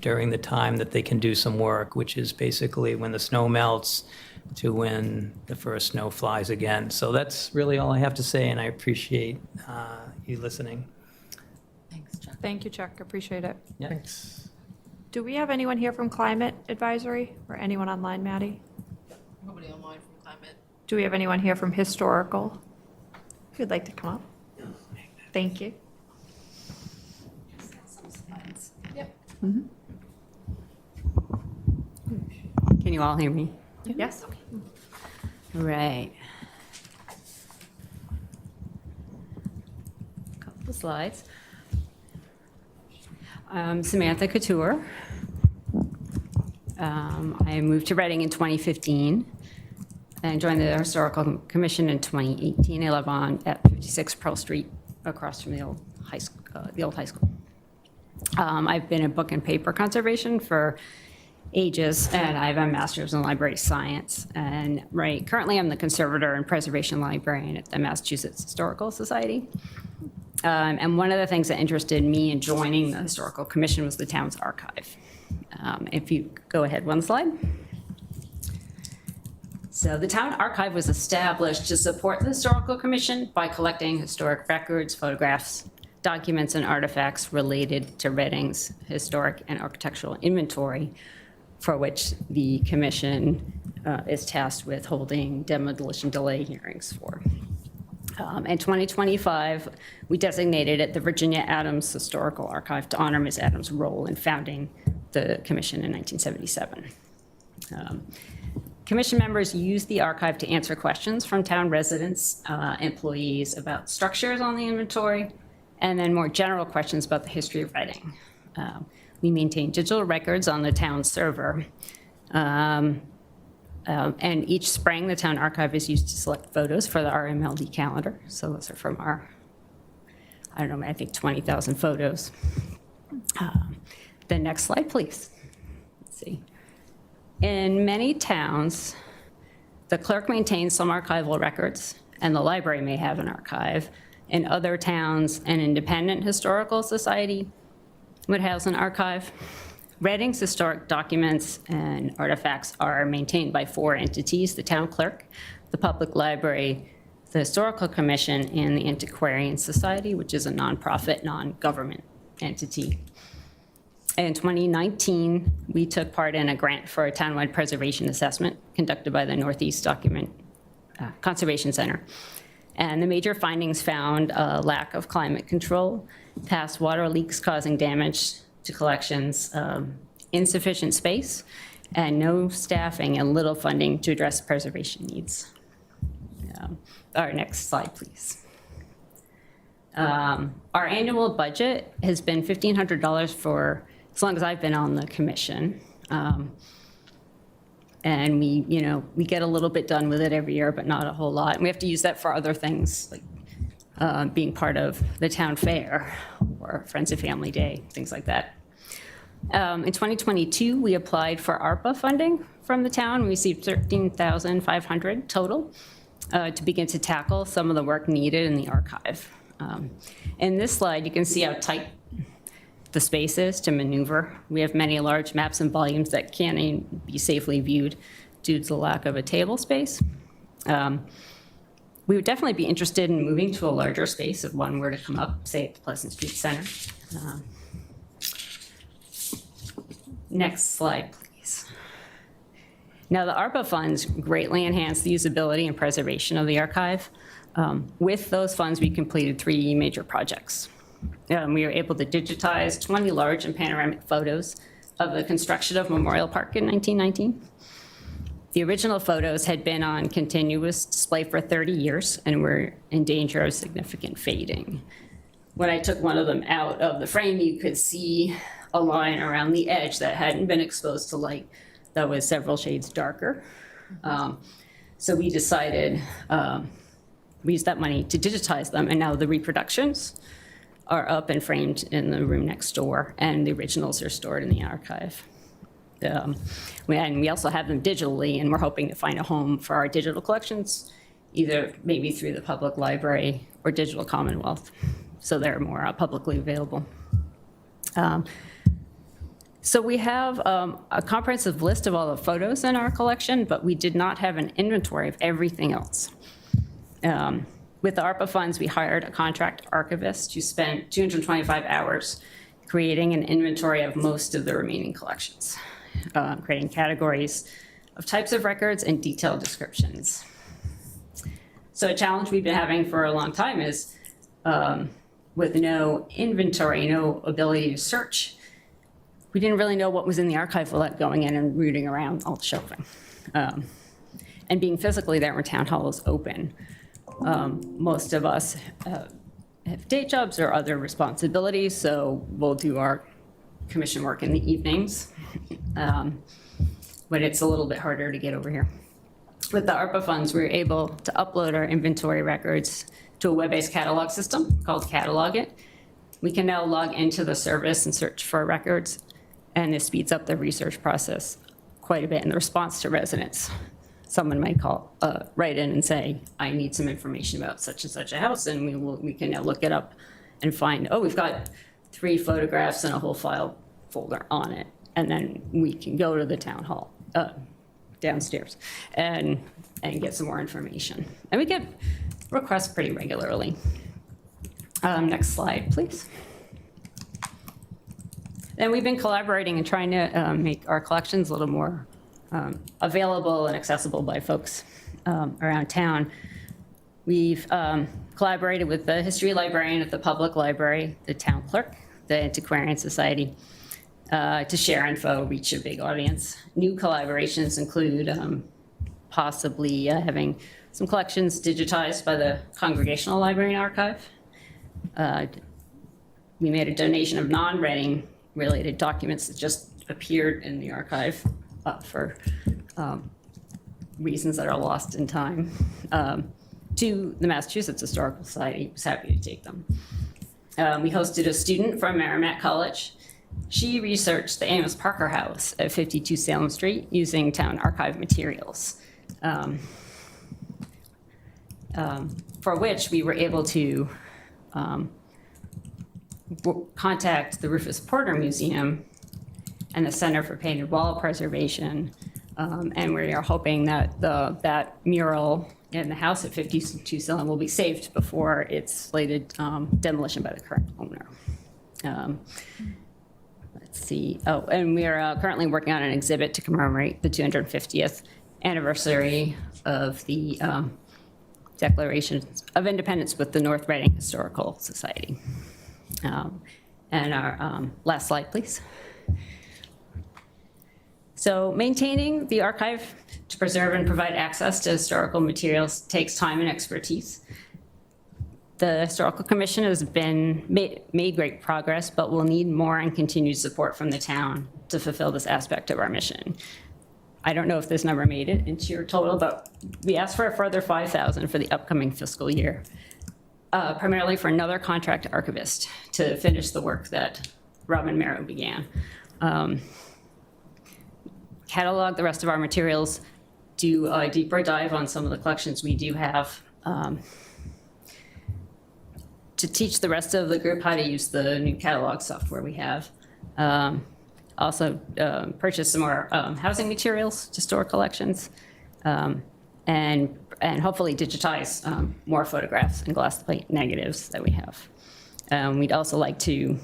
during the time that they can do some work, which is basically when the snow melts to when the first snow flies again. So that's really all I have to say, and I appreciate you listening. Thanks, Chuck. Thank you, Chuck, appreciate it. Yeah. Thanks. Do we have anyone here from Climate Advisory, or anyone online, Maddie? Nobody online from Climate. Do we have anyone here from Historical who'd like to come up? Thank you. Yep. Can you all hear me? Yes? All right. Couple of slides. Samantha Couture. I moved to Reading in 2015 and joined the Historical Commission in 2018. I live at 56 Pearl Street, across from the old high school. I've been in book and paper conservation for ages, and I have a master's in library science. And currently I'm the conservator and preservation librarian at the Massachusetts Historical Society. And one of the things that interested me in joining the Historical Commission was the town's archive. If you go ahead one slide. So the town archive was established to support the Historical Commission by collecting historic records, photographs, documents, and artifacts related to Reading's historic and architectural inventory, for which the commission is tasked with holding demolition delay hearings for. In 2025, we designated it the Virginia Adams Historical Archive to honor Ms. Adams' role in founding the commission in 1977. Commission members use the archive to answer questions from town residents, employees about structures on the inventory, and then more general questions about the history of Reading. We maintain digital records on the town server. And each spring, the town archive is used to select photos for the RMLD calendar. So those are from our, I think 20,000 photos. The next slide, please. Let's see. In many towns, the clerk maintains some archival records, and the library may have an archive. In other towns, an independent historical society would house an archive. Reading's historic documents and artifacts are maintained by 4 entities: the town clerk, the public library, the Historical Commission, and the Antiquarian Society, which is a nonprofit, non-government entity. In 2019, we took part in a grant for a townwide preservation assessment conducted by the Northeast Conservation Center. And the major findings found a lack of climate control, past water leaks causing damage to collections, insufficient space, and no staffing and little funding to address preservation needs. Our next slide, please. Our annual budget has been $1,500 for as long as I've been on the commission. And we get a little bit done with it every year, but not a whole lot. And we have to use that for other things, like being part of the town fair or Friends and Family Day, things like that. In 2022, we applied for ARPA funding from the town. We received $13,500 total to begin to tackle some of the work needed in the archive. In this slide, you can see how tight the space is to maneuver. We have many large maps and volumes that can't even be safely viewed due to the lack of a table space. We would definitely be interested in moving to a larger space if one were to come up, say at the Pleasant Street Center. Next slide, please. Now, the ARPA funds greatly enhance the usability and preservation of the archive. With those funds, we completed 3 major projects. We were able to digitize 20 large and panoramic photos of the construction of Memorial Park in 1919. The original photos had been on continuous display for 30 years and were in danger of significant fading. When I took one of them out of the frame, you could see a line around the edge that hadn't been exposed to light that was several shades darker. So we decided, we used that money to digitize them, and now the reproductions are up and framed in the room next door, and the originals are stored in the archive. And we also have them digitally, and we're hoping to find a home for our digital collections, either maybe through the public library or Digital Commonwealth, so they're more publicly available. So we have a comprehensive list of all the photos in our collection, but we did not have an inventory of everything else. With the ARPA funds, we hired a contract archivist who spent 225 hours creating an inventory of most of the remaining collections, creating categories of types of records and detailed descriptions. So a challenge we've been having for a long time is with no inventory, no ability to search, we didn't really know what was in the archive without going in and rooting around all the shelving. And being physically there when town hall is open, most of us have day jobs or other responsibilities, so we'll do our commission work in the evenings, but it's a little bit harder to get over here. With the ARPA funds, we were able to upload our inventory records to a web-based catalog system called Catalog It. We can now log into the service and search for records, and this speeds up the research process quite a bit in the response to residents. Someone might write in and say, I need some information about such and such a house, and we can now look it up and find, oh, we've got 3 photographs and a whole file folder on it. And then we can go to the town hall downstairs and get some more information. And we get requests pretty regularly. Next slide, please. And we've been collaborating and trying to make our collections a little more available and accessible by folks around town. We've collaborated with the history librarian at the public library, the town clerk, the Antiquarian Society, to share info, reach a big audience. New collaborations include possibly having some collections digitized by the Congregational Library and Archive. We made a donation of non-Reading related documents that just appeared in the archive for reasons that are lost in time to the Massachusetts Historical Society. Was happy to take them. We hosted a student from Merrimack College. She researched the Amos Parker House at 52 Salem Street using town archive materials, for which we were able to contact the Rufus Porter Museum and the Center for Painted Wall Preservation, and we are hoping that that mural in the house at 52 Salem will be saved before it's slated demolition by the current owner. let's see, oh, and we are currently working on an exhibit to commemorate the 250th anniversary of the Declaration of Independence with the North Reading Historical Society. And our last slide, please. So maintaining the archive to preserve and provide access to historical materials takes time and expertise. The Historical Commission has made great progress, but will need more and continued support from the town to fulfill this aspect of our mission. I don't know if this number made it into your total, but we asked for a further $5,000 for the upcoming fiscal year, primarily for another contract archivist to finish the work that Robin Merrow began. Catalog the rest of our materials, do a deeper dive on some of the collections we do have, to teach the rest of the group how to use the new catalog software we have. Also purchase some more housing materials to store collections, and hopefully digitize more photographs and glass plate negatives that we have. We'd also like to,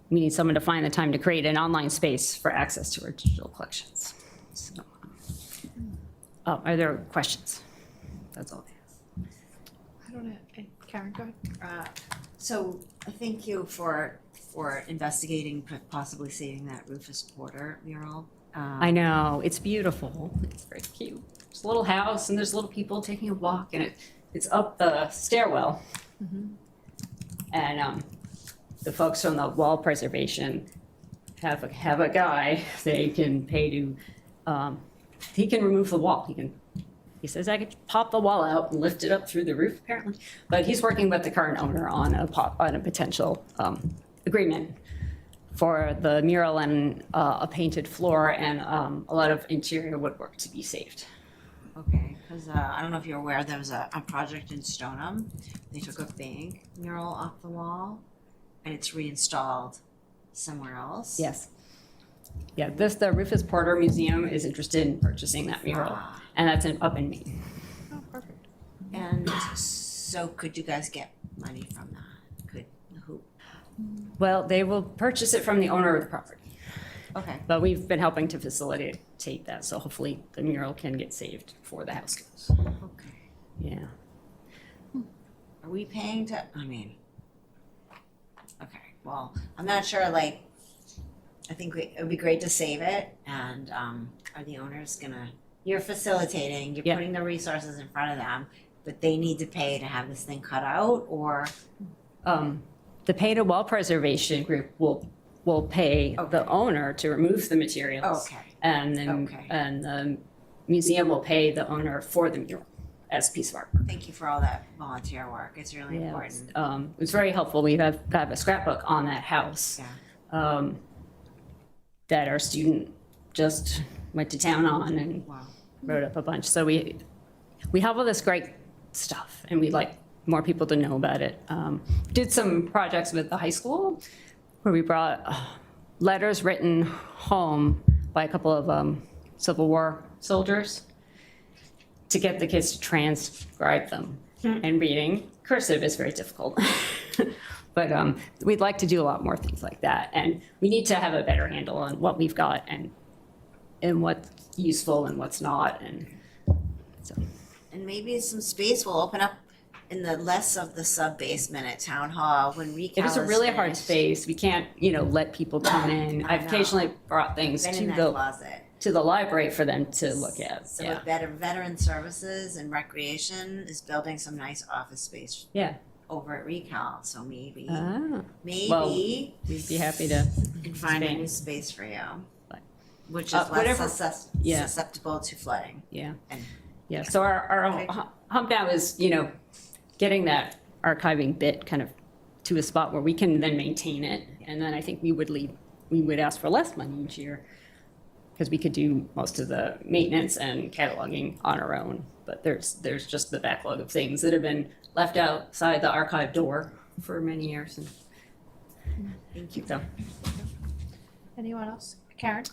we need someone to find the time to create an online space for access to our digital collections. So, are there questions? That's all. I don't know. Karen, go ahead. So thank you for investigating, possibly saving that Rufus Porter mural. I know, it's beautiful. It's very cute. It's a little house and there's little people taking a walk and it's up the stairwell. And the folks from the wall preservation have a guy they can pay to, he can remove the wall. He says I could pop the wall out and lift it up through the roof apparently. But he's working with the current owner on a potential agreement for the mural and a painted floor and a lot of interior woodwork to be saved. Okay, because I don't know if you're aware, there was a project in Stoneham. They took a bank mural off the wall and it's reinstalled somewhere else. Yes. Yeah, the Rufus Porter Museum is interested in purchasing that mural, and that's up in Maine. Oh, perfect. And so could you guys get money from that? Could, who? Well, they will purchase it from the owner of the property, Okay. but we've been helping to facilitate that, so hopefully the mural can get saved before the house goes. Okay. Yeah. Are we paying to, I mean, okay, well, I'm not sure, like, I think it would be great to save it, and are the owners gonna, you're facilitating, you're Yeah. putting the resources in front of them, but they need to pay to have this thing cut out, or? The Pay to Wall Preservation Group will pay the owner to remove the materials. Okay. And then, Okay. and the museum will pay the owner for the mural as a piece of art. Thank you for all that volunteer work, it's really Yeah, important. it's very helpful. We have a scrapbook on that house. Yeah. That our student just went to town on and Wow. wrote up a bunch. So we have all this great stuff and we'd like more people to know about it. Did some projects with the high school where we brought letters written home by a couple of Civil War soldiers to get the kids to transcribe them. And reading cursive is very difficult. But we'd like to do a lot more things like that. And we need to have a better handle on what we've got and what's useful and what's not. And so, And maybe some space will open up in the less of the sub-basement at Town Hall when Recal it is a is really hard finished. space. We can't, let people come in. I've know. occasionally brought things Been to in that the closet. library for them to look at. So Yeah. with veteran services and recreation is building some nice office space Yeah. over at Recal, so maybe, Well, maybe we'd be happy to. we can find a expand. new space for you, But, which is whatever- less yeah. susceptible to flooding. Yeah. And Yeah. So our Okay. hump now is, getting that archiving bit kind of to a spot where we can then maintain it. And then I think we would ask for less money each year because we could do most of the maintenance and cataloging on our own. But there's just the backlog of things that have been left outside the archive door for many years. And thank you. so, Anyone else? Karen?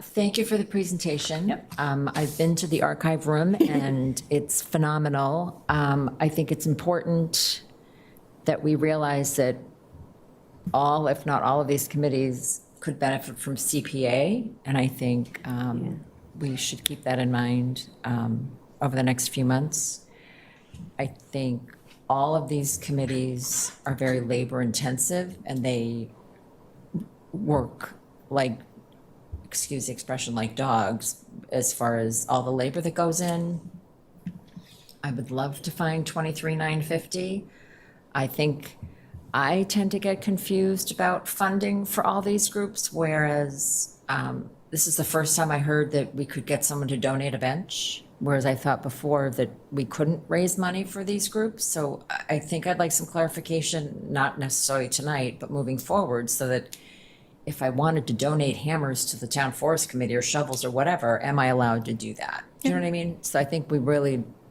Thank you for the presentation. Yep. I've been to the archive room and it's phenomenal. I think it's important that we realize that all, if not all of these committees could benefit from CPA, and I think we should keep that in mind over the next few months. I think all of these committees are very labor intensive, and they work like, excuse the expression, like dogs, as far as all the labor that goes in. I would love to find 23,950. I think I tend to get confused about funding for all these groups, whereas this is the first time I heard that we could get someone to donate a bench, whereas I thought before that we couldn't raise money for these groups. So I think I'd like some clarification, not necessarily tonight, but moving forward, so that if I wanted to donate hammers to the town forest committee or shovels or whatever, am I allowed to do that? Do you know what I mean? So I think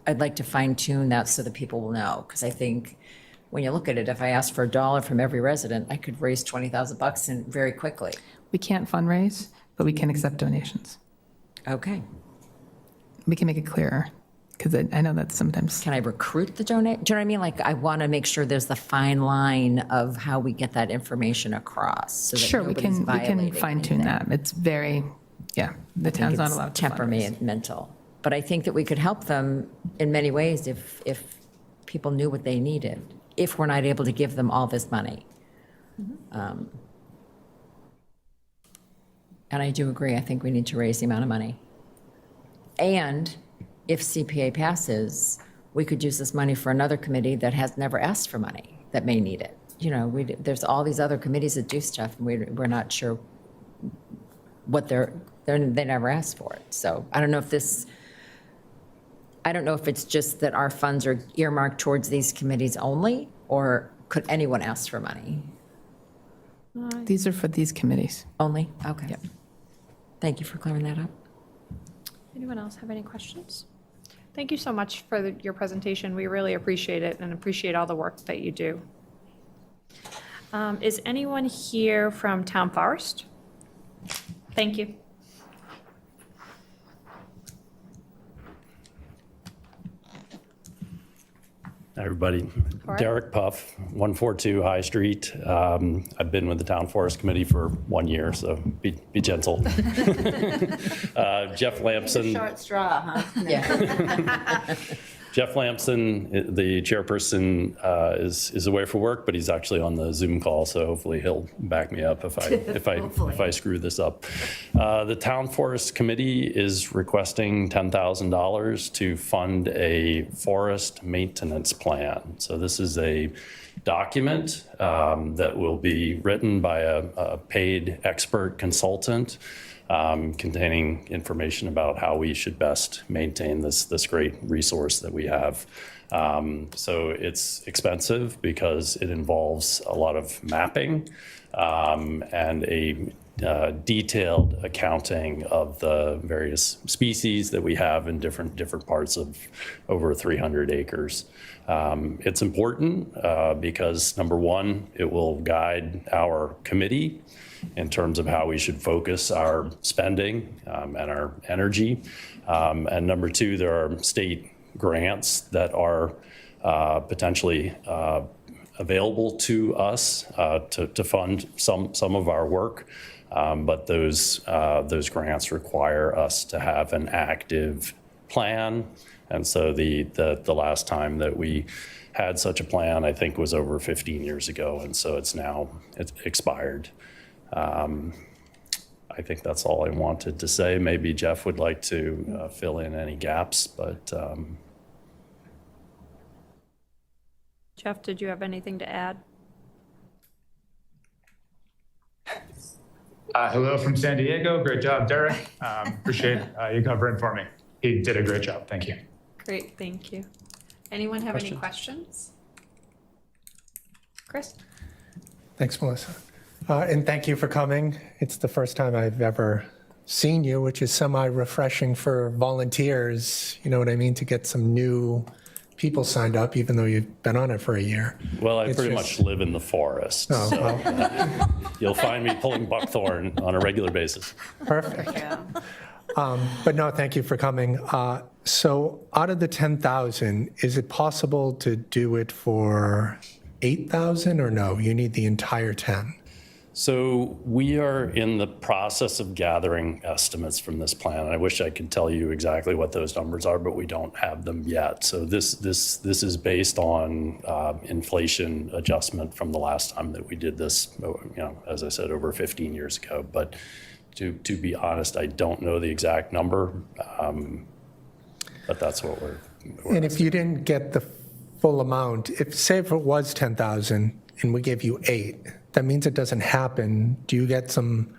I'd like to fine tune that so that people will know, because I think when you look at it, if I asked for $1 from every resident, I could raise $20,000 in very quickly. We can't fundraise, but we can accept donations. Okay. We can make it clearer, because I know that sometimes. Can I recruit the donate? Do you know what I mean? Like, I want to make sure there's the fine line of how we get that information across, so that Sure, we nobody's can violating fine tune anything. that. It's very, the town's not allowed to fundraise. Temperamental. But I think that we could help them in many ways if people knew what they needed, if we're not able to give them all this money. And I do agree, I think we need to raise the amount of money. And if CPA passes, we could use this money for another committee that has never asked for money, that may need it. You know, there's all these other committees that do stuff, and we're not sure what they never asked for it. So I don't know if it's just that our funds are earmarked towards these committees only, or could anyone ask for money? These are for these committees. Only? Okay. Yep. Thank you for clearing that up. Anyone else have any questions? Thank you so much for your presentation. We really appreciate it and appreciate all the work that you do. Is anyone here from Town Forest? Thank you. Hi, everybody. right. Derek Puff, 142 High Street. I've been with the Town Forest Committee for 1 year, so be gentle. Jeff Lampson. Short straw, huh? Yeah. Jeff Lampson, the chairperson, is away for work, but he's actually on the Zoom call, so hopefully he'll back me up if I screw this up. The Town Forest Committee is requesting $10,000 to fund a forest maintenance plan. So this is a document that will be written by a paid expert consultant, containing information about how we should best maintain this great resource that we have. So it's expensive because it involves a lot of mapping and a detailed accounting of the various species that we have in different parts of over 300 acres. It's important because, number one, it will guide our committee in terms of how we should focus our spending and our energy. And number two, there are state grants that are potentially available to us to fund some of our work. But those grants require us to have an active plan. And so the last time that we had such a plan, I think, was over 15 years ago. And so it's expired. I think that's all I wanted to say. Maybe Jeff would like to fill in any gaps, but Jeff, did you have anything to add? Hello from San Diego. Great job, Derek. Appreciate you covering for me. He did a great job. Thank you. Great, thank you. Anyone have any questions? Chris? Thanks, Melissa. And thank you for coming. It's the first time I've ever seen you, which is semi-refreshing for volunteers, you know what I mean, to get some new people signed up, even though you've been on it for a year. Well, I pretty much live in the forest, Oh, so well. you'll find me pulling buckthorn on a regular basis. Perfect. But no, thank you for coming. So out of the 10,000, is it possible to do it for 8,000 or no? You need the entire 10? So we are in the process of gathering estimates from this plan. I wish I could tell you exactly what those numbers are, but we don't have them yet. So this is based on inflation adjustment from the last time that we did this, as I said, over 15 years ago. But to be honest, I don't know the exact number, but that's what we're And if you didn't get the full amount, say if it was 10,000 and we gave you 8, that means it doesn't happen. Do you get some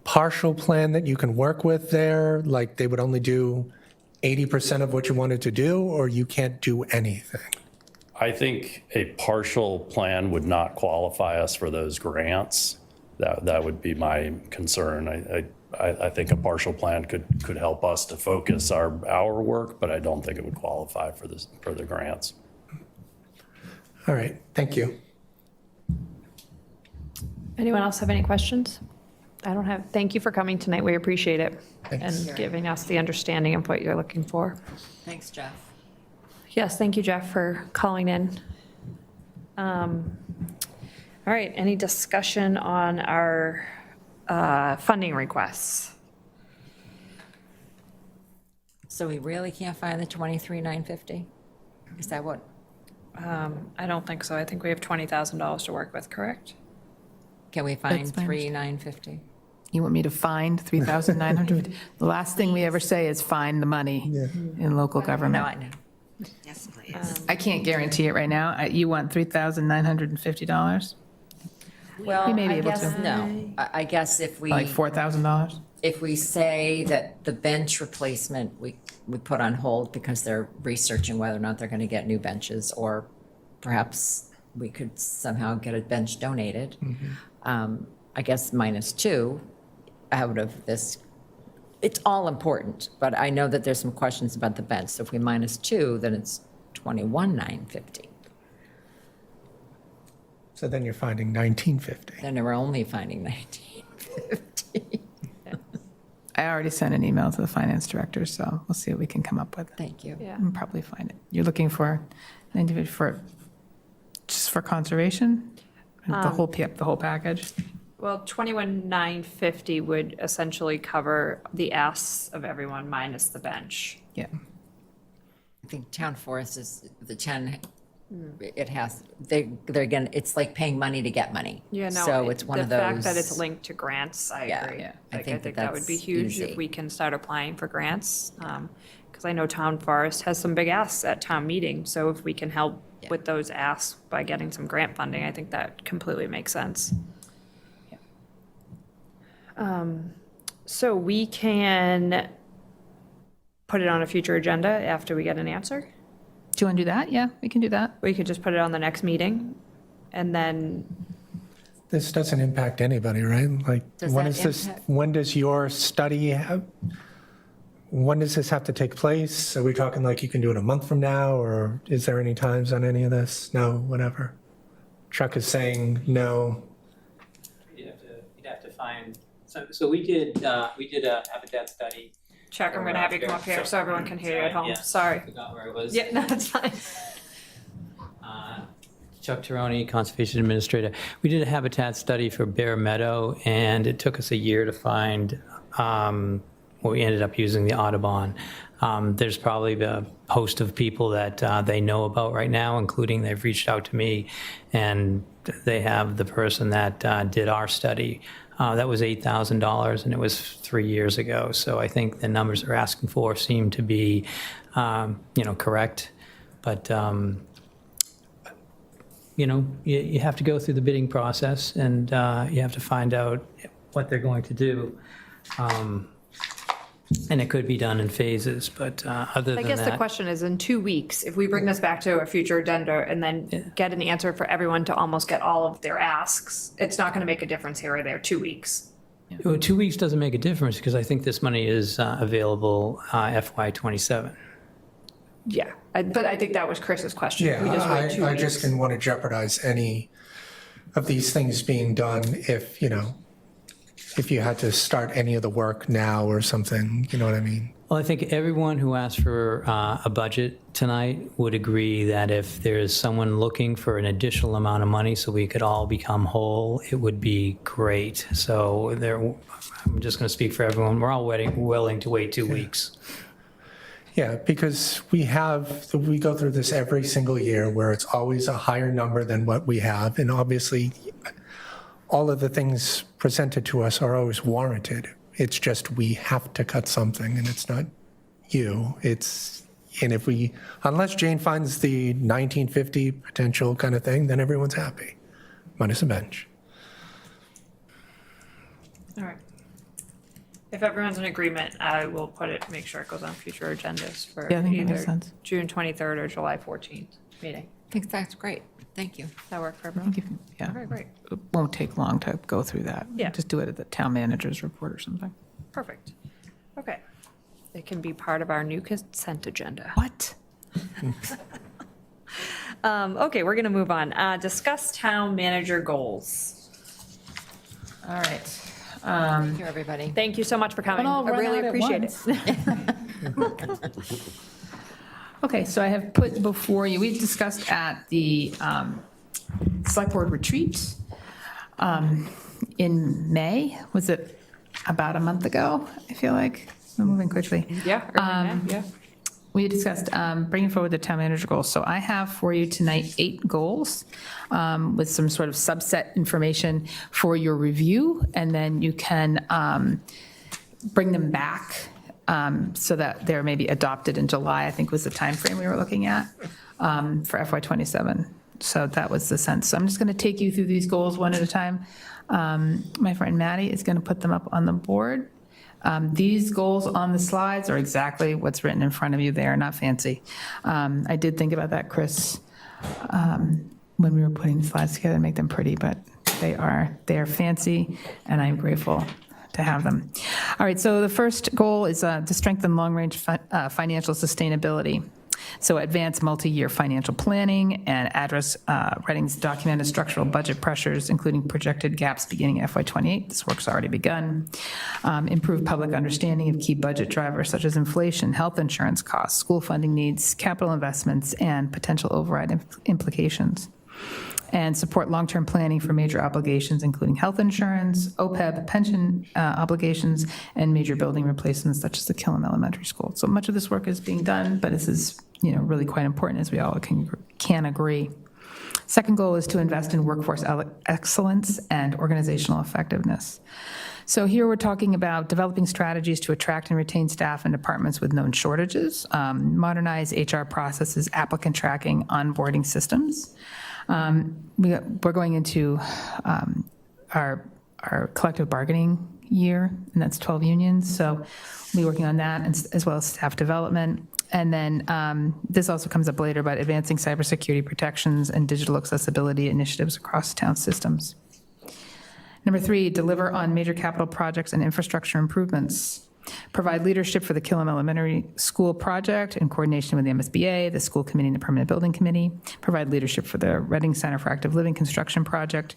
partial plan that you can work with there? Like they would only do 80% of what you wanted to do, or you can't do anything? I think a partial plan would not qualify us for those grants. That would be my concern. I think a partial plan could help us to focus our work, but I don't think it would qualify for the grants. All right, thank you. Anyone else have any questions? I don't have, thank you for coming tonight. We appreciate it. Thanks. And giving us the understanding of what you're looking for. Thanks, Jeff. Yes, thank you, Jeff, for calling in. All right, any discussion on our funding requests? So we really can't find the 23,950? Is that what? I don't think so. I think we have $20,000 to work with, correct? Can we find That's my 3,950? You want me to find 3,900? The last thing we ever say is find the money in local No, government. I know. Yes, please. I can't guarantee it right now. You want $3,950? Well, We may be I able guess, to. no. I guess if we, Like $4,000? if we say that the bench replacement, we put on hold because they're researching whether or not they're going to get new benches, or perhaps we could somehow get a bench donated. I guess -2 out of this. It's all important, but I know that there's some questions about the bench. So if we -2, then it's 21,950. So then you're finding 1950. Then we're only finding 1950. I already sent an email to the finance director, so we'll see what we can come up with. Thank you. Yeah. And probably find it. You're looking for an individual for, just for conservation? The whole package? Well, 21,950 would essentially cover the asks of everyone minus the bench. Yeah. I think town forest is the 10, it has, they're gonna, it's like paying money to get money. Yeah, no. So it's one of those. The fact that it's linked to grants, I Yeah, agree. yeah. Like, I think that would be that's huge if easy. we can start applying for grants. Because I know town forest has some big asks at town meeting, so if we can help Yeah. with those asks by getting some grant funding, I think that completely makes sense. So we can put it on a future agenda after we get an answer? Do you want to do that? Yeah, we can do that. We could just put it on the next meeting, and then, This doesn't impact anybody, right? Like, Does when that is this, impact- when does your study have, when does this have to take place? Are we talking like you can do it a month from now, or is there any times on any of this? No, whatever. Chuck is saying no. You'd have to find, so we did a habitat study. Chuck, I'm gonna have you come up here so everyone can hear you at home, Yeah. sorry. Forgot where it was. Yeah, no, it's fine. Chuck Tironi, Conservation Administrator. We did a habitat study for Bear Meadow, and it took us a year to find, we ended up using the Audubon. There's probably a host of people that they know about right now, including they've reached out to me, and they have the person that did our study. That was $8,000, and it was 3 years ago. So I think the numbers they're asking for seem to be, correct. But you have to go through the bidding process, and you have to find out what they're going to do. And it could be done in phases, but other than I guess the that, question is, in 2 weeks, if we bring this back to a future agenda and then get an answer for everyone to almost get all of their asks, it's not gonna make a difference here or there, 2 weeks. Well, 2 weeks doesn't make a difference because I think this money is available FY '27. Yeah, but I think that was Chris's question. Yeah, We just wait 2 I weeks. just didn't want to jeopardize any of these things being done if you had to start any of the work now or something, you know what I mean? Well, I think everyone who asked for a budget tonight would agree that if there is someone looking for an additional amount of money so we could all become whole, it would be great. So I'm just going to speak for everyone. We're all willing to wait 2 weeks. Yeah, because we go through this every single year where it's always a higher number than what we have. And obviously, all of the things presented to us are always warranted. It's just we have to cut something, and it's not you. Unless Jane finds the 1950 potential kind of thing, then everyone's happy, minus a bench. All right. If everyone's in agreement, I will make sure it goes on future agendas for Yeah, I think that makes either sense. June 23rd or July 14th meeting. I think that's great. Thank you. Does that work for everyone? Yeah. Okay, great. It won't take long to go through that. Yeah. Just do it at the town manager's report or something. Perfect. Okay. It can be part of our new consent agenda. What? Okay, we're going to move on. Discuss town manager goals. All right. Thank you, everybody. Thank you so much for coming. Don't all I run really out at appreciate it. once. Okay, so I have put before you, we discussed at the select board retreat in May. Was it about a month ago? I feel like we're moving quickly. Yeah, early May, yeah. We discussed bringing forward the town manager goals. So I have for you tonight 8 goals with some sort of subset information for your review, and then you can bring them back so that they're maybe adopted in July, I think was the time frame we were looking at for FY27. So that was the sense. So I'm just going to take you through these goals one at a time. My friend Maddie is going to put them up on the board. These goals on the slides are exactly what's written in front of you. They are not fancy. I did think about that, Chris, when we were putting the slides together to make them pretty, but they are fancy, and I'm grateful to have them. All right, so the first goal is to strengthen long-range financial sustainability. So advance multi-year financial planning and address Reading's documented structural budget pressures, including projected gaps beginning FY28. This work's already begun. Improve public understanding of key budget drivers such as inflation, health insurance costs, school funding needs, capital investments, and potential override implications. And support long-term planning for major obligations, including health insurance, OPEB, pension obligations, and major building replacements such as the Killam Elementary School. So much of this work is being done, but this is, really quite important, as we all can agree. Second goal is to invest in workforce excellence and organizational effectiveness. So here we're talking about developing strategies to attract and retain staff in departments with known shortages, modernize HR processes, applicant tracking, onboarding systems. We're going into our collective bargaining year, and that's 12 unions. So we'll be working on that, as well as staff development. And then this also comes up later, but advancing cybersecurity protections and digital accessibility initiatives across town systems. Number 3, deliver on major capital projects and infrastructure improvements. Provide leadership for the Killam Elementary School project in coordination with the MSBA, the school committee, and the permanent building committee. Provide leadership for the Reading Center for Active Living construction project,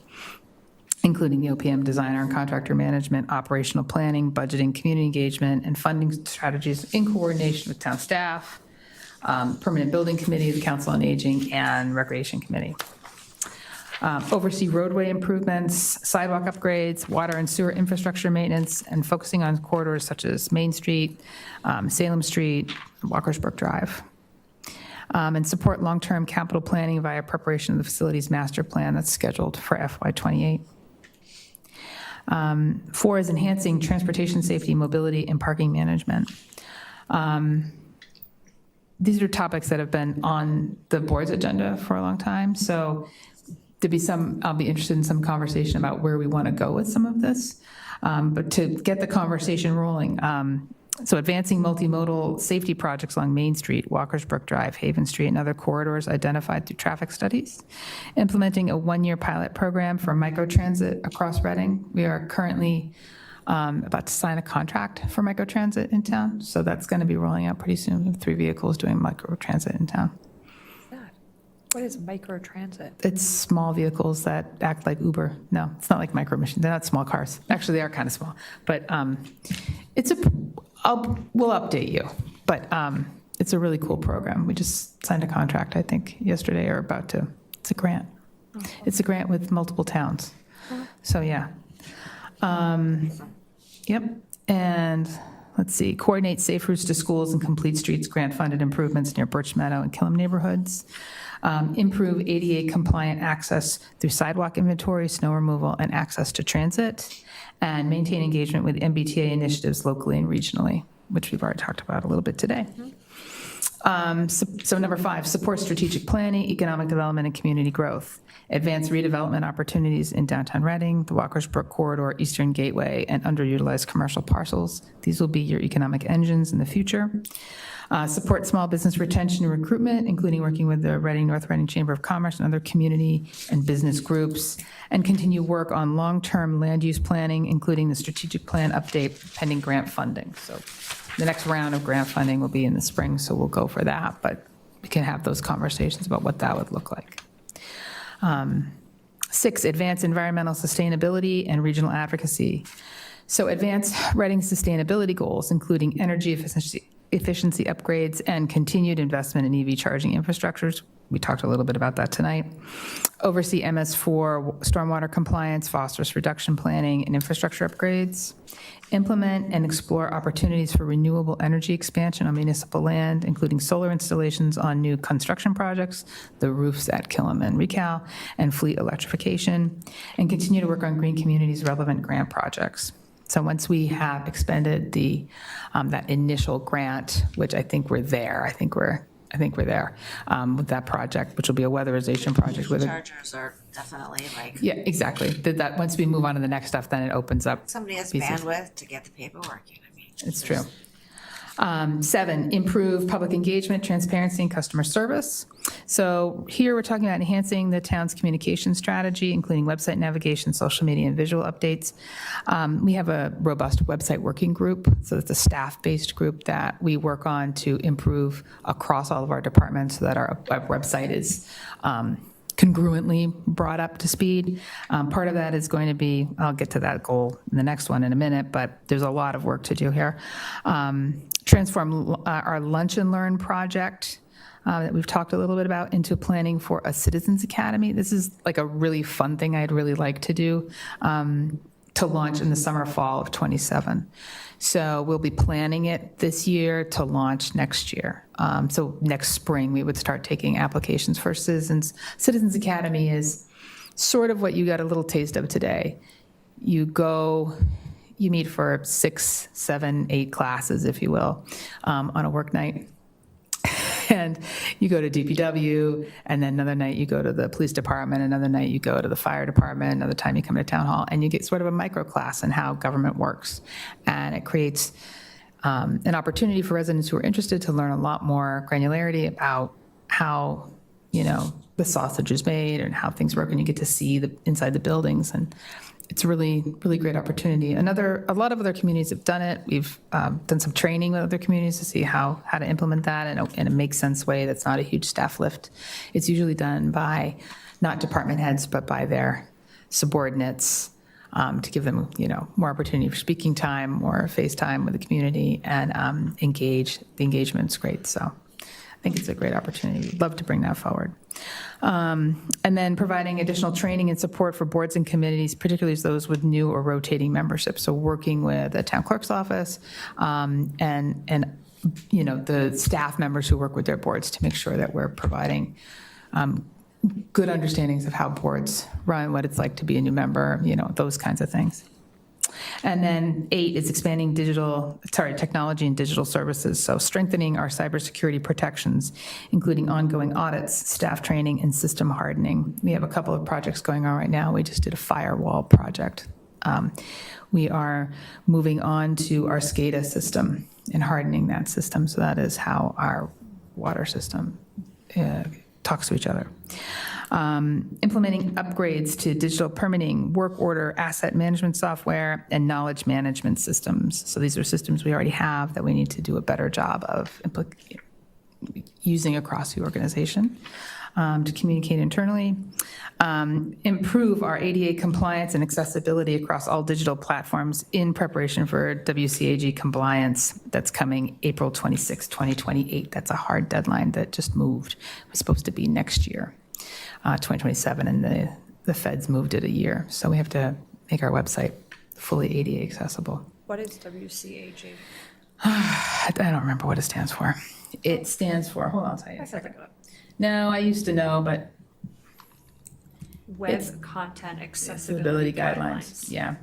including the OPM designer and contractor management, operational planning, budgeting, community engagement, and funding strategies in coordination with town staff, permanent building committee, the council on aging, and recreation committee. Oversee roadway improvements, sidewalk upgrades, water and sewer infrastructure maintenance, and focusing on corridors such as Main Street, Salem Street, Walker's Brook Drive. And support long-term capital planning via preparation of the facilities master plan that's scheduled for FY28. 4 is enhancing transportation safety, mobility, and parking management. These are topics that have been on the board's agenda for a long time, so I'll be interested in some conversation about where we want to go with some of this. But to get the conversation rolling, so advancing multimodal safety projects along Main Street, Walker's Brook Drive, Haven Street, and other corridors identified through traffic studies. Implementing a 1-year pilot program for microtransit across Reading. We are currently about to sign a contract for microtransit in town, so that's going to be rolling out pretty soon. We have 3 vehicles doing microtransit in town. What is microtransit? It's small vehicles that act like Uber. No, it's not like micro machines. They're not small cars. Actually, they are kind of small. But it's we'll update you, but it's a really cool program. We just signed a contract, I think, yesterday or about to. It's a grant. It's a grant with multiple towns. So, yeah. Yep. And let's see, coordinate safe routes to schools and complete streets grant-funded improvements near Birch Meadow and Killam neighborhoods. Improve ADA compliant access through sidewalk inventory, snow removal, and access to transit. And maintain engagement with MBTA initiatives locally and regionally, which we've already talked about a little bit today. So number 5, support strategic planning, economic development, and community growth. Advance redevelopment opportunities in downtown Reading, the Walker's Brook Corridor, Eastern Gateway, and underutilized commercial parcels. These will be your economic engines in the future. Support small business retention and recruitment, including working with the North Reading Chamber of Commerce and other community and business groups, and continue work on long-term land use planning, including the strategic plan update pending grant funding. So the next round of grant funding will be in the spring, so we'll go for that, but we can have those conversations about what that would look like. 6, advance environmental sustainability and regional advocacy. So advance Reading sustainability goals, including energy efficiency upgrades and continued investment in EV charging infrastructures. We talked a little bit about that tonight. Oversee MS4 stormwater compliance, phosphorus reduction planning, and infrastructure upgrades. Implement and explore opportunities for renewable energy expansion on municipal land, including solar installations on new construction projects, the roofs at Killam and Recal, and fleet electrification, and continue to work on green communities relevant grant projects. So once we have expended the that initial grant, which I think we're there, I think we're there with that project, which will be a weatherization project with Chargers are definitely like. Yeah, exactly. That once we move on to the next stuff, then it opens up. Somebody has pieces. bandwidth to get the paperwork in. I mean, It's true. 7, improve public engagement, transparency, and customer service. So here we're talking about enhancing the town's communication strategy, including website navigation, social media, and visual updates. We have a robust website working group, so it's a staff-based group that we work on to improve across all of our departments so that our website is congruently brought up to speed. Part of that is going to be, I'll get to that goal in the next one in a minute, but there's a lot of work to do here. Transform our Lunch and Learn project that we've talked a little bit about into planning for a Citizens Academy. This is like a really fun thing I'd really like to do to launch in the summer, fall of '27. So we'll be planning it this year to launch next year. So next spring, we would start taking applications for Citizens. Citizens Academy is sort of what you got a little taste of today. You go, you meet for 6, 7, 8 classes, if you will, on a work night. And you go to DPW, and then another night you go to the police department, another night you go to the fire department, another time you come to town hall, and you get sort of a micro class in how government works. And it creates an opportunity for residents who are interested to learn a lot more granularity about how, the sausage is made and how things work, and you get to see the inside the buildings. And it's a really, really great opportunity. A lot of other communities have done it. We've done some training with other communities to see how to implement that in a make sense way that's not a huge staff lift. It's usually done by not department heads, but by their subordinates to give them, more opportunity for speaking time, more face time with the community, and engage. The engagement's great. So I think it's a great opportunity. We'd love to bring that forward. And then providing additional training and support for boards and committees, particularly those with new or rotating membership. So working with the town clerk's office and the staff members who work with their boards to make sure that we're providing good understandings of how boards run, what it's like to be a new member, those kinds of things. And then 8 is expanding technology and digital services. So strengthening our cybersecurity protections, including ongoing audits, staff training, and system hardening. We have a couple of projects going on right now. We just did a firewall project. We are moving on to our SCADA system and hardening that system. So that is how our water system talks to each other. Implementing upgrades to digital permitting, work order, asset management software, and knowledge management systems. So these are systems we already have that we need to do a better job of using across the organization. to communicate internally. Improve our ADA compliance and accessibility across all digital platforms in preparation for WCAG compliance that's coming April 26, 2028. That's a hard deadline that just moved. It was supposed to be next year, 2027, and the feds moved it a year. So we have to make our website fully ADA accessible. What is WCAG? I don't remember what it stands for. It stands for, hold on, I'll tell you a second. No, I used to know, but Web Content accessibility guidelines, yeah.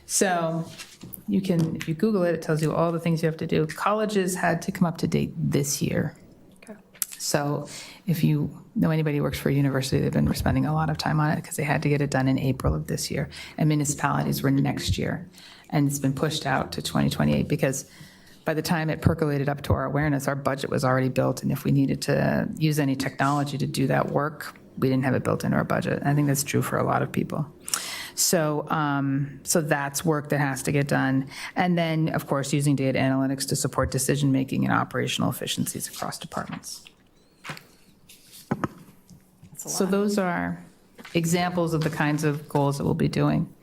So you can, if you Google it, it tells you all the things you have to do. Colleges had to come up to date this year. Okay. So if you know anybody who works for a university, they've been spending a lot of time on it because they had to get it done in April of this year. And municipalities were next year. And it's been pushed out to 2028 because by the time it percolated up to our awareness, our budget was already built. And if we needed to use any technology to do that work, we didn't have it built into our budget. I think that's true for a lot of people. So, so that's work that has to get done. And then, of course, using data analytics to support decision-making and operational efficiencies across departments. So those are examples of the kinds of goals that we'll be doing.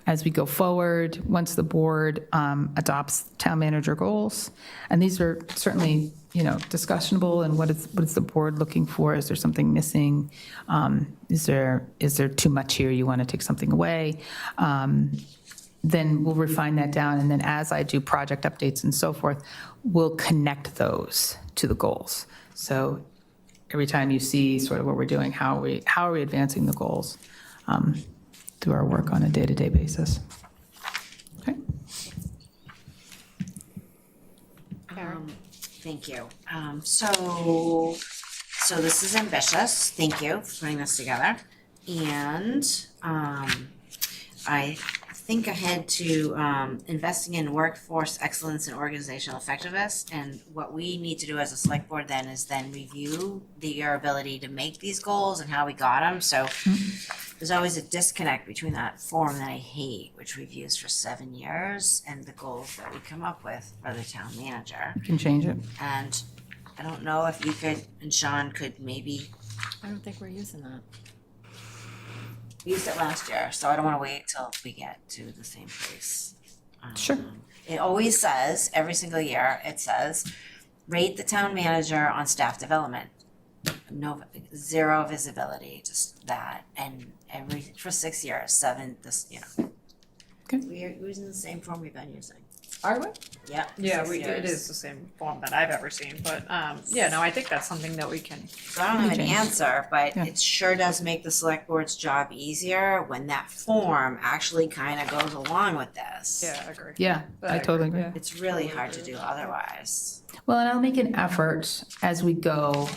As we go forward, once the board adopts town manager goals, and these are certainly, discussionable, and what is the board looking for? Is there something missing? Is there too much here? You want to take something away? Then we'll refine that down, and then as I do project updates and so forth, we'll connect those to the goals. So every time you see sort of what we're doing, how are we advancing the goals through our work on a day-to-day basis? Okay. Thank you. So this is ambitious. Thank you for putting this together. And I think ahead to investing in workforce excellence and organizational effectiveness. And what we need to do as a select board then is review your ability to make these goals and how we got them. So there's always a disconnect between that form that I hate, which we've used for 7 years, and the goals that we come up with for the town manager. You can change it. And I don't know if you could, and Sean could maybe. I don't think we're using that. We used it last year, so I don't want to wait till we get to the same place. Sure. It always says, every single year, it says, rate the town manager on staff development. No, zero visibility, just that, and for 6 years, 7, Okay. We're using the same form we've been using. Are we? Yeah. Yeah, 6 it years. is the same form that I've ever seen, but, yeah, no, I think that's something that we can. So I don't have an answer, but Yeah. it sure does make the select board's job easier when that form actually kind of goes along with this. Yeah, I agree. Yeah, I totally agree. It's really hard to do otherwise. Well, and I'll make an effort as we go.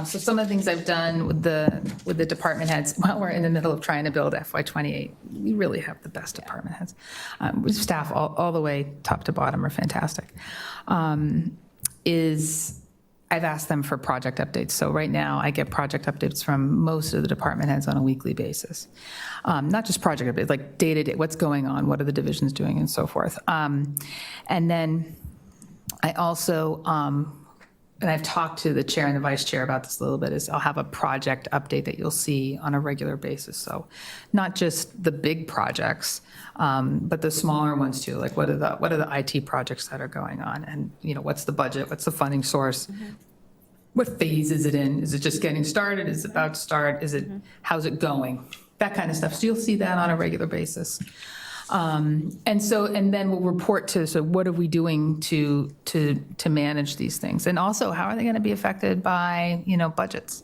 So some of the things I've done with the department heads, while we're in the middle of trying to build FY28, we really have the best department heads. Staff all the way top to bottom are fantastic. I've asked them for project updates. So right now I get project updates from most of the department heads on a weekly basis. Not just project updates, like day-to-day, what's going on, what are the divisions doing, and so forth. And then I also, and I've talked to the chair and the vice chair about this a little bit, is I'll have a project update that you'll see on a regular basis. So not just the big projects, but the smaller ones too. Like what are the IT projects that are going on? And, what's the budget? What's the funding source? What phase is it in? Is it just getting started? Is it about to start? How's it going? That kind of stuff. So you'll see that on a regular basis. And then we'll report to, so what are we doing to manage these things? And also, how are they going to be affected by, budgets?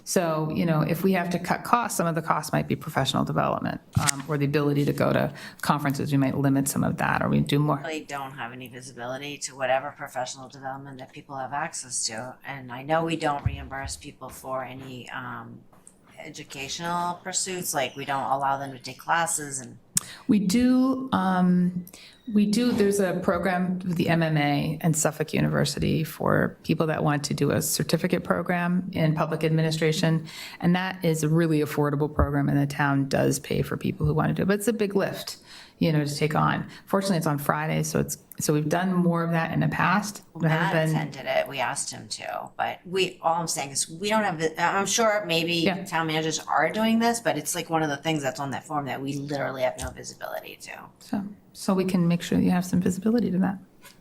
So, if we have to cut costs, some of the costs might be professional development, or the ability to go to conferences. We might limit some of that, or we do more. Really don't have any visibility to whatever professional development that people have access to. And I know we don't reimburse people for any educational pursuits, like we don't allow them to take classes and. We do, there's a program with the MMA and Suffolk University for people that want to do a certificate program in public administration. And that is a really affordable program, and the town does pay for people who want to do it. But it's a big lift. to take on. Fortunately, it's on Fridays, so we've done more of that in the past. There Matt have been- attended it, we asked him to, but all I'm saying is, we don't have, I'm sure maybe town managers are doing this, but it's like one of the things that's on that form that we literally have no visibility to. So we can make sure you have some visibility to that.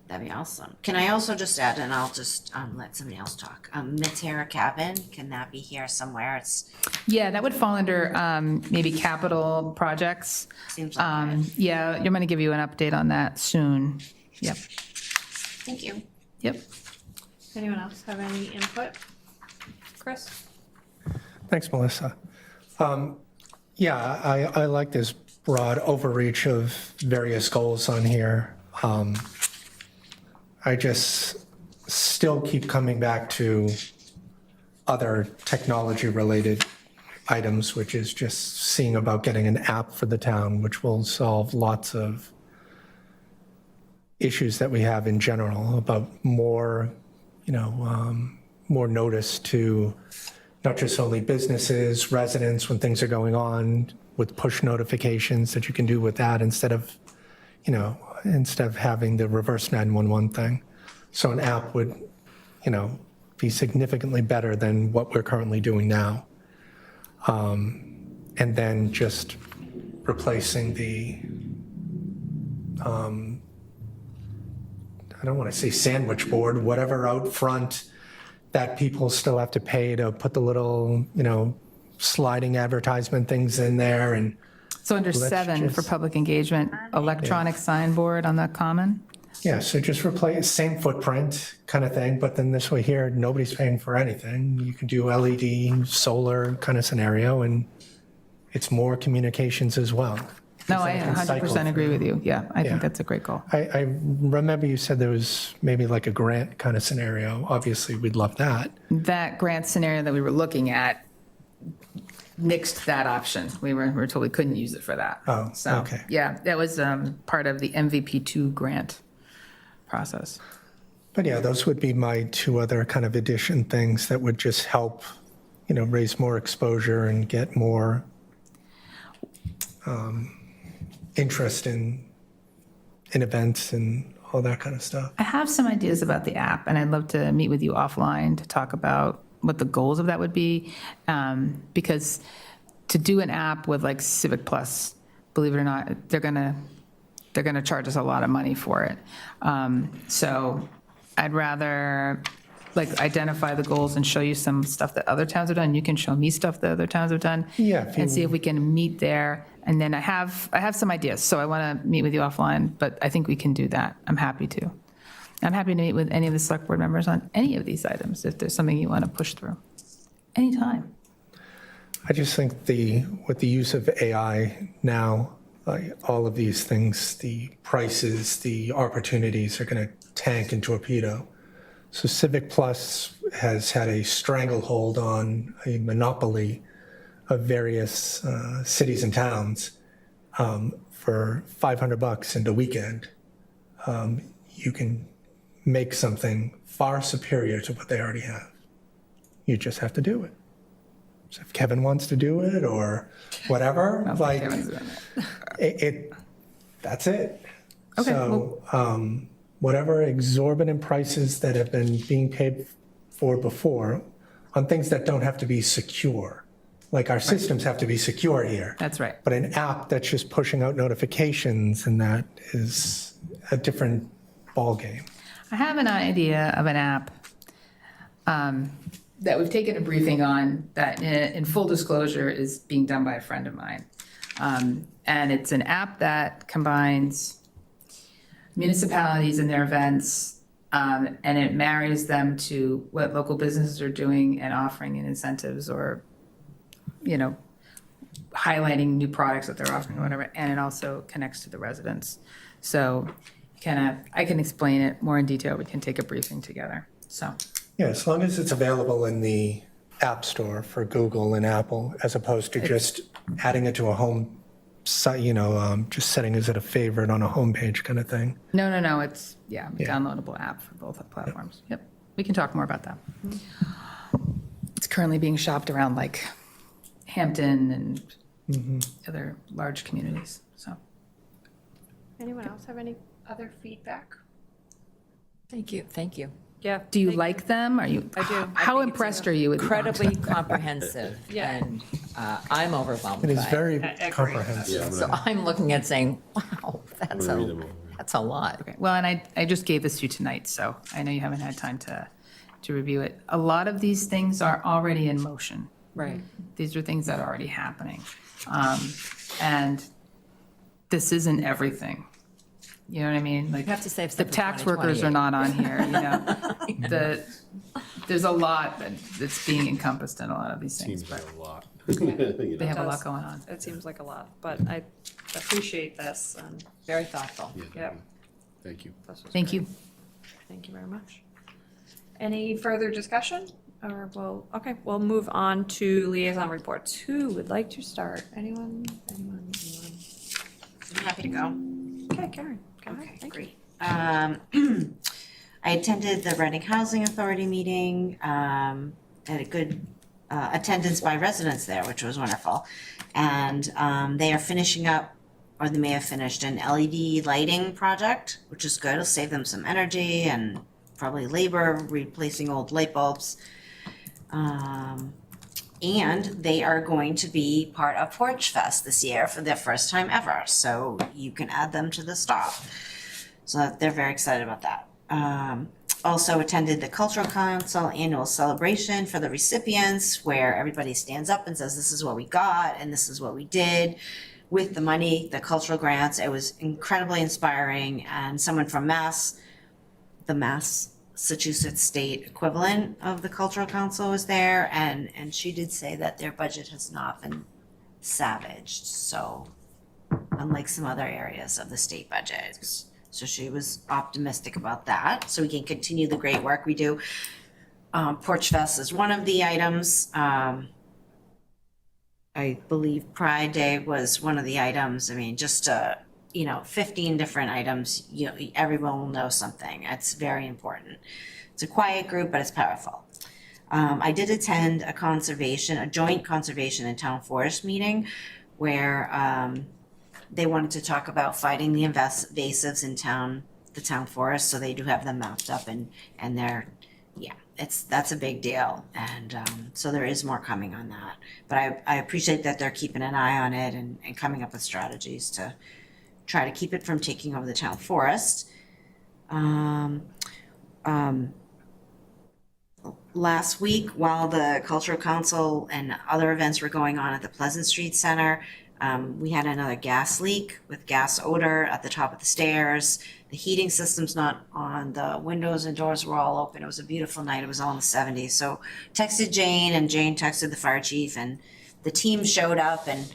That'd be awesome. Can I also just add, and I'll just let somebody else talk, Mid-Terra Cabin, can that be here somewhere? Yeah, that would fall under maybe capital projects. Seems like it. Yeah, I'm going to give you an update on that soon. Yep. Thank you. Yep. Anyone else have any input? Chris? Thanks, Melissa. Yeah, I like this broad overreach of various goals on here. I just still keep coming back to other technology-related items, which is just seeing about getting an app for the town, which will solve lots of issues that we have in general about more, more notice to not just only businesses, residents, when things are going on, with push notifications that you can do with that instead of having the reverse 911 thing. So an app would, be significantly better than what we're currently doing now. And then just replacing the, I don't want to say sandwich board, whatever out front that people still have to pay to put the little, sliding advertisement things in there. And So under let's 7 for just- public engagement, electronic signboard on the common? Yeah, so just replace, same footprint kind of thing, but then this way here, nobody's paying for anything. You can do LED, solar kind of scenario, and it's more communications as well. No, I Instead of can cycle 100% agree with you. Yeah, I Yeah. think that's a great goal. I remember you said there was maybe like a grant kind of scenario. Obviously, we'd love that. That grant scenario that we were looking at nixed that option. We were told we couldn't use it for that. Oh, So, okay. yeah, that was part of the MVP2 grant process. But yeah, those would be my two other kind of addition things that would just help, raise more exposure and get more interest in events and all that kind of stuff. I have some ideas about the app, and I'd love to meet with you offline to talk about what the goals of that would be. Because to do an app with like Civic Plus, believe it or not, they're gonna charge us a lot of money for it. So I'd rather identify the goals and show you some stuff that other towns have done. You can show me stuff that other towns have done. Yeah, if And see you- if we can meet there. And then I have some ideas, so I want to meet with you offline, but I think we can do that. I'm happy to. I'm happy to meet with any of the select board members on any of these items if there's something you want to push through. Anytime. I just think with the use of AI now, all of these things, the prices, the opportunities are going to tank and torpedo. So Civic Plus has had a stranglehold on a monopoly of various cities and towns. For $500 in the weekend, you can make something far superior to what they already have. You just have to do it. So if Kevin wants to do it or whatever, that's it. Okay, So whatever exorbitant prices that have been being paid for before on things that don't have to be secure. Like our systems have to be secure here. That's right. But an app that's just pushing out notifications and that is a different ballgame. I have an idea of an app that we've taken a briefing on that, in full disclosure, is being done by a friend of mine. And it's an app that combines municipalities and their events, and it marries them to what local businesses are doing and offering in incentives or, highlighting new products that they're offering or whatever, and it also connects to the residents. So I can explain it more in detail. We can take a briefing together, so. Yeah, as long as it's available in the App Store for Google and Apple, as opposed to just adding it to a home site, just setting it as a favorite on a homepage kind of thing. No, it's, a downloadable app for both platforms. Yep, we can talk more about that. It's currently being shopped around like Hampton and other large communities, so. Anyone else have any other feedback? Thank you, thank you. Yeah. Do you like them? Are you? I do. How impressed are you with the Incredibly comprehensive, Yeah. and I'm overwhelmed It is by it. very agree. comprehensive. So I'm looking at saying, wow, that's read them a, over. that's a lot. Okay, well, and I just gave this to you tonight, so I know you haven't had time to review it. A lot of these things are already in motion. Right. These are things that are already happening. And this isn't everything. You know what I mean? Like, You have to save the stuff for tax workers are 2028. not on here, you know? There's a lot that's being encompassed in a lot of these things, Seems but like a lot. they have a lot does. going on. It seems like a lot, but I appreciate this. And Very thoughtful. yeah, Thank you. this was Thank great. you. Thank you very much. Any further discussion? Or okay, we'll move on to liaison reports. Who would like to start? Anyone? Anyone? I'm happy to go. Okay, Karen. Go ahead. Okay, Thank you. great. I attended the Reading Housing Authority meeting, had a good attendance by residents there, which was wonderful. And they are finishing up, or they may have finished, an LED lighting project, which is good. It'll save them some energy and probably labor, replacing old light bulbs. And they are going to be part of Porch Fest this year for their first time ever. So you can add them to the stop. So they're very excited about that. Also attended the Cultural Council annual celebration for the recipients, where everybody stands up and says, this is what we got and this is what we did with the money, the cultural grants. It was incredibly inspiring. And someone from the Massachusetts state equivalent of the Cultural Council was there, and she did say that their budget has not been savaged, so unlike some other areas of the state budget. So she was optimistic about that, so we can continue the great work we do. Porch Fest is one of the items. I believe Pride Day was one of the items. I mean, just 15 different items, everyone will know something. It's very important. It's a quiet group, but it's powerful. I did attend a joint conservation and town forest meeting where they wanted to talk about fighting the invasives in the town forest. So they do have them mapped up and that's a big deal. And so there is more coming on that. But I appreciate that they're keeping an eye on it and coming up with strategies to try to keep it from taking over the town forest. Last week, while the Cultural Council and other events were going on at the Pleasant Street Center, we had another gas leak with gas odor at the top of the stairs. The heating system's not on, the windows and doors were all open. It was a beautiful night. It was all in the 70s. So texted Jane, and Jane texted the fire chief, and the team showed up and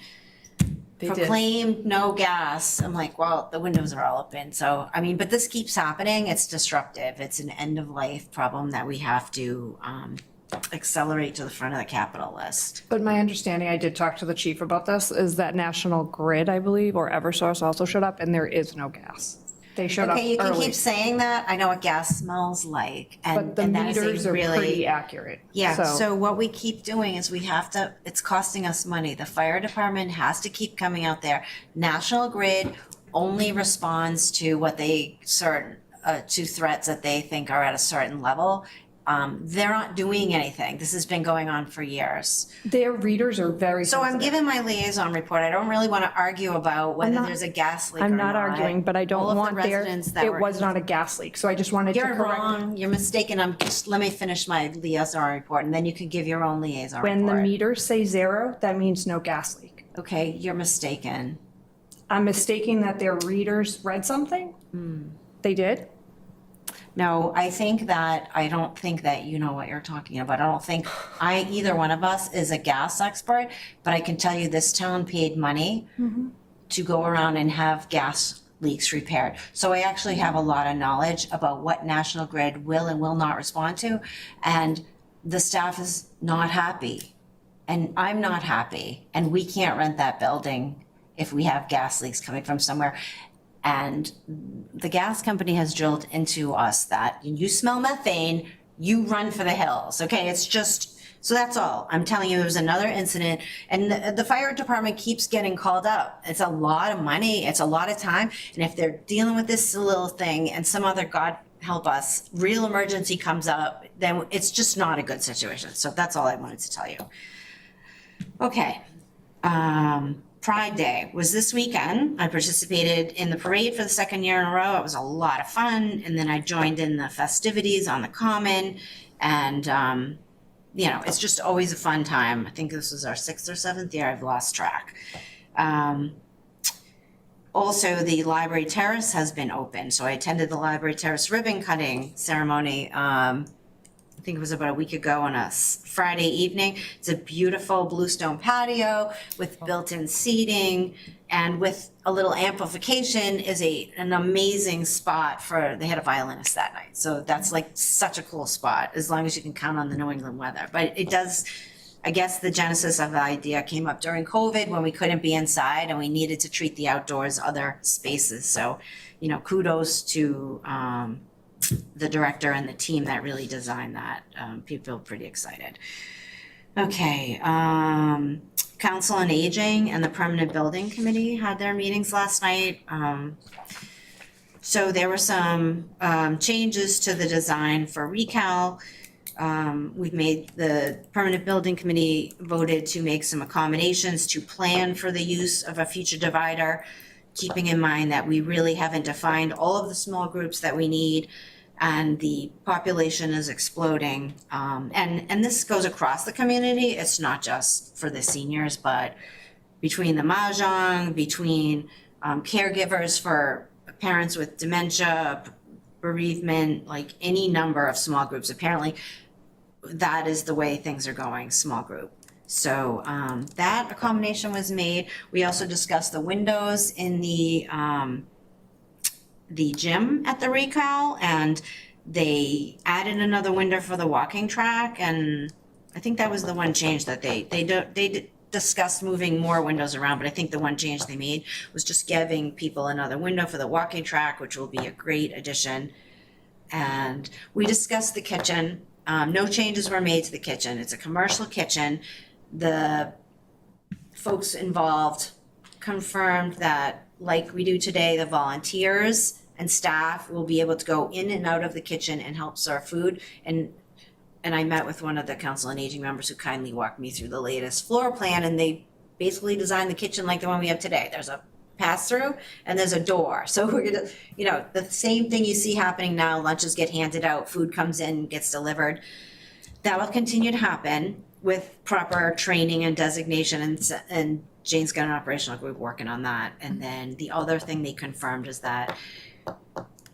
proclaimed no gas. I'm like, well, the windows are all open. So, I mean, but this keeps happening. It's disruptive. It's an end of life problem that we have to accelerate to the front of the capital list. But my understanding, I did talk to the chief about this, is that National Grid, I believe, or Eversource also showed up, and there is no gas. They showed up Okay, you can early. keep saying that. I know what gas smells like. But the that is a meters are really- pretty accurate. Yeah, so what we keep doing is it's costing us money. The fire department has to keep coming out there. National Grid only responds to what to threats that they think are at a certain level. They're not doing anything. This has been going on for years. Their readers are very So I'm sensitive. giving my liaison report. I don't really want to argue about whether there's a gas leak or not. I'm not arguing, but I All don't of the want residents that it were- was not a gas leak, so I just wanted to You're correct. wrong. You're mistaken. Let me finish my liaison report, and then you can give your own liaison When the report. meters say 0, that means no gas leak. Okay, you're mistaken. I'm mistaking that their readers read something? They did? No, I don't think that you know what you're talking about. I don't think either one of us is a gas expert, but I can tell you this town paid money to go around and have gas leaks repaired. So I actually have a lot of knowledge about what National Grid will and will not respond to, and the staff is not happy. And I'm not happy, and we can't rent that building if we have gas leaks coming from somewhere. And the gas company has drilled into us that you smell methane, you run for the hills, okay? It's just So that's all. I'm telling you, it was another incident, and the fire department keeps getting called up. It's a lot of money, it's a lot of time, and if they're dealing with this little thing and some other, God help us, real emergency comes up, then it's just not a good situation. So that's all I wanted to tell you. Okay. Pride Day was this weekend. I participated in the parade for the second year in a row. It was a lot of fun. And then I joined in the festivities on the Common. And, you know, it's just always a fun time. I think this was our 6th or 7th year. I've lost track. Also, the Library Terrace has been open. So I attended the Library Terrace ribbon cutting ceremony. I think it was about a week ago on a Friday evening. It's a beautiful bluestone patio with built-in seating, and with a little amplification is an amazing spot for, they had a violinist that night. So that's like such a cool spot, as long as you can count on the New England weather. But it does, I guess the genesis of the idea came up during COVID when we couldn't be inside and we needed to treat the outdoors other spaces. So, you know, kudos to, the director and the team that really designed that. People pretty excited. Okay, Council on Aging and the Permanent Building Committee had their meetings last night. So there were some changes to the design for recal. We've made, the Permanent Building Committee voted to make some accommodations to plan for the use of a future divider, keeping in mind that we really haven't defined all of the small groups that we need, and the population is exploding. And this goes across the community. It's not just for the seniors, but between the mahjong, between caregivers for parents with dementia, bereavement, like any number of small groups. Apparently, that is the way things are going, small group. So that accommodation was made. We also discussed the windows in the gym at the Recal, and they added another window for the walking track, and I think that was the one change that they discussed moving more windows around, but I think the one change they made was just giving people another window for the walking track, which will be a great addition. And we discussed the kitchen. No changes were made to the kitchen. It's a commercial kitchen. The folks involved confirmed that, like we do today, the volunteers and staff will be able to go in and out of the kitchen and help serve food. And I met with one of the Council on Aging members who kindly walked me through the latest floor plan, and they basically designed the kitchen like the one we have today. There's a pass-through and there's a door. So we're gonna, you know, the same thing you see happening now, lunches get handed out, food comes in, gets delivered. That will continue to happen with proper training and designation, and Jane's got an operational group working on that. And then the other thing they confirmed is that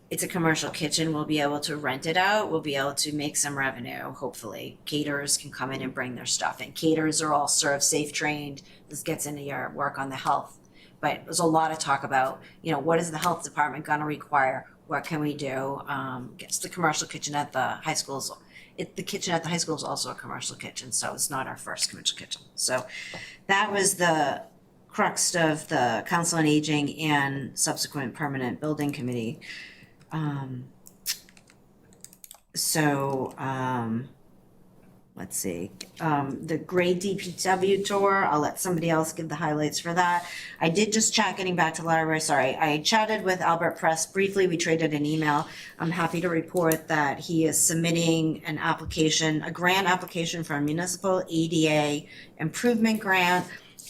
it's a commercial kitchen. We'll be able to rent it out. We'll be able to make some revenue, hopefully. Caterers can come in and bring their stuff in. Caterers are all serve safe trained. This gets into your work on the health. But there's a lot of talk about, you know, what is the health department going to require? What can we do? It's the commercial kitchen at the high schools. The kitchen at the high school is also a commercial kitchen, so it's not our first commercial kitchen. So that was the crux of the Council on Aging and subsequent Permanent Building Committee. Let's see, the Gray DPW tour, I'll let somebody else give the highlights for that. I did just chat, getting back to the library, sorry. I chatted with Albert Press briefly, we traded an email. I'm happy to report that he is submitting an application, a grant application for a municipal ADA improvement grant.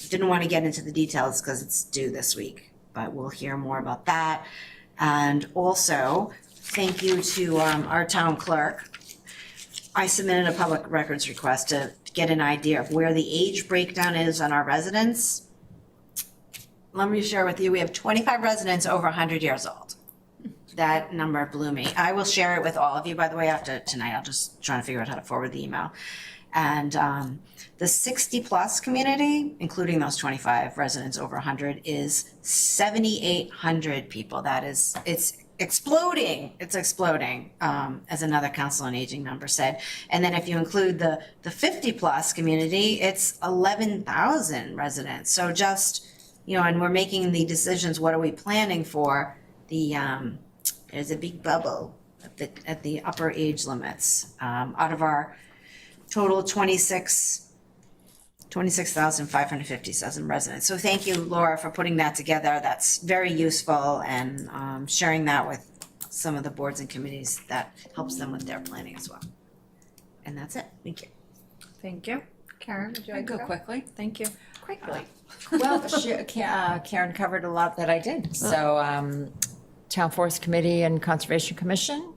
Didn't want to get into the details because it's due this week, but we'll hear more about that. And also, thank you to our town clerk. I submitted a public records request to get an idea of where the age breakdown is on our residents. Let me share with you, we have 25 residents over 100 years old. That number blew me. I will share it with all of you, by the way, after tonight. I'll just try to figure out how to forward the email. And the 60-plus community, including those 25 residents over 100, is 7,800 people. It's exploding. It's exploding, as another Council on Aging member said. And then if you include the 50-plus community, it's 11,000 residents. So just, you know, and we're making the decisions, what are we planning for? There's a big bubble at the upper age limits. Out of our total 26,557 residents. So thank you, Laura, for putting that together. That's very useful, and sharing that with some of the boards and committees that helps them with their planning as well. And that's it. Thank you. Thank you. Karen, would you like to Go quickly. Thank you. Quickly. Well, Karen covered a lot that I did. So Town Forest Committee and Conservation Commission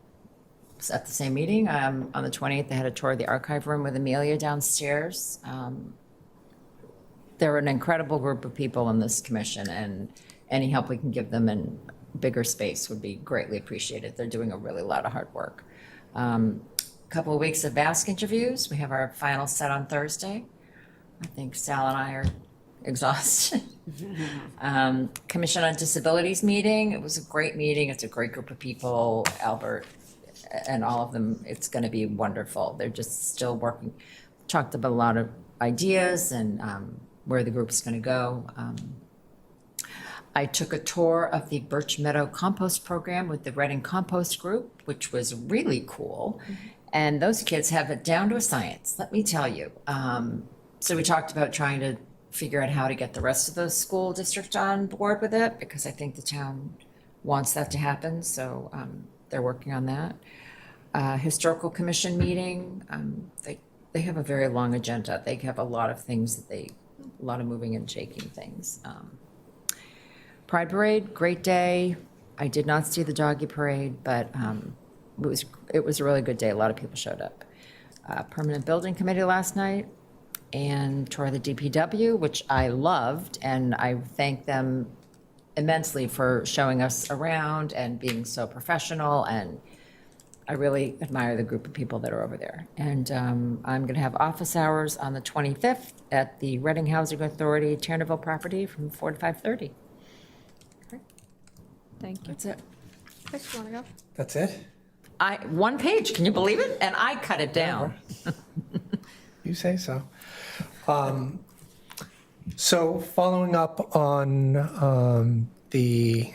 was at the same meeting. On the 28th, they had a tour of the archive room with Amelia downstairs. They're an incredible group of people in this commission, and any help we can give them in bigger space would be greatly appreciated. They're doing a really lot of hard work. Couple of weeks of Basque interviews. We have our final set on Thursday. I think Sal and I are exhausted. Commission on Disabilities meeting. It was a great meeting. It's a great group of people. Albert and all of them. It's going to be wonderful. They're just still working. Talked about a lot of ideas and where the group's going to go. I took a tour of the Birch Meadow Compost Program with the Reading Compost Group, which was really cool. And those kids have it down to a science, let me tell you. So we talked about trying to figure out how to get the rest of the school district on board with it, because I think the town wants that to happen. So they're working on that. Historical Commission meeting, they have a very long agenda. They have a lot of things that a lot of moving and shaking things. Pride Parade, great day. I did not see the doggy parade, but it was a really good day. A lot of people showed up. Permanent Building Committee last night, and tour the DPW, which I loved, and I thank them immensely for showing us around and being so professional, and I really admire the group of people that are over there. And I'm going to have office hours on the 25th at the Reading Housing Authority Terneville property from 4 to 5:30. Thank you. That's it. Chris, you want to go? That's it? One page, can you believe it? And I cut it down. You say so. So following up on the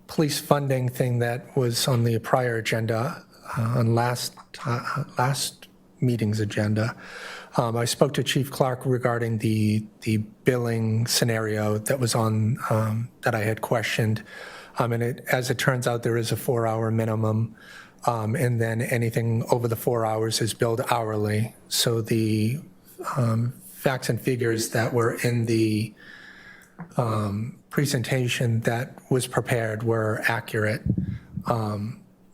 police funding thing that was on the prior agenda, on last meeting's agenda, I spoke to Chief Clark regarding the billing scenario that was on, that I had questioned. And as it turns out, there is a 4-hour minimum, and then anything over the 4 hours is billed hourly. So the facts and figures that were in the presentation that was prepared were accurate.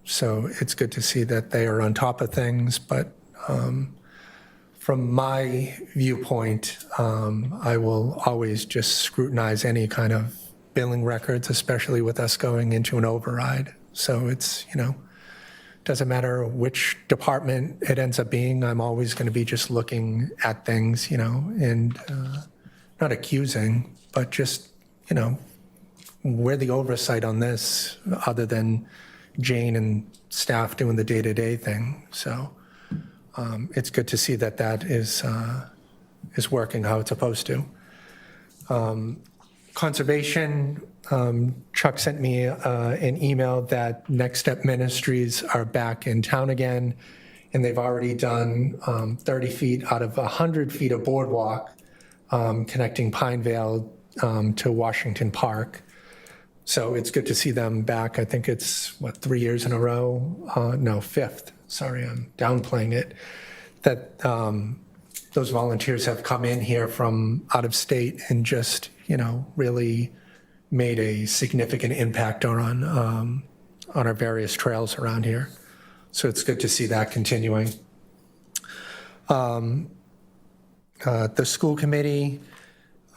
So it's good to see that they are on top of things, but from my viewpoint, I will always just scrutinize any kind of billing records, especially with us going into an override. So it's, doesn't matter which department it ends up being, I'm always going to be just looking at things, and not accusing, but just, where the oversight on this, other than Jane and staff doing the day-to-day thing. So it's good to see that that is working how it's supposed to. Conservation, Chuck sent me an email that Next Step Ministries are back in town again, and they've already done 30 feet out of 100 feet of boardwalk connecting Pinevale to Washington Park. So it's good to see them back. I think it's, 3 years in a row? No, 5th. Sorry, I'm downplaying it. That those volunteers have come in here from out of state and just, really made a significant impact on our various trails around here. So it's good to see that continuing. The school committee,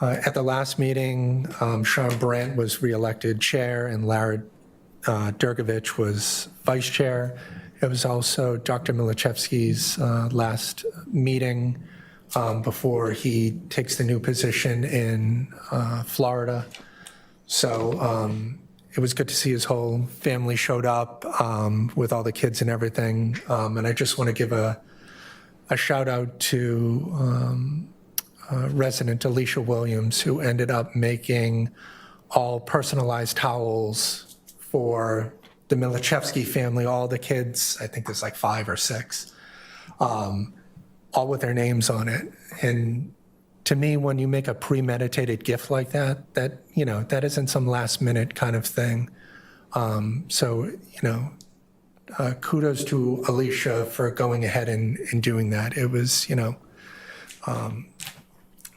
at the last meeting, Sean Brandt was reelected chair and Lara Durgovich was vice chair. It was also Dr. Milachevsky's last meeting before he takes the new position in Florida. So it was good to see his whole family showed up with all the kids and everything. And I just want to give a shout out to resident Alicia Williams, who ended up making all personalized towels for the Milachevsky family, all the kids. I think there's like 5 or 6. all with their names on it. And to me, when you make a premeditated gift like that, that isn't some last minute kind of thing. So, kudos to Alicia for going ahead and doing that. It was,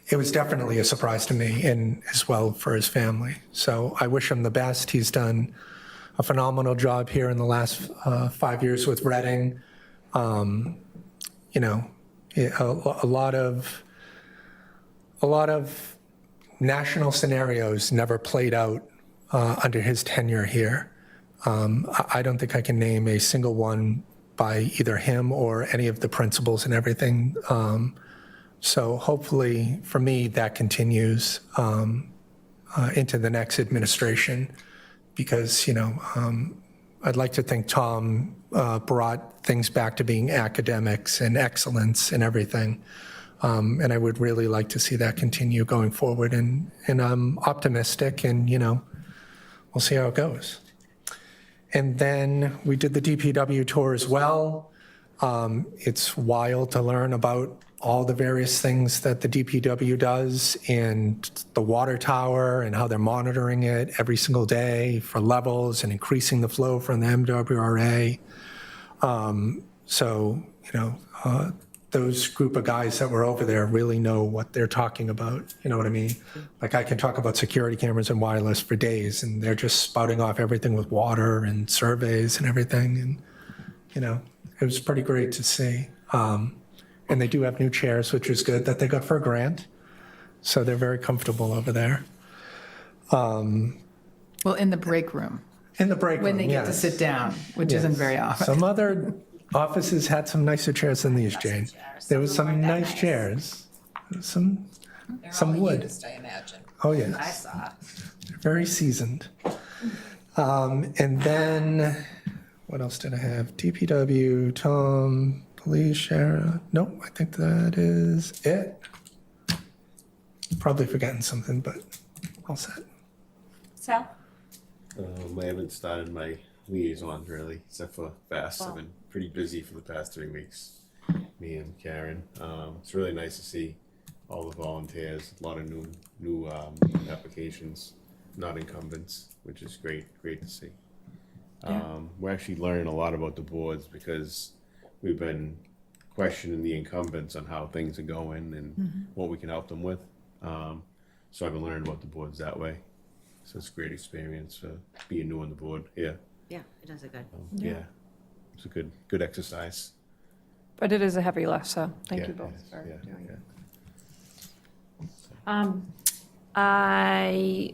it was definitely a surprise to me and as well for his family. So I wish him the best. He's done a phenomenal job here in the last 5 years with Reading. A lot of national scenarios never played out under his tenure here. I don't think I can name a single one by either him or any of the principals and everything. So hopefully, for me, that continues into the next administration, because I'd like to think Tom brought things back to being academics and excellence and everything. And I would really like to see that continue going forward. And I'm optimistic, and we'll see how it goes. And then we did the DPW tour as well. It's wild to learn about all the various things that the DPW does, and the water tower and how they're monitoring it every single day for levels and increasing the flow from the MWRA. Those group of guys that were over there really know what they're talking about. You know what I mean? Like, I can talk about security cameras and wireless for days, and they're just spouting off everything with water and surveys and everything. And, it was pretty great to see. And they do have new chairs, which is good, that they got for a grant. So they're very comfortable over there. Well, in the break room. In the break room, When they get to yes. sit down, which isn't very often. Some other offices had some nicer chairs than these, Jane. There was some nice chairs, some wood. I imagine. Oh, yes. I saw. Very seasoned. And then, what else did I have? DPW, Tom, police, sheriff. Nope, I think that is it. Probably forgetting something, but all set. Sal? I haven't started my liaisons really, except for FAST. I've been pretty busy for the past 3 weeks, me and Karen. It's really nice to see all the volunteers, a lot of new applications, not incumbents, which is great to see. We're actually learning a lot about the boards, because we've been questioning the incumbents on how things are going and what we can help them with. So I've been learning about the boards that way. So it's a great experience for being new on the board. Yeah. Yeah, it does a good. Yeah. It's a good exercise. But it is a heavy lift, so thank Yeah, you both yes, for yeah, doing it. yeah. I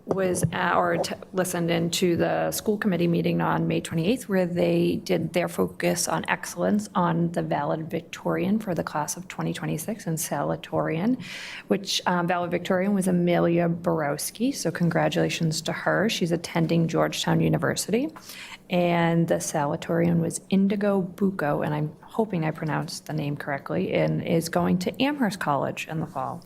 listened into the school committee meeting on May 28th, where they did their focus on excellence on the valedictorian for the class of 2026 and salutatorian, which valedictorian was Amelia Borowski. So congratulations to her. She's attending Georgetown University. And the salutatorian was Indigo Bucco, and I'm hoping I pronounced the name correctly, and is going to Amherst College in the fall.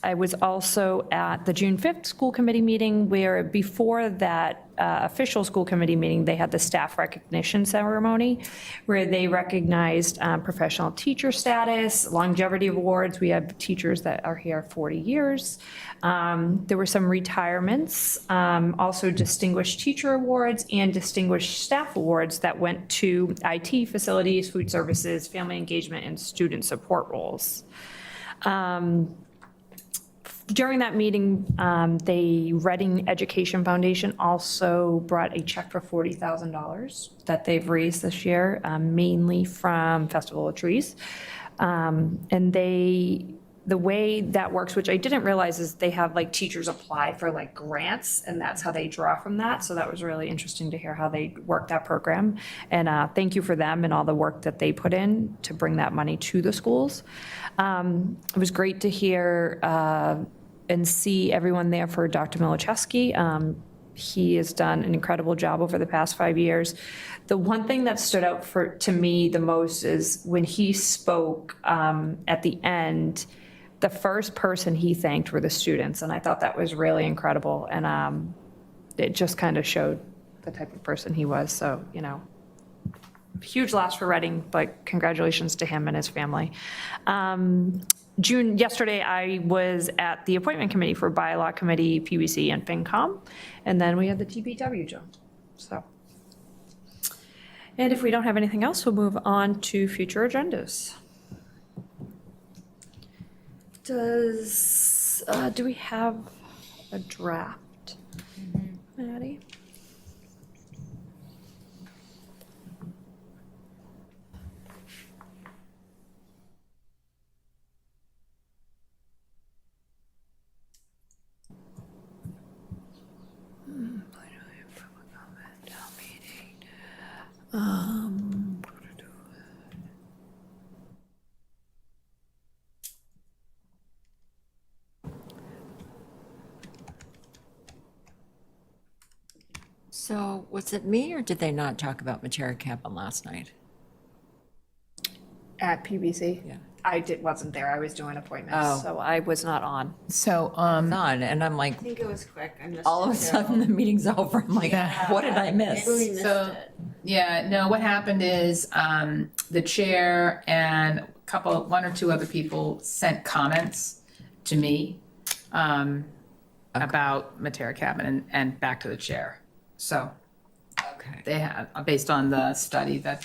I was also at the June 5th school committee meeting, where before that official school committee meeting, they had the staff recognition ceremony, where they recognized professional teacher status, longevity awards. We have teachers that are here 40 years. There were some retirements, also distinguished teacher awards and distinguished staff awards that went to IT, facilities, food services, family engagement, and student support roles. During that meeting, the Reading Education Foundation also brought a check for $40,000 that they've raised this year, mainly from Festival of Trees. And the way that works, which I didn't realize, is they have like teachers apply for like grants, and that's how they draw from that. So that was really interesting to hear how they work that program. And thank you for them and all the work that they put in to bring that money to the schools. It was great to hear and see everyone there for Dr. Milichewski. He has done an incredible job over the past 5 years. The one thing that stood out to me the most is when he spoke at the end, the first person he thanked were the students, and I thought that was really incredible, and it just kind of showed the type of person he was. So, huge loss for Reading, but congratulations to him and his family. Yesterday, I was at the appointment committee for bylaw committee, PBC, and FinCom, and then we had the TPW Joe. So, and if we don't have anything else, we'll move on to future agendas. Do we have a draft? Maddie? So was it me or did they not talk about Matera Cabin last night? At PBC? Yeah. Wasn't there, I was doing appointments, Oh. so I was not on. So, On, and I'm like, I think it was quick. I missed all of a it, too. sudden the meeting's over. I'm like, what did I miss? Maybe we missed So- it. yeah, no, what happened is the chair and one or two other people sent comments to me about Matera Cabin and back to the chair. So Okay. they had, based on the study that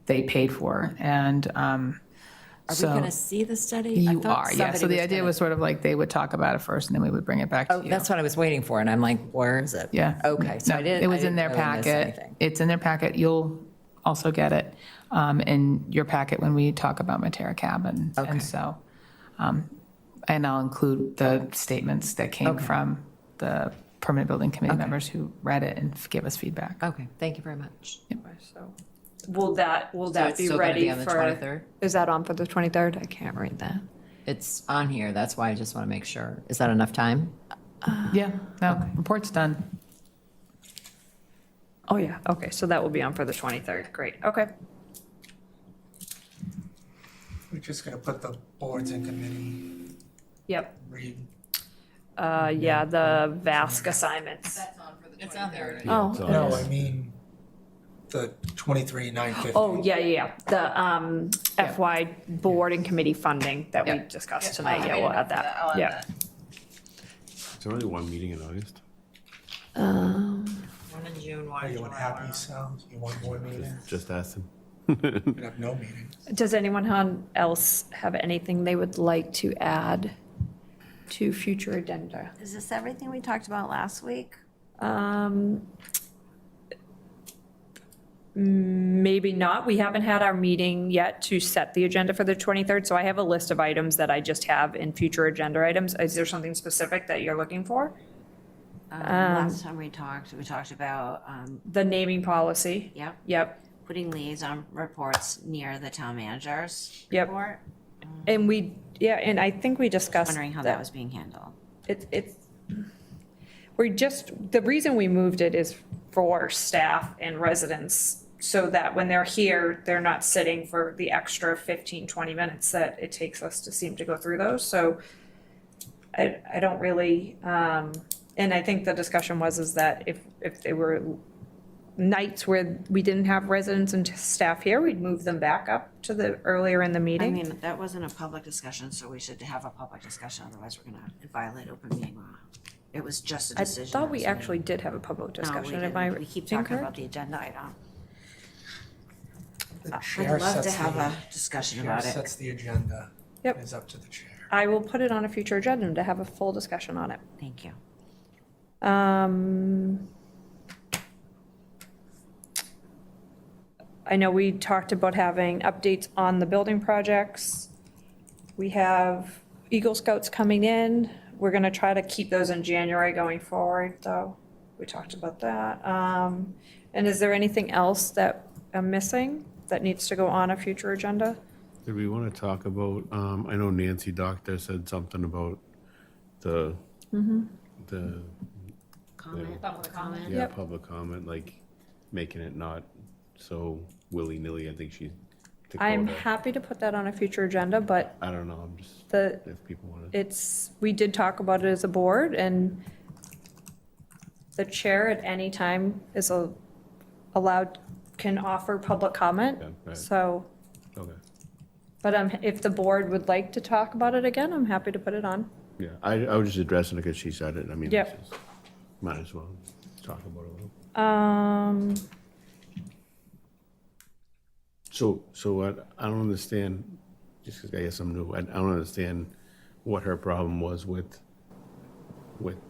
they paid for, and Are so we going to see the study? I you thought are, yeah. So somebody the idea gonna- was sort of like they would talk about it first, and then we would bring it back to Oh, you. that's what I was waiting for, and I'm like, where is it? Yeah. Okay, so No, I didn't. it was I in their didn't really miss packet. anything. It's in their packet. You'll also get it in your packet when we talk about Matera Cabin. Okay. And so, and I'll include the statements that came Okay. from the permanent building committee members who read it and gave us feedback. Okay, thank you very much. So, will that So be it's still gonna ready be on the for? 23rd? Is that on for the 23rd? I can't read that. It's on here, that's why I just want to make sure. Is that enough time? Yeah, no, report's done. Oh, yeah, okay, so that will be on for the 23rd, great, okay. We're just going to put the boards in committee, Yep, read. yeah, the VASC assignments. That's on for the It's on there. Oh, it's on No, there. I mean, the 23,950. Oh, yeah, the FY board and committee funding that we discussed tonight, yeah, we'll add that, yeah. Is there only one meeting in August? One in June, one Are in you July. unhappy, Sal? You want more meetings? Just asking. You could have no meetings. Does anyone else have anything they would like to add to future agenda? Is this everything we talked about last week? Maybe not. We haven't had our meeting yet to set the agenda for the 23rd, so I have a list of items that I just have in future agenda items. Is there something specific that you're looking for? Last time we talked about, The naming policy? yep, Yep, putting liaison reports near the town manager's Yep. report. and and I think we discussed Wondering how that was being handled. the reason we moved it is for staff and residents, so that when they're here, they're not sitting for the extra 15, 20 minutes that it takes us to seem to go through those, so I don't really, and I think the discussion is that if they were nights where we didn't have residents and staff here, we'd move them back up to the earlier in the I meeting. mean, that wasn't a public discussion, so we should have a public discussion, otherwise we're gonna violate open meeting law. It was just a I decision. thought that we was made. actually did have a public No, we discussion, am didn't. I We keep talking incorrect? about the agenda item. The I'd chair love to sets have the- a discussion chair about it. sets the agenda. Yep. It's up to the chair. I will put it on a future agenda to have a full discussion on it. Thank you. I know we talked about having updates on the building projects. We have Eagle Scouts coming in. We're gonna try to keep those in January going forward, though. We talked about that. And is there anything else that I'm missing that needs to go on a future agenda? Did we want to talk about, I know Nancy Doctor said something about the Comment, public comment. yeah, public comment, like making it not so willy-nilly. I think she to I'm quote her. happy to put that on a future agenda, but I don't know, I'm just, the, if people want to. we did talk about it as a board, and the chair at any time is allowed can offer public comment, Yeah, right. so, Okay. but if the board would like to talk about it again, I'm happy to put it on. Yeah, I was just addressing it because she said it. I mean, Yep. it's just- might as well talk about it a little. So I don't understand, just because I guess I'm new, I don't understand what her problem was with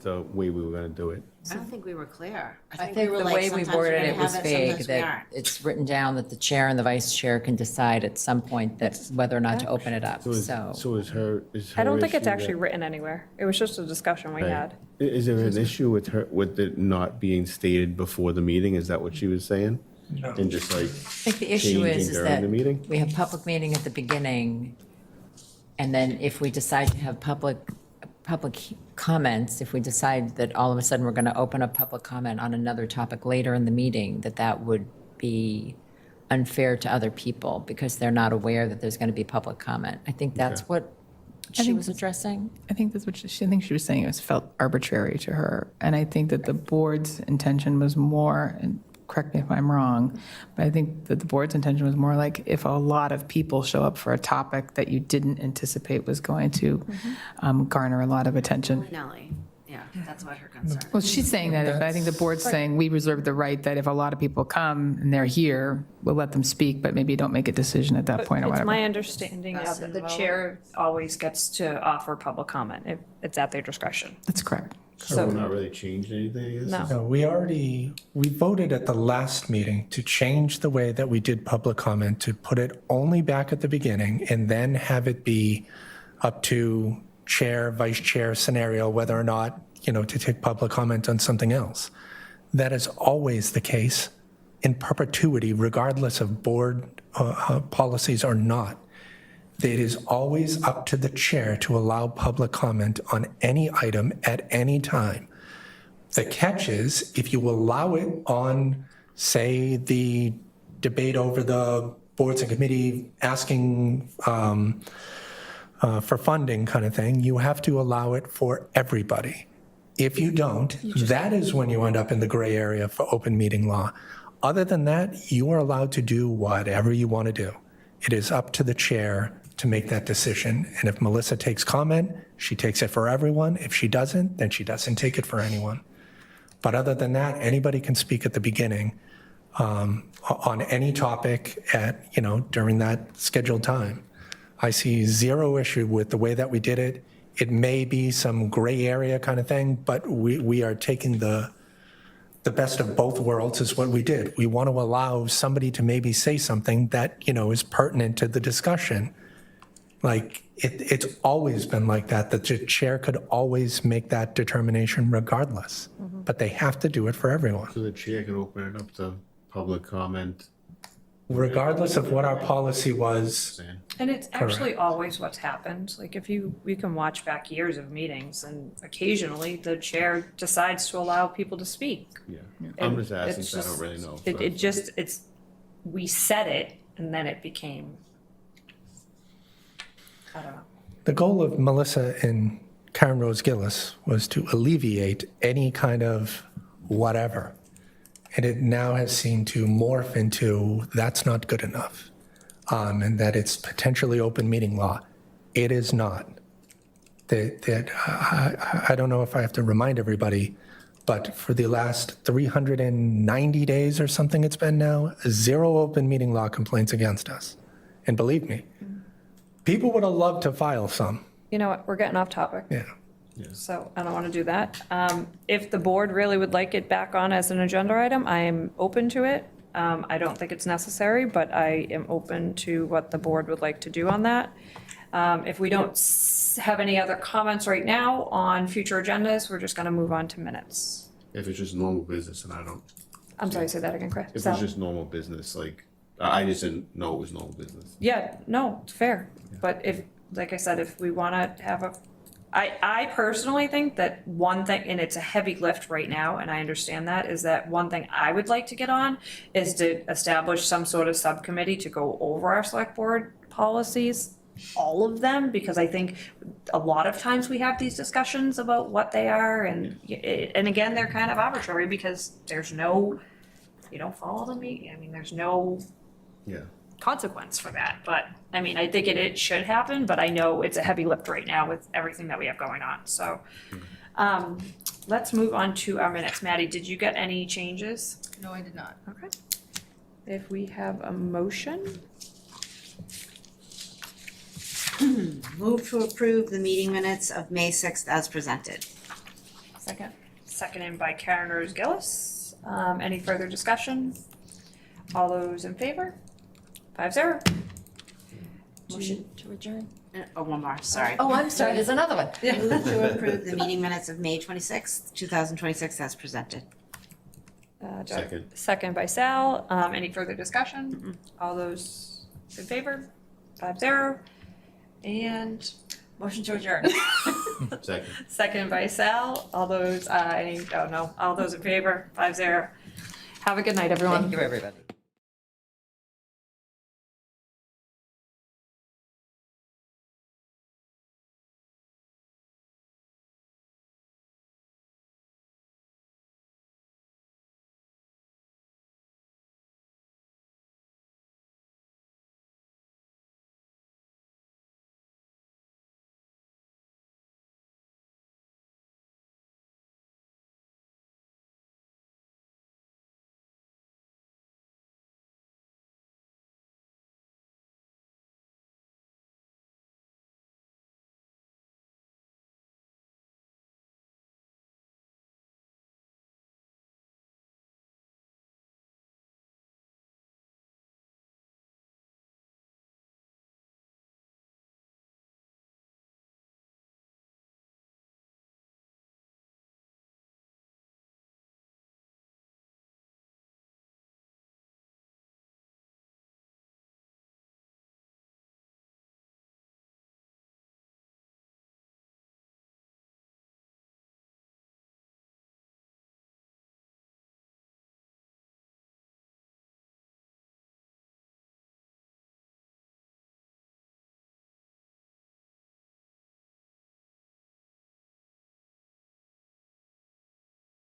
the way we were gonna do it. I don't think we were clear. I we think were the like, way we sometimes we're worded gonna it was have vague, sometimes we that aren't. it's written down that the chair and the vice chair can decide at some point that whether or not to open it up, So is her I don't think it's issue actually that- written anywhere. It was just a discussion we Right. had. Is there an issue with it not being stated before the meeting? Is that what she was saying? No. And just like I think the issue changing is during that the meeting? we have public meeting at the beginning, and then if we decide to have public comments, if we decide that all of a sudden we're going to open up public comment on another topic later in the meeting, that would be unfair to other people because they're not aware that there's going to be public comment. I think that's what she was addressing. I think that's what I think she was saying. It was felt arbitrary to her. And I think that the board's intention was more, and correct me if I'm wrong, but I think that the board's intention was more like if a lot of people show up for a topic that you didn't anticipate was going to garner a lot of attention. Nellie, yeah, that's what her concern. Well, she's saying that, but I think the board's saying we reserve the right that if a lot of people come and they're here, we'll let them speak, but maybe don't make a decision at that point or It's whatever. my understanding that the chair always gets to offer public comment. It's at their discretion. That's correct. So we're not really changing anything, I guess? No. No, we voted at the last meeting to change the way that we did public comment, to put it only back at the beginning and then have it be up to chair, vice chair scenario, whether or not, to take public comment on something else. That is always the case in perpetuity, regardless of board policies or not. It is always up to the chair to allow public comment on any item at any time. The catch is, if you allow it on, say, the debate over the boards and committee asking for funding kind of thing, you have to allow it for everybody. If you don't, that is when you end up in the gray area for open meeting law. Other than that, you are allowed to do whatever you want to do. It is up to the chair to make that decision. And if Melissa takes comment, she takes it for everyone. If she doesn't, then she doesn't take it for anyone. But other than that, anybody can speak at the beginning on any topic during that scheduled time. I see zero issue with the way that we did it. It may be some gray area kind of thing, but we are taking the best of both worlds is what we did. We want to allow somebody to maybe say something that, is pertinent to the discussion. Like, it's always been like that the chair could always make that determination regardless. But they have to do it for everyone. So the chair can open it up to public comment. Regardless of what our policy was. And it's actually always what's happened. Like we can watch back years of meetings and occasionally the chair decides to allow people to speak. Yeah, I'm just And asking it's because I don't just- really know. We said it and then it became, I don't know. The goal of Melissa and Karen Rose Gillis was to alleviate any kind of whatever. And it now has seemed to morph into that's not good enough, and that it's potentially open meeting law. It is not. I don't know if I have to remind everybody, but for the last 390 days or something it's been now, 0 open meeting law complaints against us. And believe me, people would have loved to file some. You know what, we're getting off topic. Yeah. So I don't want to do that. If the board really would like it back on as an agenda item, I am open to it. I don't think it's necessary, but I am open to what the board would like to do on that. If we don't have any other comments right now on future agendas, we're just going to move on to minutes. If it's just normal business and I don't. I'm sorry, say that again, Chris. If Sal? it's just normal business, like, I just didn't know it was normal business. Yeah, no, it's fair. But if, like I said, if we want to have I personally think that one thing, and it's a heavy lift right now, and I understand that, is that one thing I would like to get on is to establish some sort of subcommittee to go over our select board policies, all of them, because I think a lot of times we have these discussions about what they are, and again, they're kind of arbitrary because there's no you don't follow the meeting, I mean, there's no Yeah. consequence for that, but, I mean, I think it should happen, but I know it's a heavy lift right now with everything that we have going on, so. Let's move on to our minutes. Maddie, did you get any changes? No, I did not. Okay. If we have a motion, Move to approve the meeting minutes of May 6th as presented. seconded by Karen Rose Gillis. Any further discussion? All those in favor? 5-0. Motion to adjourn? Oh, one more, sorry. Oh, I'm sorry, there's another one. Move to approve the meeting minutes of May 26th, 2026 as presented. Second. Second by Sal. Any further discussion? All those in favor? 5-0. And motion to adjourn. Second. Second by Sal. All those, all those in favor? 5-0. Have a good night, everyone. Thank you, everybody.